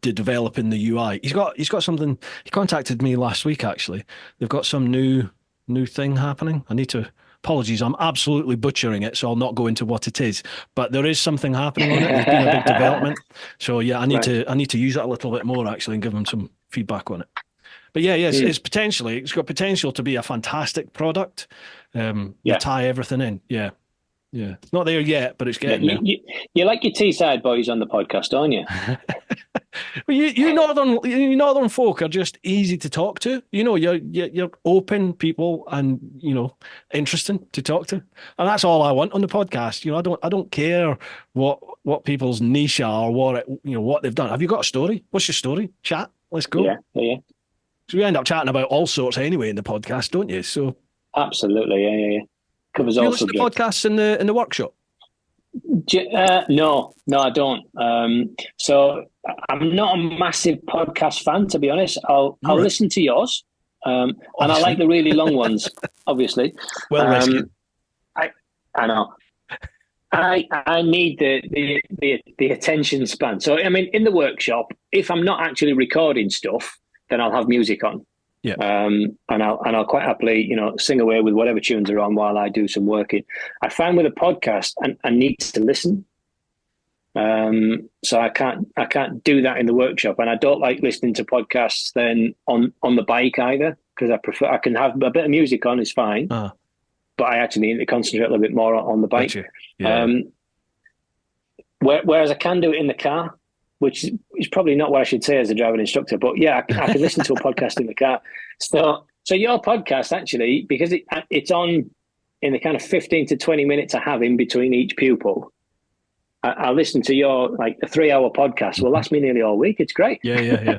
developing the UI. He's got something. He contacted me last week actually. They've got some new thing happening. I need to. Apologies, I'm absolutely butchering it, so I'll not go into what it is. But there is something happening on it. There's been a big development. So yeah, I need to use it a little bit more actually and give them some feedback on it. But it's got potential to be a fantastic product. You tie everything in. Yeah. It's not there yet, but it's getting there. You like your Teesside boys on the podcast, don't you? Well, you northern folk are just easy to talk to. You're open people and interesting to talk to, and that's all I want on the podcast. I don't care what people's niche are or what they've done. Have you got a story? What's your story? Chat. Let's go. Yeah. So we end up chatting about all sorts anyway in the podcast, don't you? So absolutely, yeah. Covers all subjects. Do you listen to podcasts in the workshop? No, I don't. So I'm not a massive podcast fan, to be honest. I'll listen to yours, and I like the really long ones, obviously. Well rescued. I know. I need the attention span. So I mean, in the workshop, if I'm not actually recording stuff, then I'll have music on. Yeah. And I'll quite happily, sing away with whatever tunes are on while I do some working. I find with a podcast, I need to listen. So I can't do that in the workshop, and I don't like listening to podcasts then on the bike either, because I can have a bit of music on is fine, but I actually need to concentrate a little bit more on the bike. Gotcha. Yeah. Whereas I can do it in the car, which is probably not what I should say as a driving instructor, but yeah, I can listen to a podcast in the car. So your podcast actually, because it's on in the kind of 15 to 20 minutes I have in between each pupil, I listen to your like a 3-hour podcast. Will last me nearly all week. It's great. Yeah.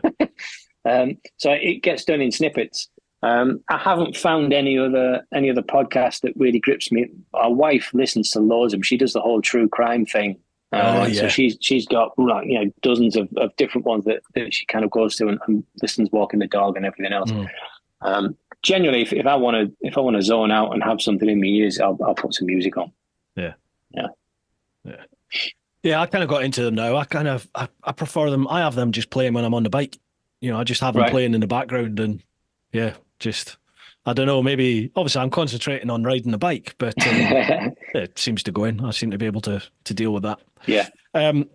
So it gets done in snippets. I haven't found any other podcast that really grips me. Our wife listens to loads of them. She does the whole true crime thing. Oh So yeah. she's got like dozens of different ones that she kind of goes to and listens walking the dog and everything else. Mm. Generally, if I want to zone out and have something in my ears, I'll put some music on. Yeah. Yeah. Yeah. Yeah, I kind of got into them now. I prefer them. I have them just playing when I'm on the bike. I just have them Right. playing in the background and yeah, just I don't know, maybe obviously I'm concentrating on riding the bike, but it seems to go in. I seem to be able to deal with that. Yeah. Um,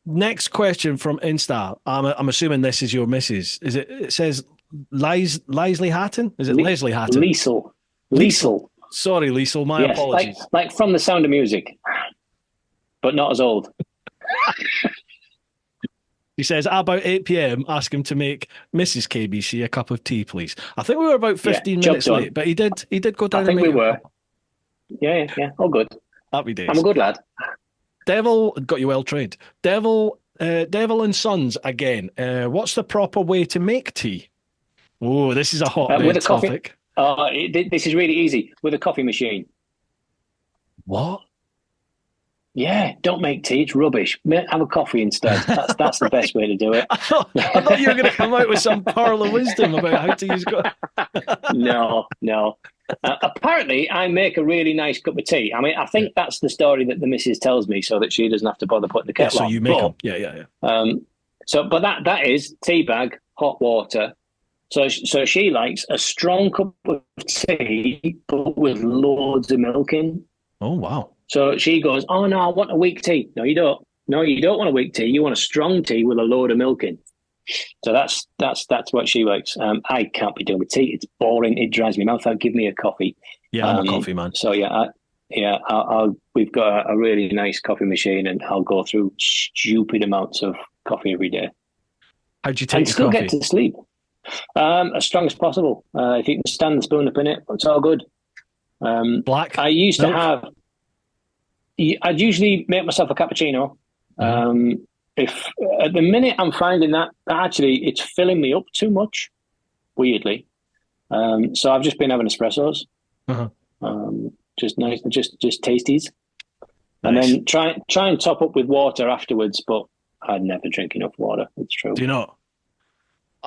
Next question from Insta. I'm assuming this is your missus. It says Lisley Hatton? Is it Le- Leslie Hatton? Liesel. Liesel. Liesel. Sorry, Liesel. My Yes. apologies. Like from The Sound of Music, but not as old. He says, at about 8 p.m., ask him to make Mrs. KBC a cup of tea, please. I think we were about Yeah. 15 Job minutes done. late, but he did go I down and think make we a were. cup. Yeah. Yeah. All good. Happy I'm a days. good lad. Devil got you well trained. Devil and Sons again. What's the proper way to make tea? Oh, this is a With hotbed a coffee. topic. This is really easy. With a coffee machine. What? Yeah, don't make tea. It's rubbish. Have a coffee instead. That's the best way to do it. I thought you were going to come out with some pearl of wisdom about how to use. No, no. Apparently, I make a really nice cup of tea. I mean, I Yeah. think that's the story that the missus tells me, so that she doesn't have to bother putting the Yeah, kettle so on. you make them. Yeah. But that is tea bag, hot water. So she likes a strong cup of tea, but with loads of milk in. Oh, wow. So she goes, "Oh no, I want a weak tea." No, you don't. No, you don't want a weak tea. You want a strong tea with a load of milk in. So that's what she likes. I can't be doing with tea. It's boring. It dries my mouth out. Give me a coffee. Yeah, I'm a coffee man. So we've got a really nice coffee machine, and I'll go through stupid amounts of coffee every day, How'd you take and your still coffee? get to sleep as strong as possible. If you can stand the spoon up in it, it's all good. Black? I used to milk? have. I'd usually make myself a cappuccino. If at the minute I'm finding that actually it's filling me up too much, weirdly. So I've just been having espressos, Uh-huh. just nice, just tasties, and Nice. then try and top up with water afterwards. But I'd never drink enough water. It's true. Do you not?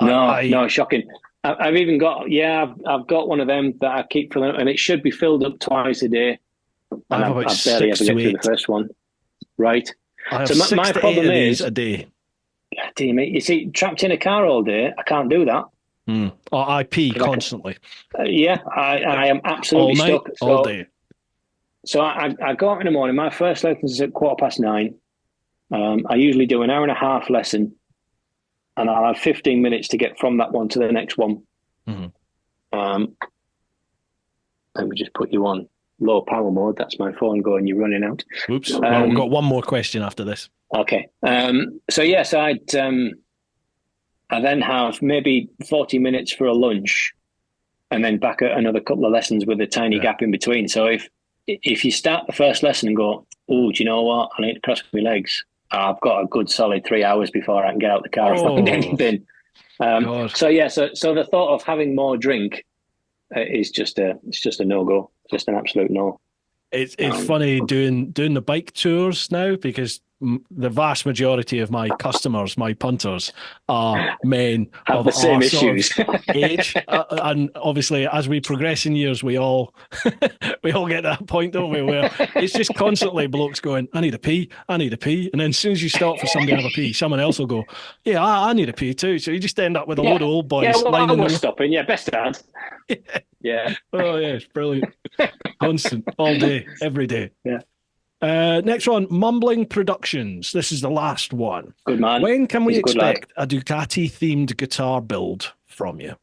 No, shocking. I've even got I've got one of them that I keep filling up, and it should be filled up twice a day. I And have about I barely 6 ever to get through 8. the first one. Right. I have So six my to eight problem of these is, a day. God damn it, you see, trapped in a car all day, I can't do that. Oh, I pee 'Cause constantly. I am All absolutely night, stuck. all day. So I go out in the morning. My first lesson is at 9:15. I usually do an hour and a half lesson, and I'll have 15 minutes to get from that one to the next one. Mhm. Let me just put you on low power mode. That's my phone going. You're running out. Oops. Well, we've got one more question after this. Okay. So yes, I then have maybe 40 minutes for a lunch, and then back at another couple of lessons with a tiny gap in between. So if you start the first lesson and go, "Oh, do you know what? I need to cross my legs," I've got a good solid 3 hours before I can get out the car and find anything. So the thought of having more drink is just a no-go, just an absolute no. It's funny doing the bike tours now because the vast majority of my customers, my punters, are men Have of the same our sort issues. of age, and obviously as we progress in years, we all we all get that point, don't we? Where it's just constantly blokes going, "I need a pee, I need a pee," and then as soon as you stop for somebody to have a pee, someone else will go, "Yeah, I need a pee too." So you just end up with a load of old boys I lining was them. stopping. Yeah, best start. Yeah. Oh yeah, it's brilliant. Constant, all day, every day. Yeah. Next one, Mumbling Productions. This is the last one. Good man. When can we He's a good lad. expect a Ducati themed guitar build from you?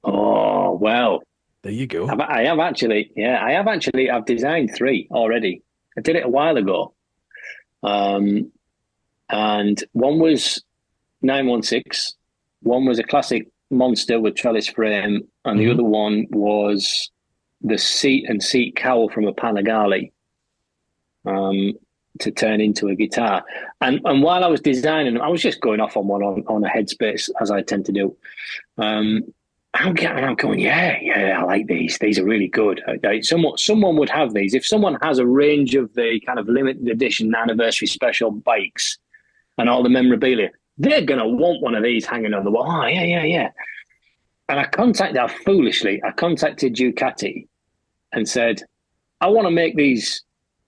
Oh, well. There you go. I have actually. I've designed 3 already. I did it a while ago. And one was 916. One was a classic monster with trellis frame. And the other one was the seat and seat cowl from a Panigale. To turn into a guitar. And while I was designing, I was just going off on a headspace, as I tend to do. And I'm going, yeah, I like these. These are really good. Someone would have these. If someone has a range of the kind of limited edition anniversary special bikes and all the memorabilia, they're going to want one of these hanging on the wall. Oh, yeah. And I contacted Ducati and said, I want to make these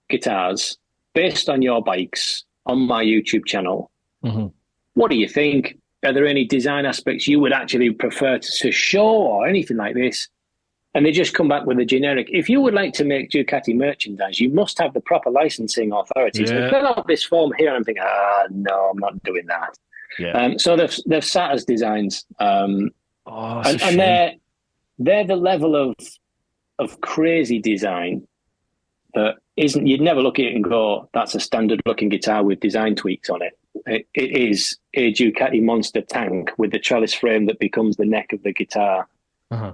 guitars based on your bikes on my YouTube channel. Mm-hmm. What do you think? Are there any design aspects you would actually prefer to show or anything like this? And they just come back with a generic. If you would like to make Ducati merchandise, you must have the proper licensing authorities. Yeah. They fill out this form here, and I'm thinking, no, I'm not doing that. Yeah. So they've sat as designs, and they're the level of crazy design that isn't. You'd never look at it and go, that's a standard looking guitar with design tweaks on it. It is a Ducati monster tank with the trellis frame that becomes the neck of the guitar. Uh-huh.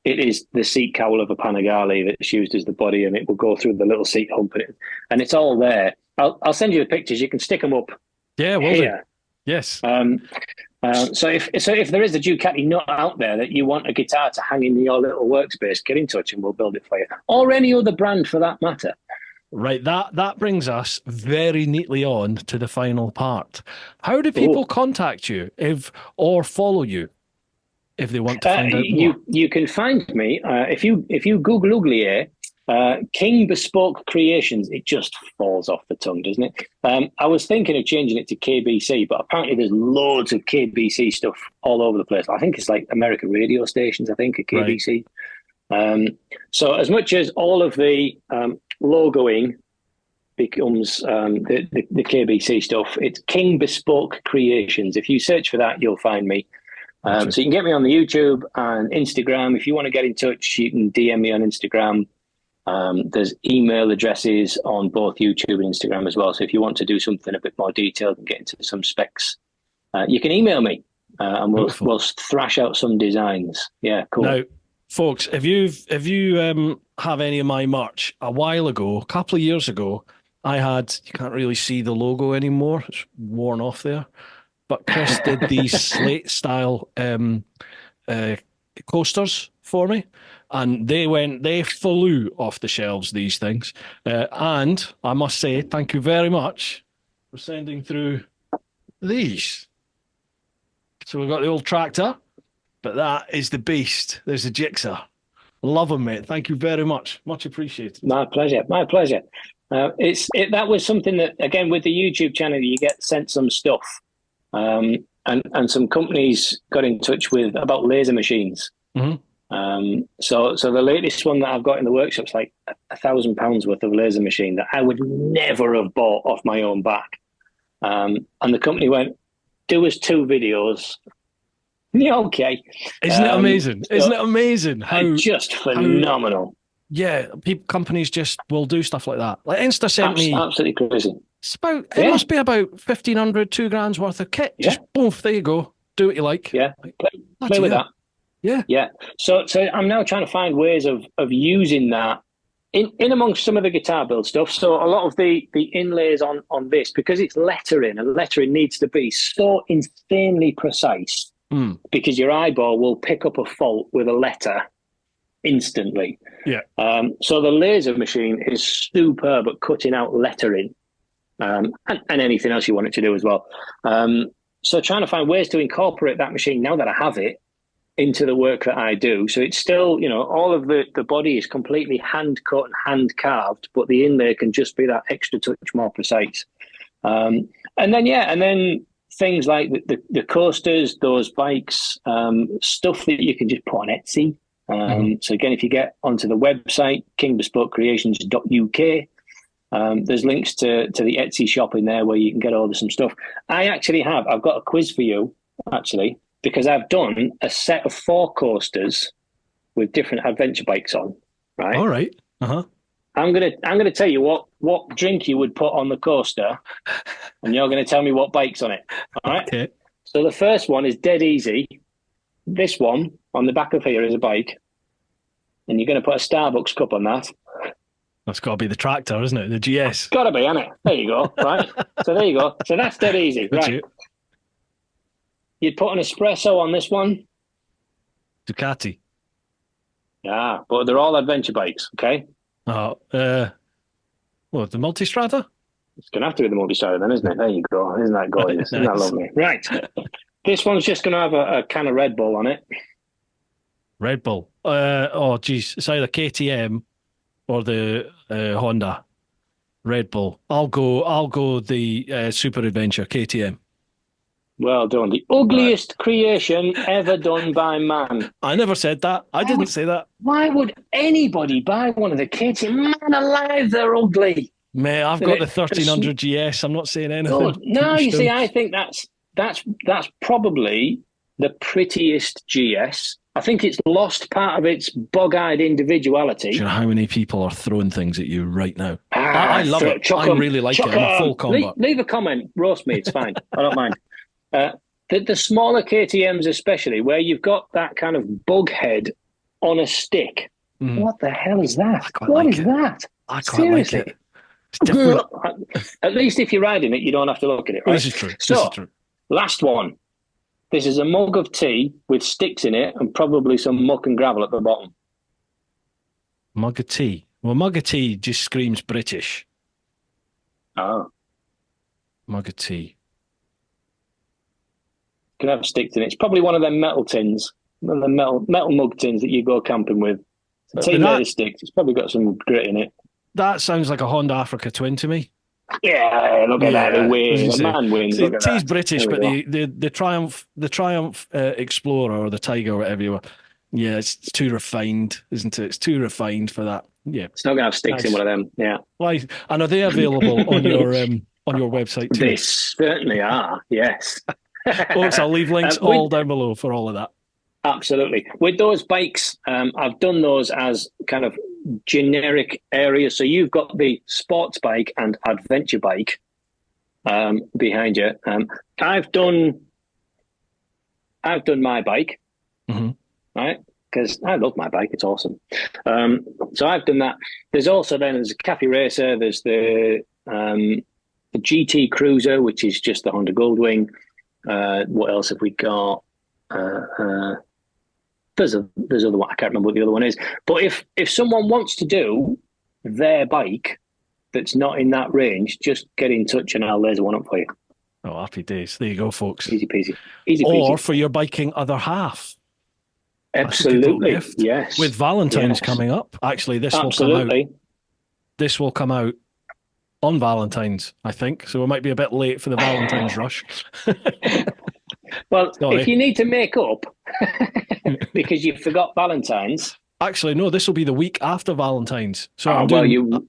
It is the seat cowl of a Panigale that's used as the body, and it will go through the little seat hump, and it's all there. I'll send you the pictures. You can stick them up. Yeah, will do. Yes. So if there is a Ducati nut out there that you want a guitar to hang in your little workspace, get in touch and we'll build it for you, or any other brand for that matter. Right, that brings us very neatly on to the final part. How do people contact you or follow you if they want to find out more? You can find me if you Google Uglier, King Bespoke Creations. It just falls off the tongue, doesn't it? I was thinking of changing it to KBC, but apparently there's loads of KBC stuff all over the place. I think it's like American radio stations, I think, at KBC. Right. So as much as all of the logoing becomes the KBC stuff, it's King Bespoke Creations. If you search for that, you'll find me. So you can get me on the YouTube and Instagram. If you want to get in touch, you can DM me on Instagram. There's email addresses on both YouTube and Instagram as well. So if you want to do something a bit more detailed and get into some specs, you can email me and we'll thrash out some designs. Yeah, cool. Now, folks, if you have any of my merch, a while ago, a couple of years ago, I had, you can't really see the logo anymore. It's worn off there. But Chris did these slate style coasters for me. And they flew off the shelves, these things. And I must say, thank you very much for sending through these. So we've got the old tractor, but that is the beast. There's the Jigsaw. Love them, mate. Thank you very much. Much appreciated. My pleasure. That was something that, again, with the YouTube channel, you get sent some stuff. And some companies got in touch about laser machines. Mm-hmm. So the latest one that I've got in the workshop's like £1,000 worth of laser machine that I would never have bought off my own back. And the company went, do us 2 videos. Yeah, okay. Isn't it amazing? Isn't it amazing? Just phenomenal. Companies just will do stuff like that. Like Insta sent me absolutely crazy. It must be about 1,500, £2,000 worth of kit. Just boom, there you go. Do what you like. Yeah, play with that. Yeah. So I'm now trying to find ways of using that in amongst some of the guitar build stuff. So a lot of the inlays on this, because it's lettering, and lettering needs to be so insanely precise because your eyeball will pick up a fault with a letter instantly. Yeah. So the laser machine is superb at cutting out lettering and anything else you want it to do as well. So trying to find ways to incorporate that machine now that I have it into the work that I do. So it's still, all of the body is completely hand cut and hand carved, but the inlay can just be that extra touch more precise. And then things like the coasters, those bikes, stuff that you can just put on Etsy. So again, if you get onto the website, kingbespokecreations.uk, there's links to the Etsy shop in there where you can get all some stuff. I've got a quiz for you, actually, because I've done a set of 4 coasters with different adventure bikes on, right? All right. Uh-huh. I'm gonna tell you what drink you would put on the coaster, and you're gonna tell me what bike's on it. All right. Okay. So the first one is dead easy. This one on the back of here is a bike, and you're gonna put a Starbucks cup on that. That's got to be the tractor, isn't it? The GS. Got to be, hasn't it? There you go. Right. So there you go. So that's dead easy. Right. You'd put an espresso on this one. Ducati. Yeah, but they're all adventure bikes, okay? Oh, what, the Multistrada? It's going to have to be the multi-star then, isn't it? There you go. Isn't that Right, gorgeous? Isn't that nice. lovely? Right. This one's just going to have a can of Red Bull on it. Red Bull. Oh, geez, it's either KTM or the Honda. Red Bull. I'll go the Super Adventure KTM. Well done. The Right. ugliest creation ever done by man. I never said that. I didn't say that. Why would anybody buy one of the KTM? Man alive, they're ugly. Mate, I've got the 1300 GS. I'm not saying anything. No, you see, I think that's probably the prettiest GS. I think it's lost part of its bug-eyed individuality. Do you know how many people are throwing things at you right now? I love it. I really like it. I'm a full convert. Leave a comment. Roast me. It's fine. I don't mind. The smaller KTMs especially, where you've got that kind of bug head on a stick. Mm. What the hell is that? What is that? I quite like it. It's different. At least if you're riding it, you don't have to look at it, right? This is true. So, last one. This is a mug of tea with sticks in it and probably some muck and gravel at the bottom. Mug of tea. Well, mug of tea just screams British. Oh. Mug of tea. Can have sticks in it. It's probably one of them metal tins, one of the metal mug tins that you go camping with. It's a tin made of sticks. It's probably got some grit in it. That sounds like a Honda Africa Twin to me. Yeah, look at that. The man wins. Look at that. He's British, but the Triumph Explorer or the Tiger or whatever you were. Yeah, it's too refined, isn't it? It's too refined for that. Yeah, it's not going to have sticks in one of them. Yeah. Why? And are they available on your website too? They certainly are. Yes. Folks, I'll leave links all down below for all of that. Absolutely. With those bikes, I've done those as kind of generic areas. So you've got the sports bike and adventure bike behind you. I've done my bike, right? Because I love my bike. It's awesome. So I've done that. There's a cafe racer. There's the GT Cruiser, which is just the Honda Goldwing. What else have we got? There's other one. I can't remember what the other one is. But if someone wants to do their bike that's not in that range, just get in touch and I'll laser one up for you. Oh, happy days. There you go, folks. Easy peasy. Easy peasy. Or for your biking other half. Absolutely. Yes. With Valentine's coming up. Actually, this will come out on Valentine's, I think. So we might be a bit late for the Valentine's rush. Well, if you need to make up because you forgot Valentine's. Actually, no, this will be the week after Valentine's. So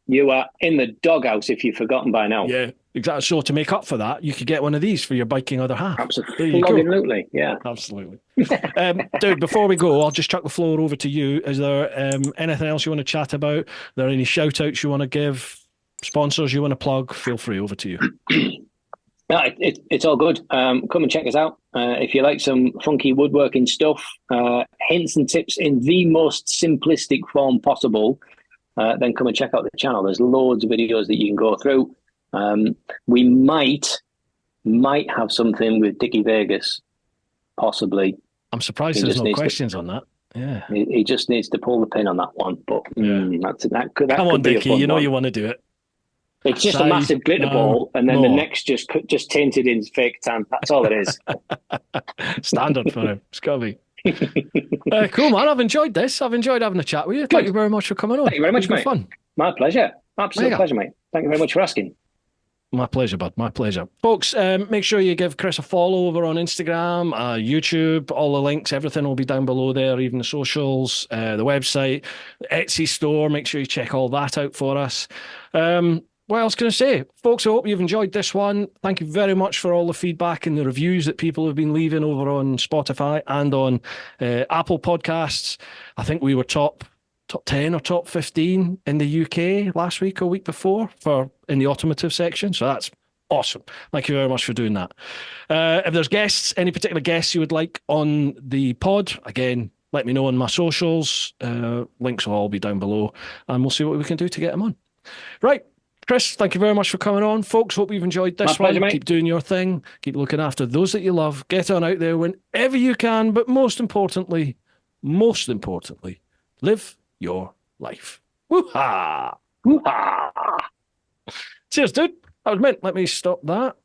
you are in the doghouse if you've forgotten by now. Yeah, exactly. So to make up for that, you could get one of these for your biking other half. Absolutely. Yeah. Absolutely. Dude, before we go, I'll just chuck the floor over to you. Is there anything else you want to chat about? Are there any shout outs you want to give? Sponsors you want to plug? Feel free, over to you. No, it's all good. Come and check us out. If you like some funky woodworking stuff, hints and tips in the most simplistic form possible, then come and check out the channel. There's loads of videos that you can go through. We might have something with Dickie Vegas, possibly. I'm surprised there's no questions on that. Yeah, he just needs to pull the pin on that one. But that could come on, Dickie. You know one. You want to do it. It's just a massive glitter ball, and then the neck's just tinted in fake tan. That's all it is. Standard for him. It's got to be. Cool, man. I've enjoyed this. I've enjoyed having a chat with you. Thank you very much for coming on. Thank you very much, mate. Fun. My pleasure. Absolute pleasure, mate. Thank you very much for asking. My pleasure, bud. My pleasure. Folks, make sure you give Chris a follow over on Instagram, YouTube, all the links, everything will be down below there, even the socials, the website, the Etsy store. Make sure you check all that out for us. What else can I say? Folks, I hope you've enjoyed this one. Thank you very much for all the feedback and the reviews that people have been leaving over on Spotify and on Apple Podcasts. I think we were top 10 or top 15 in the UK last week or week before in the automotive section. So that's awesome. Thank you very much for doing that. If there's guests, any particular guests you would like on the pod, again, let me know on my socials. Links will all be down below and we'll see what we can do to get them on. Right. Chris, thank you very much for coming on. Folks, hope you've enjoyed this one. Keep doing your thing. Keep looking after those that you love. Get on out there whenever you can. But most importantly, most importantly, live your life. Woo-ha! Woo-ha! Cheers, dude. That was mint. Let me stop that.